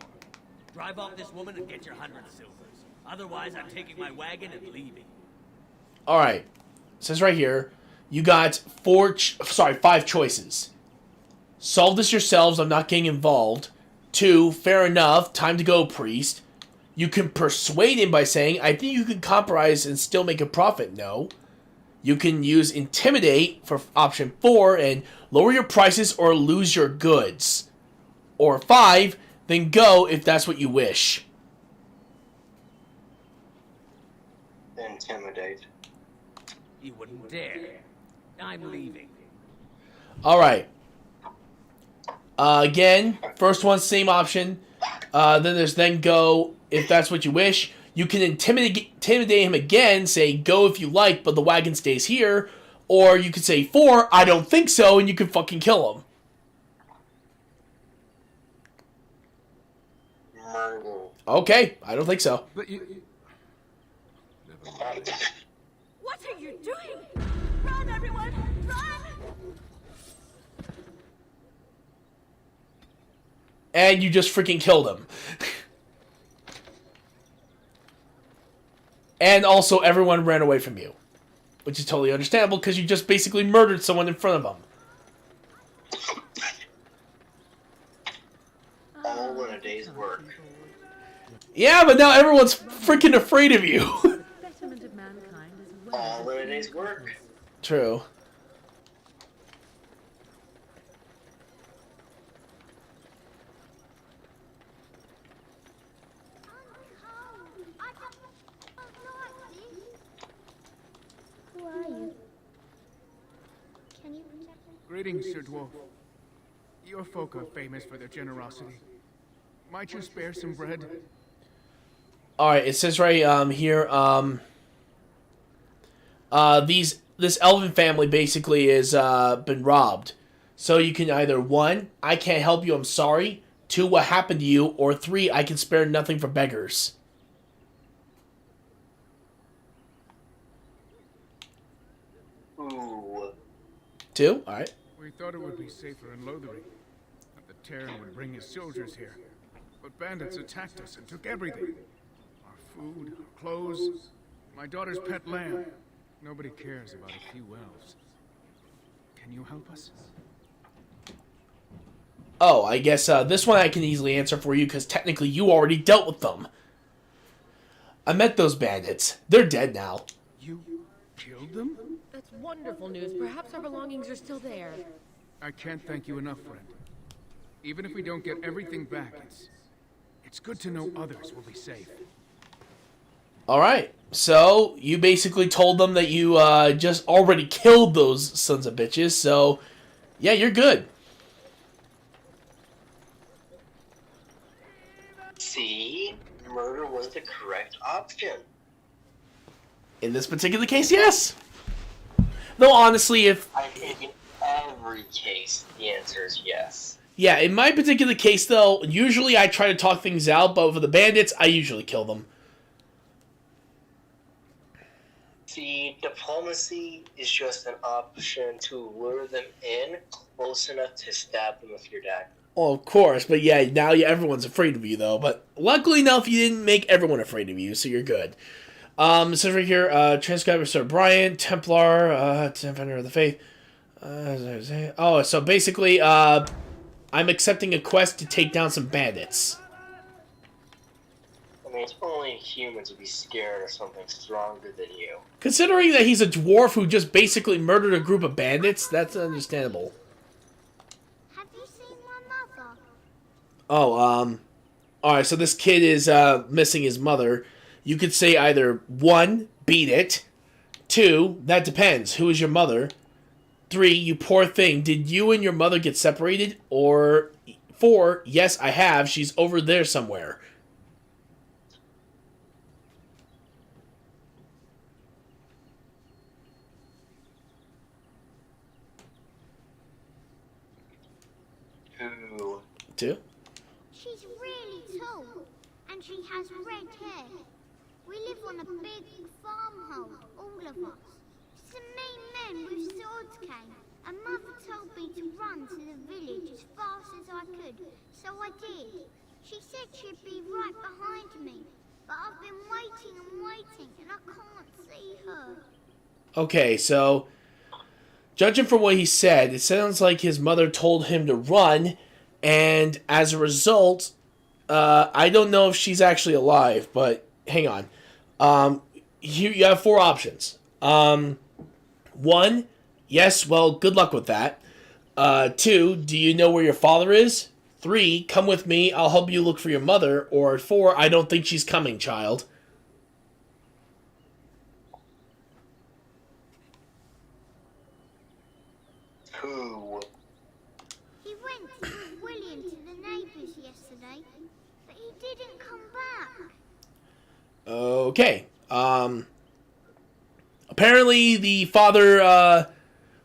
Drive off this woman and get your 100 silvers. Otherwise, I'm taking my wagon and leaving. Alright. It says right here, you got 5 choices. Solve this yourselves, I'm not getting involved. 2, fair enough, time to go, priest. You can persuade him by saying, I think you can compromise and still make a profit, no. You can use intimidate for option 4 and lower your prices or lose your goods. Or 5, then go if that's what you wish. Intimidate. You wouldn't dare. I'm leaving. Alright. Again, first one, same option. Then there's then go if that's what you wish. You can intimidate him again, say go if you like, but the wagon stays here. Or you could say 4, I don't think so, and you can fucking kill him. Murder. Okay, I don't think so. What are you doing? Run, everyone! Run! And you just freaking killed him. And also everyone ran away from you. Which is totally understandable because you just basically murdered someone in front of them. All in a day's work. Yeah, but now everyone's freaking afraid of you. Betterment of mankind as well. All in a day's work. True. Who are you? Can you protect me? Greetings, Sir Dwarf. Your folk are famous for their generosity. Might you spare some bread? Alright, it says right here, this elven family basically is been robbed. So you can either 1, I can't help you, I'm sorry. 2, what happened to you? Or 3, I can spare nothing for beggars. Ooh. 2? Alright. We thought it would be safer in Lothering. That the Terran would bring his soldiers here. But bandits attacked us and took everything. Our food, our clothes, my daughter's pet lamb. Nobody cares about a few elves. Can you help us? Oh, I guess this one I can easily answer for you because technically you already dealt with them. I met those bandits. They're dead now. You killed them? That's wonderful news. Perhaps our belongings are still there. I can't thank you enough, friend. Even if we don't get everything back, it's good to know others will be safe. Alright, so you basically told them that you just already killed those sons of bitches, so yeah, you're good. See? Murder was the correct option. In this particular case, yes. Though honestly, if... I think in every case, the answer is yes. Yeah, in my particular case, though, usually I try to talk things out, but for the bandits, I usually kill them. See, diplomacy is just an option to lure them in close enough to stab them with your dagger. Well, of course, but yeah, now everyone's afraid of you, though. But luckily enough, you didn't make everyone afraid of you, so you're good. It says right here, transcriber Sir Brian, Templar, Defender of the Faith. Oh, so basically, I'm accepting a quest to take down some bandits. I mean, it's only human to be scared of something stronger than you. Considering that he's a dwarf who just basically murdered a group of bandits, that's understandable. Have you seen my mother? Oh, alright, so this kid is, missing his mother. You could say either 1, beat it. 2, that depends. Who is your mother? 3, you poor thing. Did you and your mother get separated? Or 4, yes, I have. She's over there somewhere. Who? 2. She's really tall, and she has red hair. We live on a big farmhouse, all of us. Some mean men with swords came, and Mother told me to run to the village as fast as I could, so I did. She said she'd be right behind me, but I've been waiting and waiting, and I can't see her. Okay, so judging from what he said, it sounds like his mother told him to run, and as a result, I don't know if she's actually alive, but hang on. You have 4 options. 1, yes, well, good luck with that. 2, do you know where your father is? 3, come with me, I'll help you look for your mother. Or 4, I don't think she's coming, child. Who? He went with William to the neighbours yesterday, but he didn't come back. Okay. Apparently the father,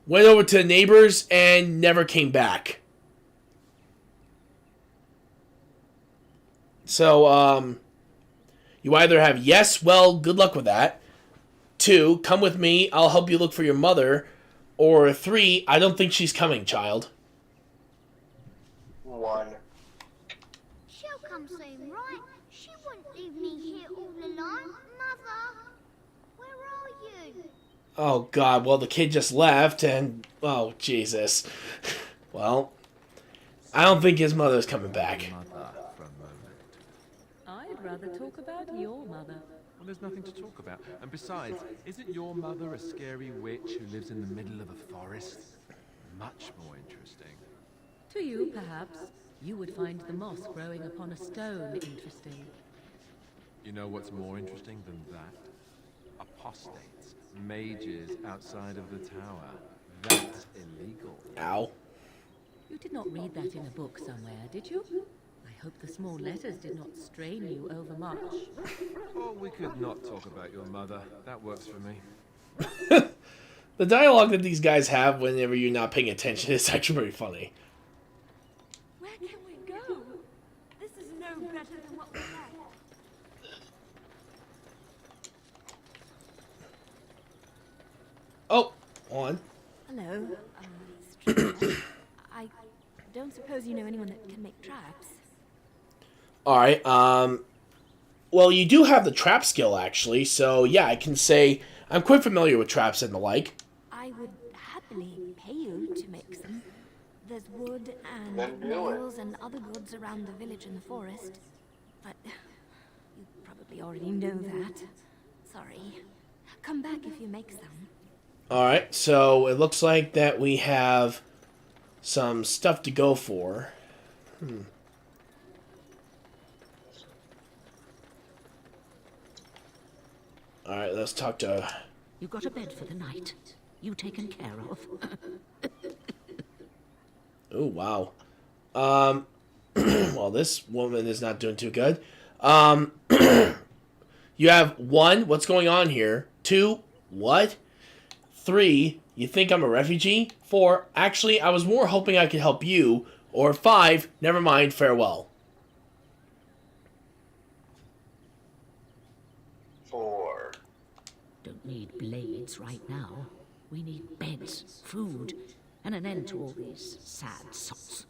went over to the neighbors and never came back. So, you either have yes, well, good luck with that. 2, come with me, I'll help you look for your mother. Or 3, I don't think she's coming, child. 1. She'll come soon, right? She wouldn't leave me here all alone. Mother, where are you? Oh, God, well, the kid just left, and... Oh, Jesus. Well, I don't think his mother's coming back. I'd rather talk about your mother. Well, there's nothing to talk about. And besides, isn't your mother a scary witch who lives in the middle of a forest? Much more interesting. To you, perhaps. You would find the moss growing upon a stone interesting. You know what's more interesting than that? Apostates, mages outside of the tower. That's illegal. Ow. You did not read that in a book somewhere, did you? I hope the small letters did not strain you overmuch. Oh, we could not talk about your mother. That works for me. The dialogue that these guys have whenever you're not paying attention is actually pretty funny. Where can we go? This is no better than what we had. Oh, on. Hello, stranger. I don't suppose you know anyone that can make traps. Alright, well, you do have the trap skill, actually, so yeah, I can say I'm quite familiar with traps and the like. I would happily pay you to make some. There's wood and nails and other goods around the village and the forest. But you probably already know that. Sorry. Come back if you make some. Alright, so it looks like that we have some stuff to go for. Alright, let's talk to... You got a bed for the night. You taken care of. Oh, wow. Well, this woman is not doing too good. You have 1, what's going on here? 2, what? 3, you think I'm a refugee? 4, actually, I was more hoping I could help you. Or 5, never mind, farewell. 4. Don't need blades right now. We need beds, food, and an end to all these sad sots.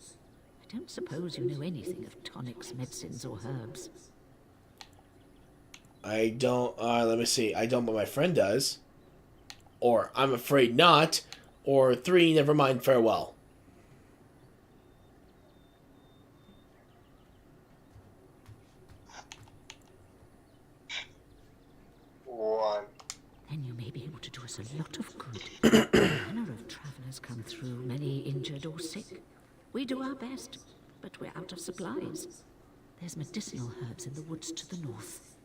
I don't suppose you know anything of tonics, medicines, or herbs. I don't, let me see. I don't, but my friend does. Or, I'm afraid not. Or 3, never mind, farewell. And you may be able to do us a lot of good. A manner of travelers come through, many injured or sick. We do our best, but we're out of supplies. There's medicinal herbs in the woods to the north.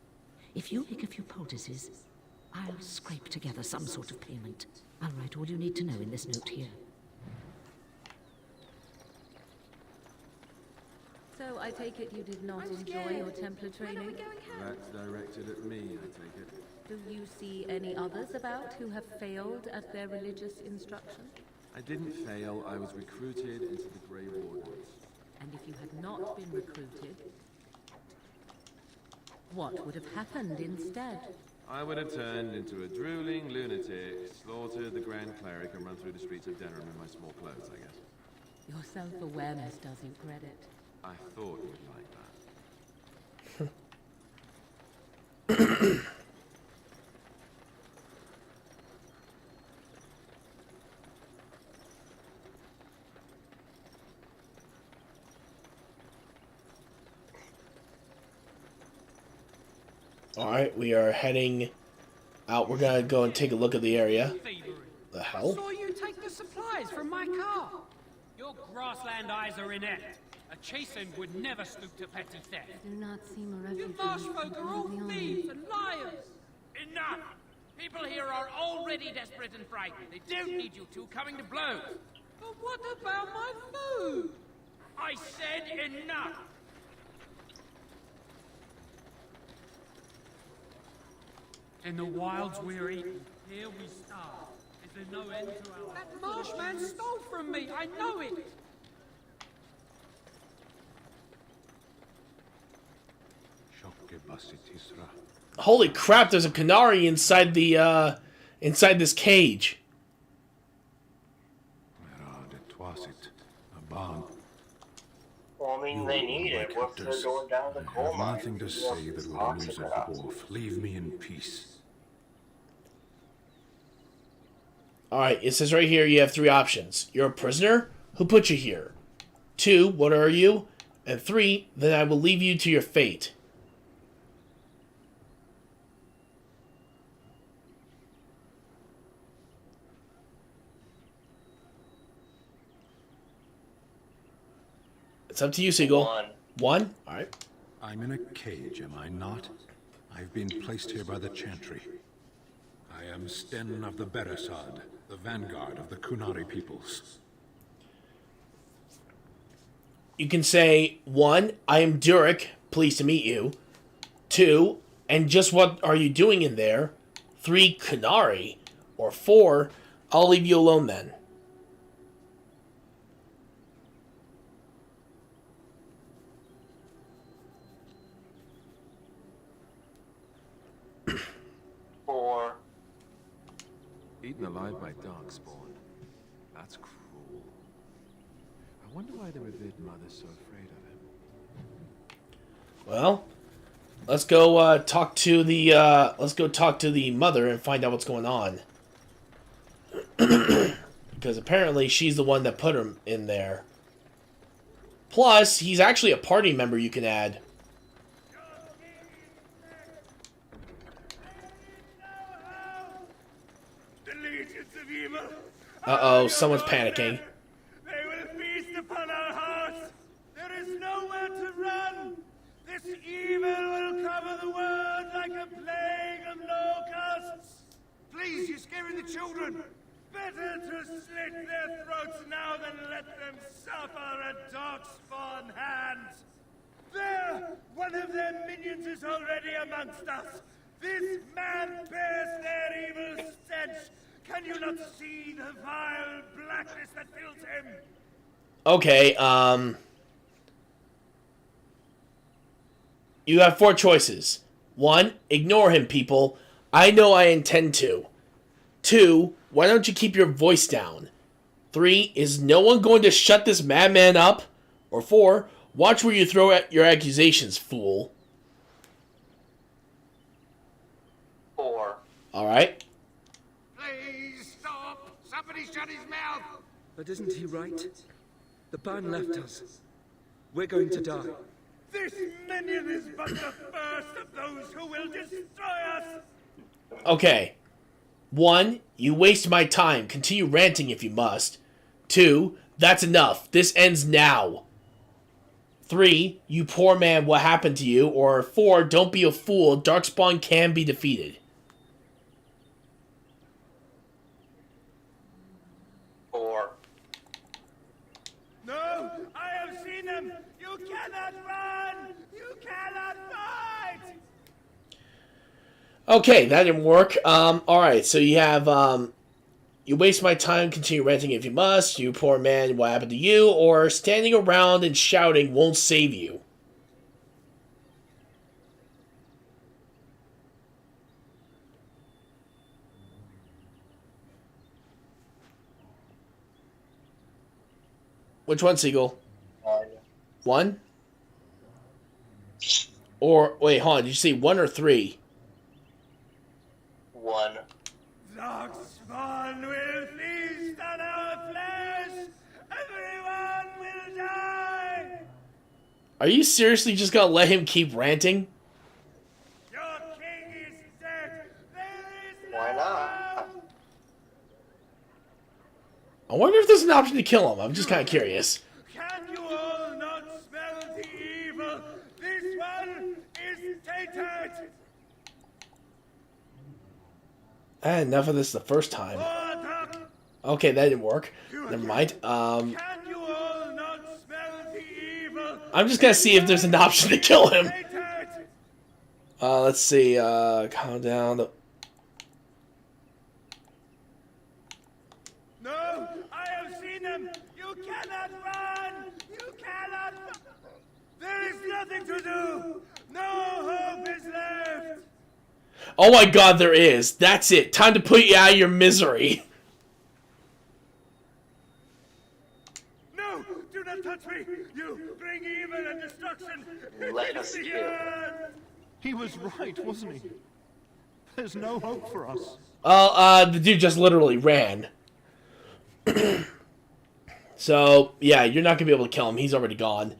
If you make a few poultices, I'll scrape together some sort of payment. I'll write all you need to know in this note here. So I take it you did not enjoy your Templar training? That's directed at me, I take it. Do you see any others about who have failed at their religious instruction? I didn't fail. I was recruited into the Grey Wardens. And if you had not been recruited, what would have happened instead? I would have turned into a drooling lunatic, slaughtered the Grand Cleric, and run through the streets of Denham in my small clothes, I guess. Your self-awareness doesn't credit. I thought you'd like that. Alright, we are heading out. We're gonna go and take a look at the area. The hell? I saw you take the supplies from my car. Your grassland eyes are inept. A chastened would never stoop to petty theft. Do not seem a refugee. You marsh folk are all thieves and liars. Enough! People here are already desperate and frightened. They don't need you two coming to blows. But what about my food? I said enough! In the wilds we're eating, here we starve. Is there no end to our... That marshman stole from me, I know it! Holy crap, there's a canary inside the, inside this cage. Well, I mean, they need it. What if they're going down the coal mine? Nothing to say that would amuse a dwarf. Leave me in peace. Alright, it says right here you have 3 options. You're a prisoner? Who put you here? 2, what are you? And 3, then I will leave you to your fate. It's up to you, Seagull. One. One? Alright. I'm in a cage, am I not? I've been placed here by the Chantry. I am Sten of the Beresad, the vanguard of the Kunari peoples. You can say, 1, I am Durek, pleased to meet you. 2, and just what are you doing in there? 3, Kunari. Or 4, I'll leave you alone then. Eaten alive by darkspawn. That's cruel. I wonder why the revered mother's so afraid of him. Well, let's go talk to the mother and find out what's going on. Because apparently she's the one that put him in there. Plus, he's actually a party member you can add. Uh-oh, someone's panicking. They will feast upon our hearts. There is nowhere to run. This evil will cover the world like a plague of locusts. Please, you're scaring the children. Better to slit their throats now than let them suffer at darkspawn hands. There! One of their minions is already amongst us. This man bears their evil stench. Can you not see the vile blackness that fills him? Okay, you have 4 choices. 1, ignore him, people. I know I intend to. 2, why don't you keep your voice down? 3, is no one going to shut this madman up? Or 4, watch where you throw at your accusations, fool. 4. Alright. Please stop! Somebody shut his mouth! But isn't he right? The ban left us. We're going to die. This minion is but the first of those who will destroy us! Okay. 1, you waste my time. Continue ranting if you must. 2, that's enough. This ends now. 3, you poor man, what happened to you? Or 4, don't be a fool. Darkspawn can be defeated. 4. No! I have seen them! You cannot run! You cannot fight! Okay, that didn't work. Alright, so you have, you waste my time, continue ranting if you must, you poor man, what happened to you, or standing around and shouting won't save you. Which one, Seagull? 1. 1? Or, wait, hold on, did you say 1 or 3? 1. Darkspawn will feast on our flesh! Everyone will die! Are you seriously just gonna let him keep ranting? Your king is dead! There is Why not? I wonder if there's an option to kill him. I'm just kind of curious. Can you all not smell the evil? This one is tainted! I had enough of this the first time. Okay, that didn't work. Never mind. Can you all not smell the evil? I'm just gonna see if there's an option to kill him. Let's see. Calm down. No, I have seen them. You cannot run. You cannot. There is nothing to do. No hope is left. Oh my god, there is. That's it. Time to put you out of your misery. No, do not touch me. You bring evil and destruction. Let us kill. He was right, wasn't he? There's no hope for us. The dude just literally ran. So, yeah, you're not gonna be able to kill him. He's already gone.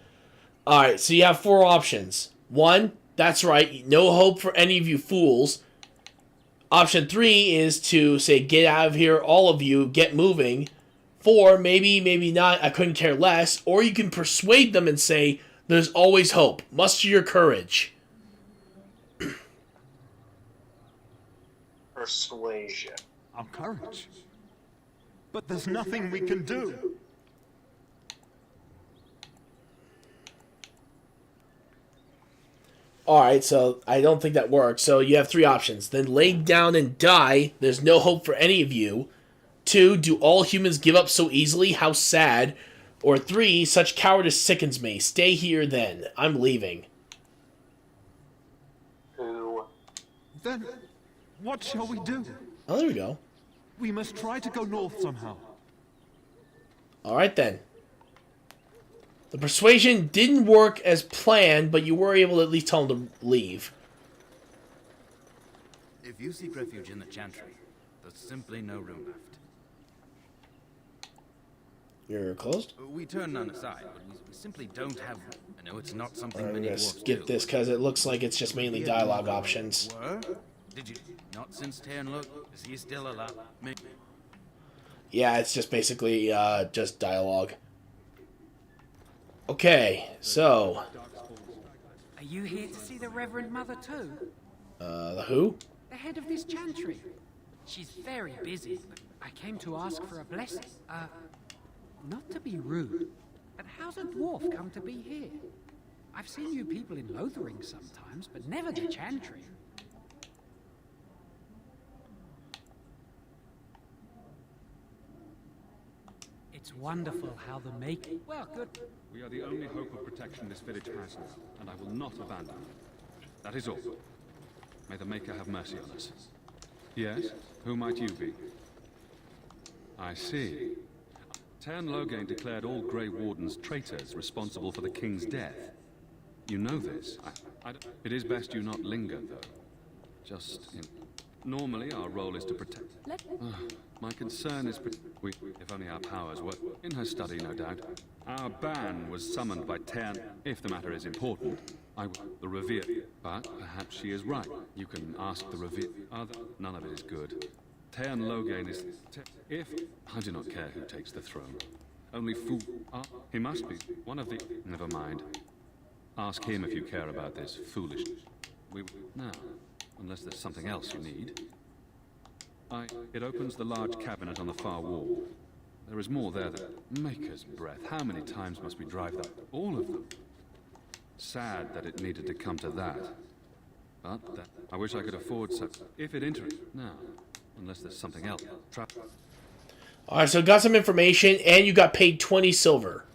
Alright, so you have 4 options. 1, that's right, no hope for any of you fools. Option 3 is to say, get out of here, all of you, get moving. 4, maybe, maybe not, I couldn't care less. Or you can persuade them and say, there's always hope. Muster your courage. Persuasion. Our courage. But there's nothing we can do. Alright, so I don't think that works. So you have 3 options. Then lay down and die. There's no hope for any of you. 2, do all humans give up so easily? How sad. Or 3, such cowardice sickens me. Stay here then. I'm leaving. Who? Then, what shall we do? Oh, there we go. We must try to go north somehow. Alright then. The persuasion didn't work as planned, but you were able to at least tell them to leave. If you seek refuge in the Chantry, there's simply no room left. You're closed? We turn none aside, but we simply don't have room. I know it's not something I'm many gonna dwarves skip do. this because it looks like it's just mainly dialogue options. Were? Did you? Not since Ternlook? Is he still alive? Yeah, it's just basically just dialogue. Okay, so Are you here to see the Reverend Mother too? the who? The head of this chantry. She's very busy, but I came to ask for a blessing. Not to be rude, but how's a dwarf come to be here? I've seen you people in Lothering sometimes, but never the chantry. It's wonderful how the making... Well, good. We are the only hope of protection this village has, and I will not abandon it. That is all. May the Maker have mercy on us. Yes? Who might you be? I see. Tern Loghain declared all Grey Wardens traitors responsible for the king's death. You know this. It is best you not linger, though. Normally, our role is to protect... my concern is... if only our powers were... In her study, no doubt. Our ban was summoned by Tern... If the matter is important, the Revere... But perhaps she is right. You can ask the Revere... None of it is good. Tern Loghain is... If... I do not care who takes the throne. Only fool... he must be one of the... Never mind. Ask him if you care about this foolishness. Now... Unless there's something else you need. It opens the large cabinet on the far wall. There is more there that... Maker's breath. How many times must we drive that? All of them. Sad that it needed to come to that. But I wish I could afford such... If it interests... Now. Unless there's something else. Alright, so got some information, and you got paid 20 silver.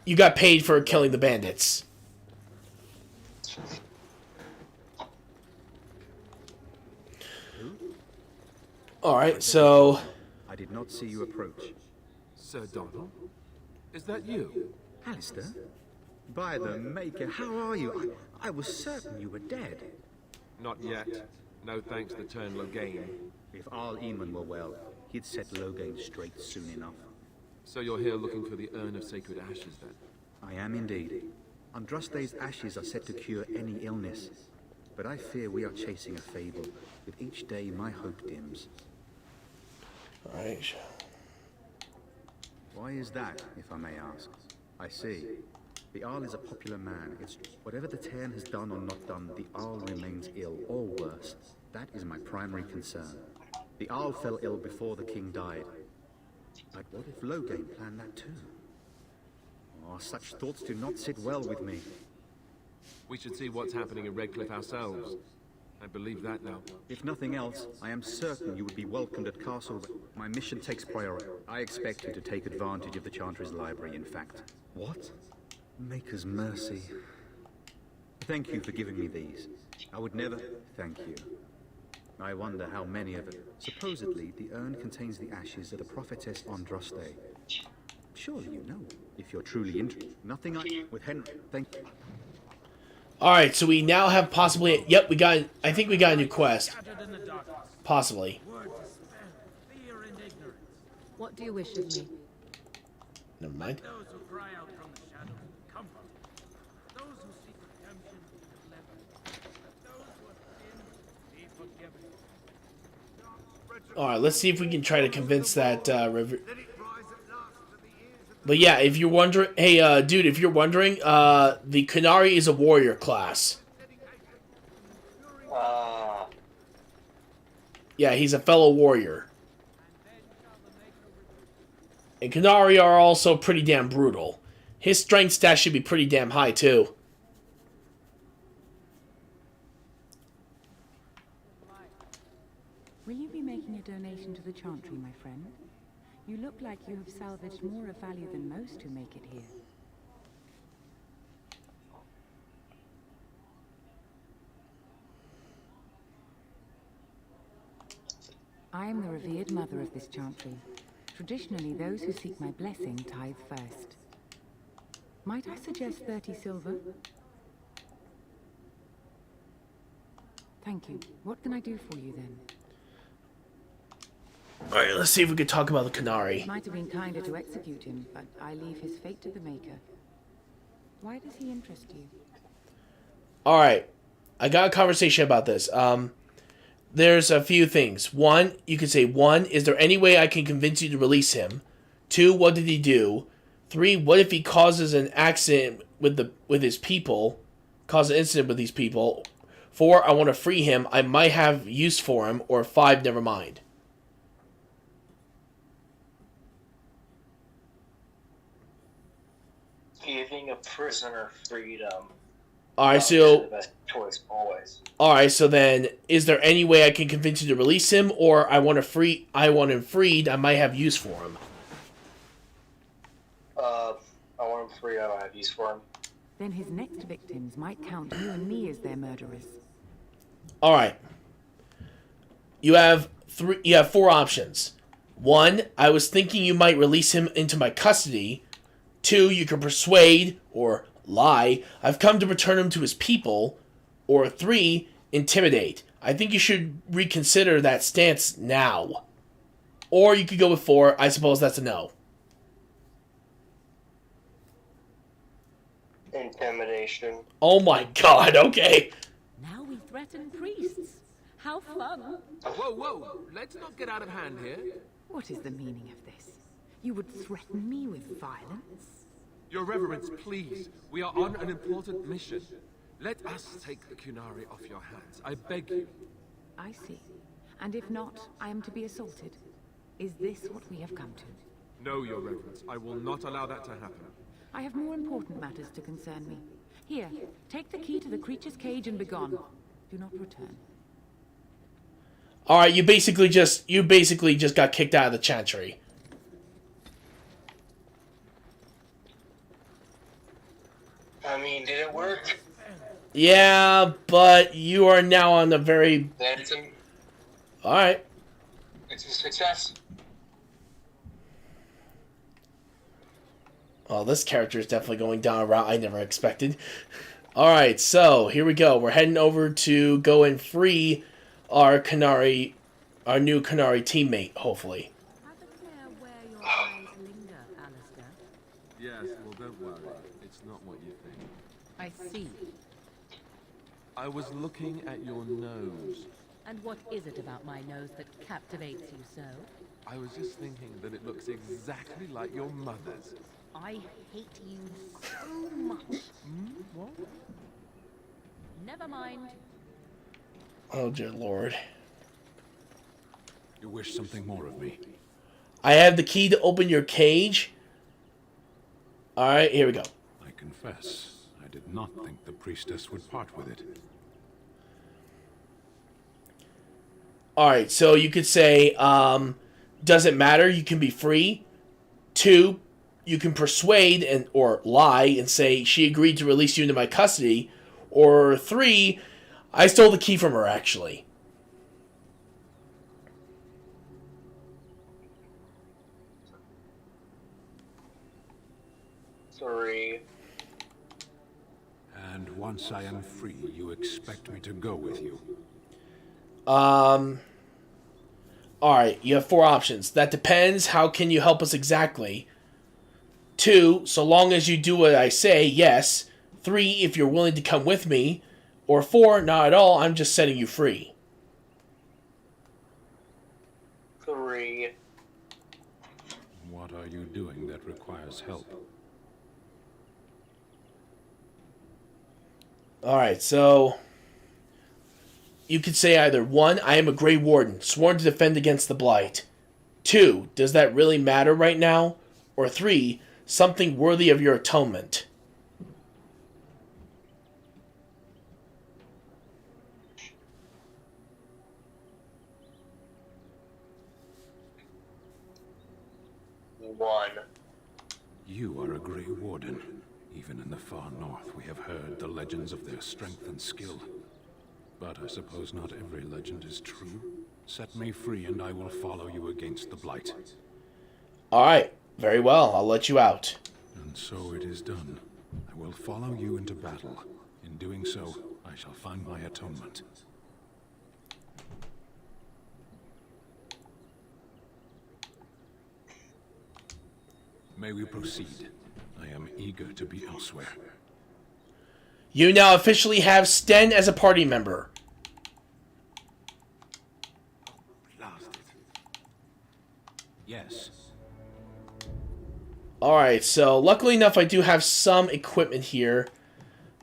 You got paid for killing the bandits. Alright, so... I did not see you approach. Sir Donald? Is that you? Alistair? By the Maker, how are you? I was certain you were dead. Not yet. No thanks to Tern Loghain. If Arl Eamon were well, he'd set Loghain straight soon enough. So you're here looking for the urn of sacred ashes, then? I am indeed. Andraste's ashes are said to cure any illness. But I fear we are chasing a fable. With each day, my hope dims. Alright. Why is that, if I may ask? I see. The Arl is a popular man. It's whatever the Tern has done or not done, the Arl remains ill, or worse. That is my primary concern. The Arl fell ill before the king died. But what if Loghain planned that too? Oh, such thoughts do not sit well with me. We should see what's happening in Redcliffe ourselves. I believe that now. If nothing else, I am certain you would be welcomed at Castle. My mission takes priority. I expect you to take advantage of the Chantry's library, in fact. What? Maker's mercy. Thank you for giving me these. I would never... Thank you. I wonder how many of it. Supposedly, the urn contains the ashes of the prophetess Andraste. Surely you know, if you're truly interested. Nothing with Henry. Thank you. Alright, so we now have possibly... Yep, we got... I think we got a new quest. Possibly. What do you wish of me? Never mind. Those who cry out from the shadows, comfort. Those who seek redemption, deliver. Those who have sinned, be forgiven. Alright, let's see if we can try to convince that river. But yeah, if you're wondering, hey, dude, if you're wondering, the Kunari is a warrior class. Yeah, he's a fellow warrior. And Kunari are also pretty damn brutal. His strength stat should be pretty damn high, too. Will you be making a donation to the Chantry, my friend? You look like you have salvaged more of value than most who make it here. I am the revered mother of this Chantry. Traditionally, those who seek my blessing tithe first. Might I suggest 30 silver? Thank you. What can I do for you, then? Alright, let's see if we can talk about the Kunari. Might have been kinder to execute him, but I leave his fate to the Maker. Why does he interest you? Alright, I got a conversation about this. There's a few things. One, you could say, one, is there any way I can convince you to release him? Two, what did he do? Three, what if he causes an accident with his people? Cause an incident with these people? Four, I want to free him. I might have use for him. Or five, never mind. Giving a prisoner freedom. Alright, so... the best choice always. Alright, so then, is there any way I can convince you to release him? Or I want him freed, I might have use for him. I want him free, I don't have use for him. Then his next victims might count you and me as their murderers. Alright. You have four options. One, I was thinking you might release him into my custody. Two, you can persuade, or lie, I've come to return him to his people. Or three, intimidate. I think you should reconsider that stance now. Or you could go with four, I suppose that's a no. Intimidation. Oh my god, okay. Now we threaten priests. How fun. Whoa, whoa, let's not get out of hand here. What is the meaning of this? You would threaten me with violence? Your Reverence, please. We are on an important mission. Let us take the Kunari off your hands. I beg you. I see. And if not, I am to be assaulted. Is this what we have come to? No, Your Reverence. I will not allow that to happen. I have more important matters to concern me. Here, take the key to the creature's cage and begone. Do not return. Alright, you basically just got kicked out of the Chantry. I mean, did it work? Yeah, but you are now on the very... Alright. It's a success. Well, this character is definitely going down a route I never expected. Alright, so, here we go. We're heading over to go and free our Kunari, our new Kunari teammate, hopefully. Yes, well, don't worry. It's not what you think. I see. I was looking at your nose. And what is it about my nose that captivates you so? I was just thinking that it looks exactly like your mother's. I hate you so much. What? Never mind. Oh, dear Lord. You wish something more of me? I have the key to open your cage. Alright, here we go. I confess, I did not think the priestess would part with it. Alright, so you could say, doesn't matter, you can be free. Two, you can persuade or lie and say she agreed to release you into my custody. Or three, I stole the key from her, actually. Three. And once I am free, you expect me to go with you? Alright, you have four options. That depends. How can you help us exactly? Two, so long as you do what I say, yes. Three, if you're willing to come with me. Or four, not at all, I'm just setting you free. agree. What are you doing that requires help? Alright, so you could say either 1, I am a Grey Warden, sworn to defend against the Blight. 2, does that really matter right now? Or 3, something worthy of your atonement. One. You are a Grey Warden. Even in the far north, we have heard the legends of their strength and skill. But I suppose not every legend is true. Set me free and I will follow you against the Blight. Alright, very well, I'll let you out. And so it is done. I will follow you into battle. In doing so, I shall find my atonement. May we proceed? I am eager to be elsewhere. You now officially have Sten as a party member. Yes. Alright, so luckily enough I do have some equipment here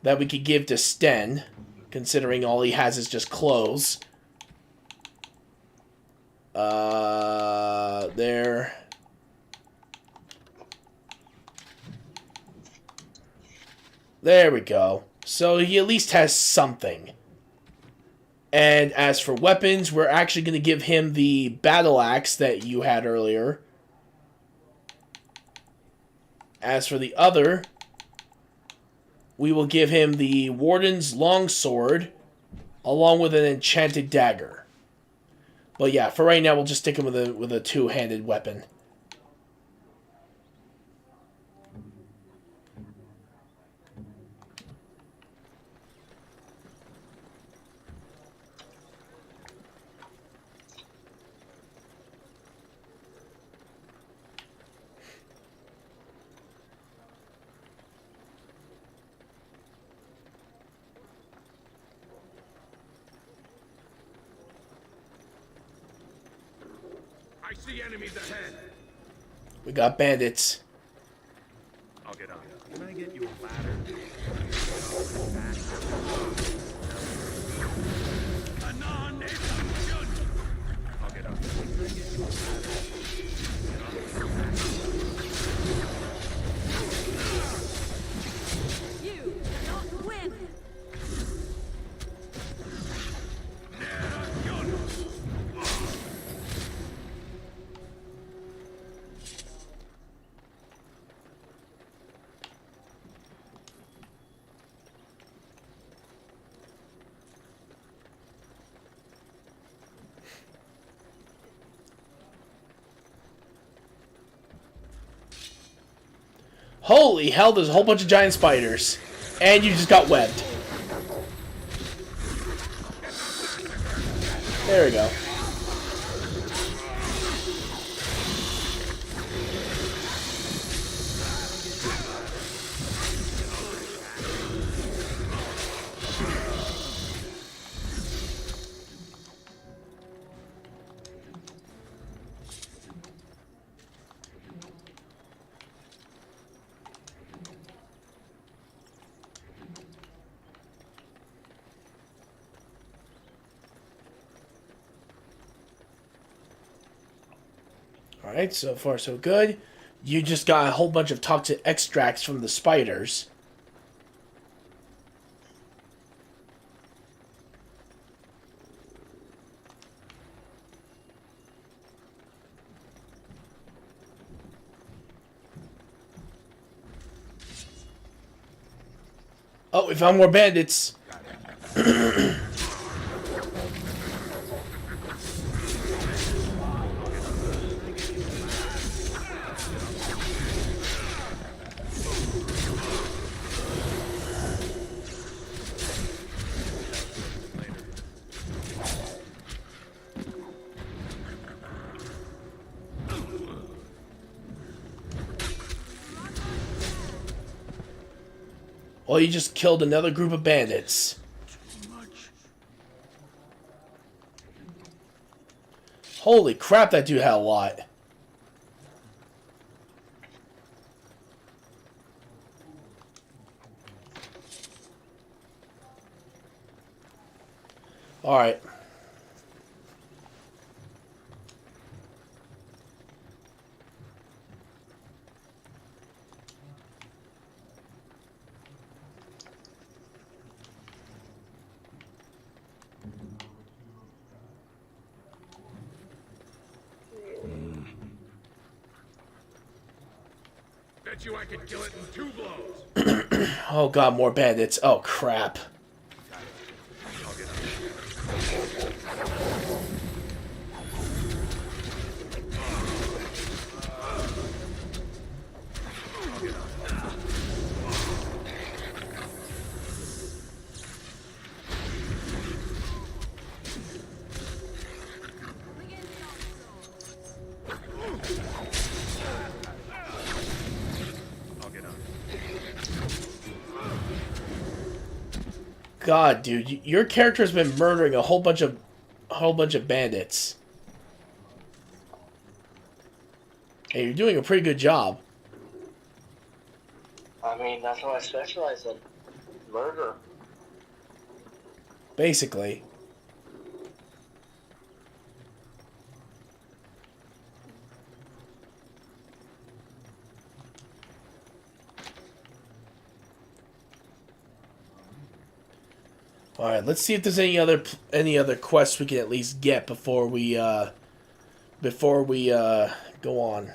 that we could give to Sten, considering all he has is just clothes. There. There we go. So he at least has something. And as for weapons, we're actually going to give him the battle axe that you had earlier. As for the other, we will give him the Warden's longsword, along with an enchanted dagger. But yeah, for right now, we'll just stick him with a two-handed weapon. I see enemies ahead. We got bandits. I'll get on. Can I get you a ladder? Anon is good. I'll get on. Can I get you a ladder? You cannot win. Holy hell, there's a whole bunch of giant spiders. And you just got webbed. There we go. Alright, so far so good. You just got a whole bunch of toxic extracts from the spiders. Oh, we found more bandits. Well, you just killed another group of bandits. Holy crap, that dude had a lot. Alright. Bet you I could kill it in 2 blows. Oh god, more bandits. Oh crap. God, dude, your character's been murdering a whole bunch of bandits. Hey, you're doing a pretty good job. I mean, that's what I specialize in. Murder. Basically. All right, let's see if there's any other quests we can at least get before we go on.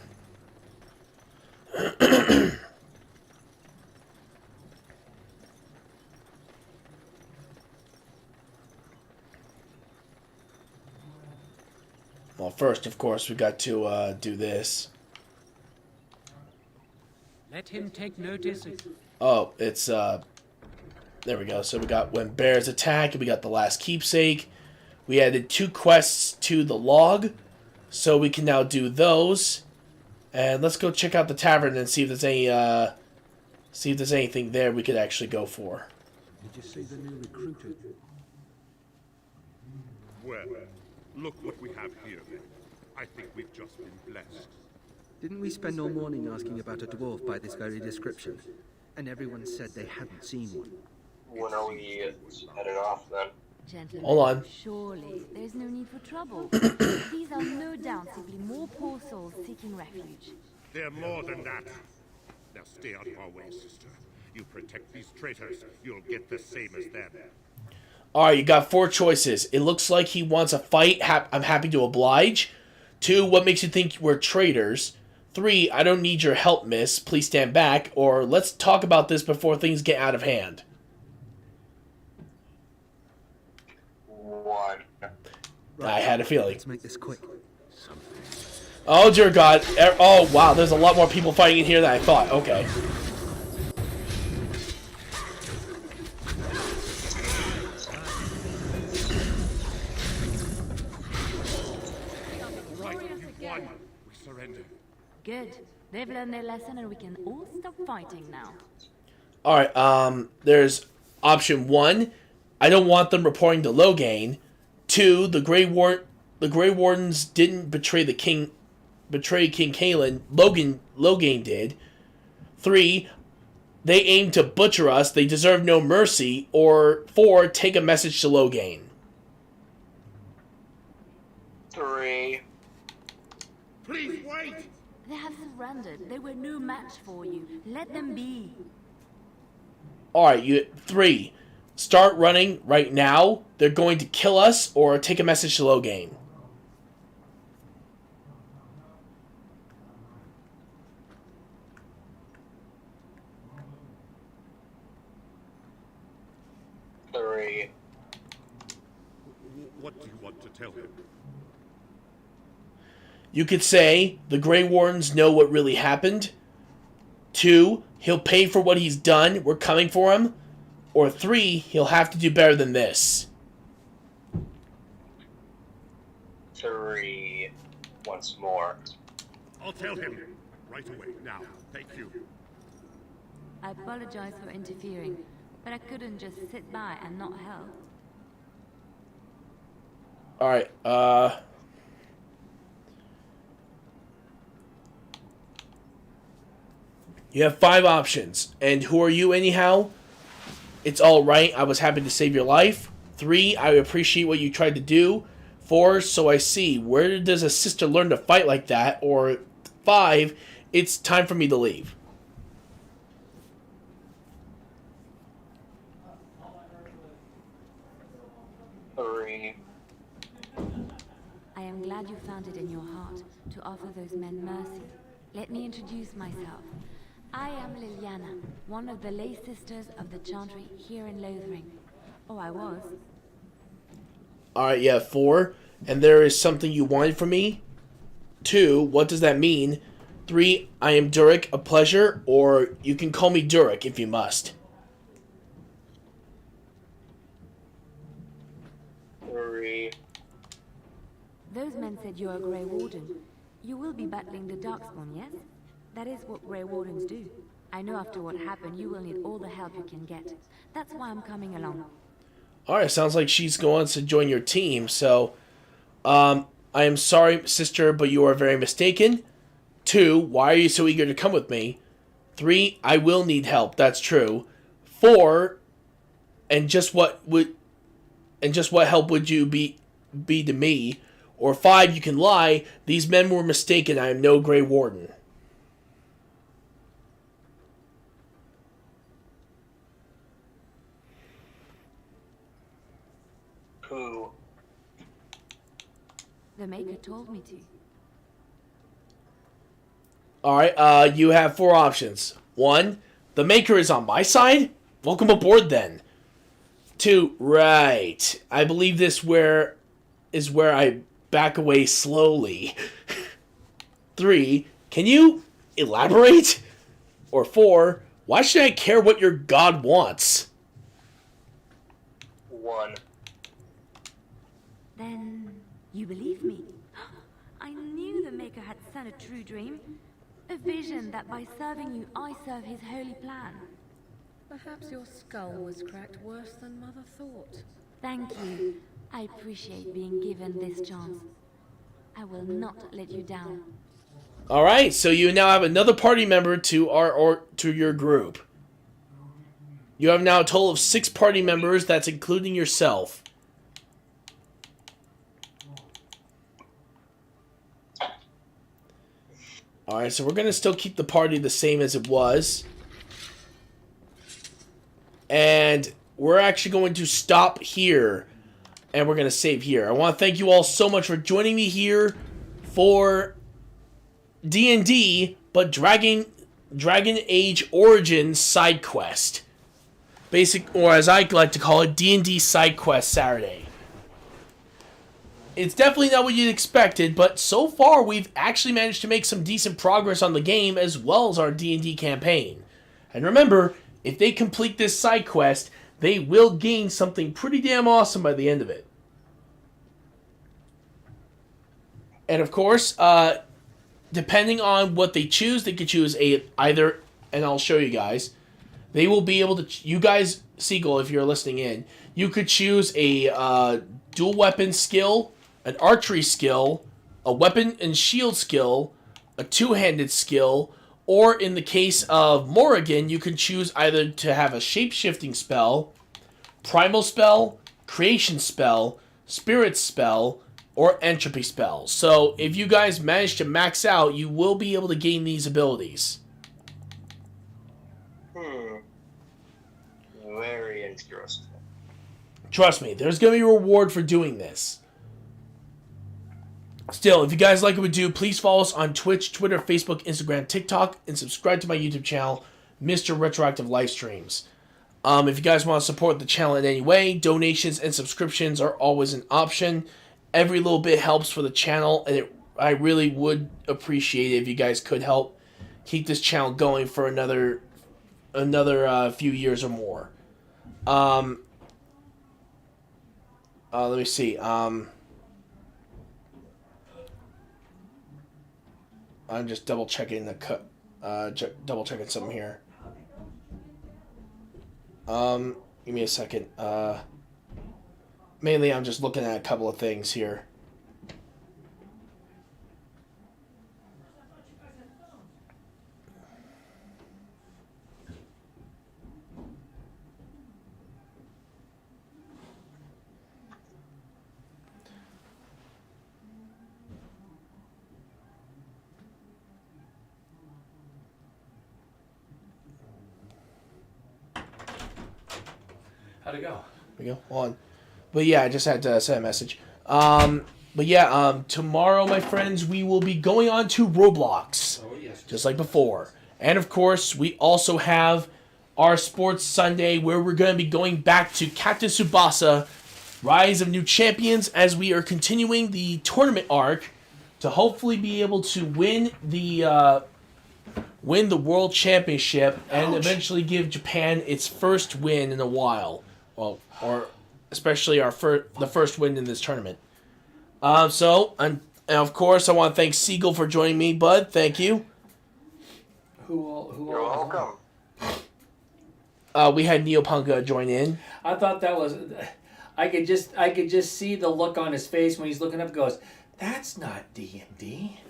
Well, first, of course, we got to do this. Let him take notice. Oh, it's there we go. So we got when bears attack, and we got the last keepsake. We added 2 quests to the log, so we can now do those. And let's go check out the tavern and see if there's anything there we could actually go for. Did you see the new recruiter? Well, look what we have here, then. I think we've just been blessed. Didn't we spend all morning asking about a dwarf by this very description? And everyone said they hadn't seen one. When are we heading off, then? Gentlemen, Hold on. surely there's no need for trouble. These are no doubt simply more poor souls seeking refuge. They're more than that. Now stay out of our way, sister. You protect these traitors, you'll get the same as them. Alright, you got 4 choices. It looks like he wants a fight. I'm happy to oblige. 2, what makes you think we're traitors? 3, I don't need your help, miss. Please stand back. Or, let's talk about this before things get out of hand. 1. I had a feeling. Let's make this quick. Oh, dear God. Oh, wow. There's a lot more people fighting in here than I thought. Okay. Good. They've learned their lesson and we can all stop fighting now. Alright, there's option 1. I don't want them reporting to Loghain. 2, the Grey Wardens didn't betray King Kaelin. Loghain did. 3, they aim to butcher us. They deserve no mercy. Or 4, take a message to Loghain. 3. Please wait! They have surrendered. They were no match for you. Let them be. Alright, 3. Start running right now. They're going to kill us, or take a message to Loghain. What do you want to tell him? You could say, the Grey Wardens know what really happened. 2, he'll pay for what he's done. We're coming for him. Or 3, he'll have to do better than this. 3. Once more. I'll tell him. Right away, now. Thank you. I apologize for interfering, but I couldn't just sit by and not help. Alright, You have 5 options. And who are you anyhow? It's all right. I was happy to save your life. 3, I appreciate what you tried to do. 4, so I see. Where does a sister learn to fight like that? Or 5, it's time for me to leave. I am glad you found it in your heart to offer those men mercy. Let me introduce myself. I am Liliana, one of the lay sisters of the Chantry here in Lothering. Oh, I was. Alright, yeah, 4. And there is something you wanted from me? 2, what does that mean? 3, I am Durik, a pleasure, or you can call me Durik if you must. 3. Those men said you're a Grey Warden. You will be battling the Darkspawn, yes? That is what Grey Wardens do. I know after what happened, you will need all the help you can get. That's why I'm coming along. Alright, sounds like she's going to join your team, so... I am sorry, sister, but you are very mistaken. 2, why are you so eager to come with me? 3, I will need help, that's true. 4, and just what help would you be to me? Or 5, you can lie. These men were mistaken. I am no Grey Warden. Who? The Maker told me to. Alright, you have 4 options. 1, the Maker is on my side? Welcome aboard then. 2, right. I believe this is where I back away slowly. 3, can you elaborate? Or 4, why should I care what your god wants? 1. Then you believe me? I knew the Maker had sent a true dream. A vision that by serving you, I serve his holy plan. Perhaps your skull was cracked worse than Mother thought. Thank you. I appreciate being given this chance. I will not let you down. Alright, so you now have another party member to your group. You have now a total of 6 party members, that's including yourself. Alright, so we're going to still keep the party the same as it was. And we're actually going to stop here. And we're going to save here. I want to thank you all so much for joining me here for D&D, but Dragon Age Origins side quest. Or as I like to call it, D&D side quest Saturday. It's definitely not what you'd expected, but so far we've actually managed to make some decent progress on the game as well as our D&D campaign. And remember, if they complete this side quest, they will gain something pretty damn awesome by the end of it. And of course, depending on what they choose, they could choose either, and I'll show you guys. They will be able to, you guys, Seagull, if you're listening in, you could choose a dual weapon skill, an archery skill, a weapon and shield skill, a two-handed skill, or in the case of Morrigan, you can choose either to have a shape-shifting spell, primal spell, creation spell, spirit spell, or entropy spell. So if you guys manage to max out, you will be able to gain these abilities. Very interesting. Trust me, there's going to be a reward for doing this. Still, if you guys like what we do, please follow us on Twitch, Twitter, Facebook, Instagram, TikTok, and subscribe to my YouTube channel, Mr. Retroactive Livestreams. If you guys want to support the channel in any way, donations and subscriptions are always an option. Every little bit helps for the channel, and I really would appreciate it if you guys could help keep this channel going for another few years or more. Let me see. I'm just double checking double checking something here. Give me a second. Mainly, I'm just looking at a couple of things here. How'd it go? There we go. Hold on. But yeah, I just had to send a message. But yeah, tomorrow, my friends, we will be going on to Roblox. Oh, yes. Just like before. And of course, we also have our Sports Sunday where we're going to be going back to Captain Tsubasa, Rise of New Champions, as we are continuing the tournament arc to hopefully be able to win the World Championship and eventually give Japan its first win in a while. Well, or especially the first win in this tournament. And of course, I want to thank Siegel for joining me, bud. Thank you. You're welcome. We had Neopunga join in. I thought that was... I could just see the look on his face when he's looking up. Goes, that's not D&D.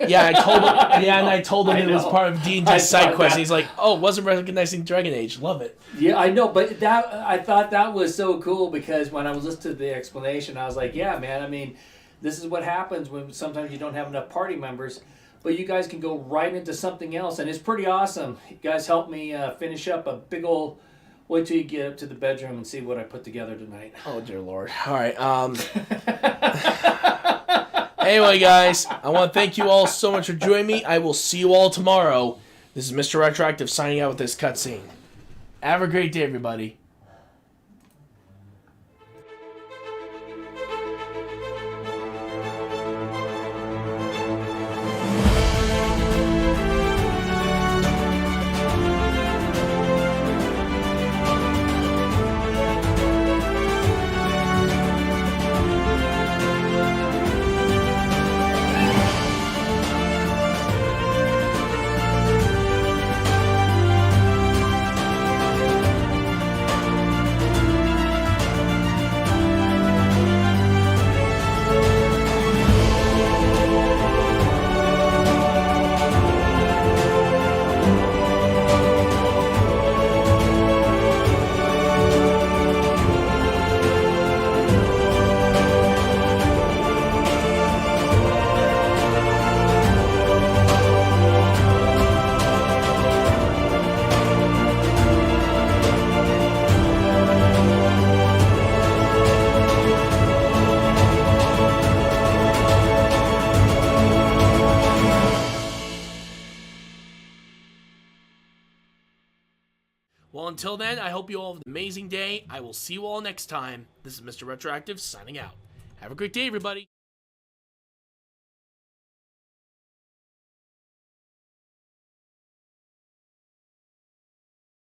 Yeah, I told him. Yeah, and I told him it was part of D&D's side quest. He's like, "Oh, wasn't recognizing Dragon Age. Love it." Yeah, I know, but I thought that was so cool because when I was listening to the explanation, I was like, "Yeah, man. I mean, this is what happens when sometimes you don't have enough party members, but you guys can go right into something else, and it's pretty awesome. You guys helped me finish up a big old." Wait till you get up to the bedroom and see what I put together tonight. Oh, dear Lord. All right. Anyway, guys, I want to thank you all so much for joining me. I will see you all tomorrow. This is Mr. RetroActive signing out with this cutscene. Have a great day, everybody. Well, until then, I hope you all have an amazing day. I will see you all next time. This is Mr. RetroActive signing out. Have a great day, everybody.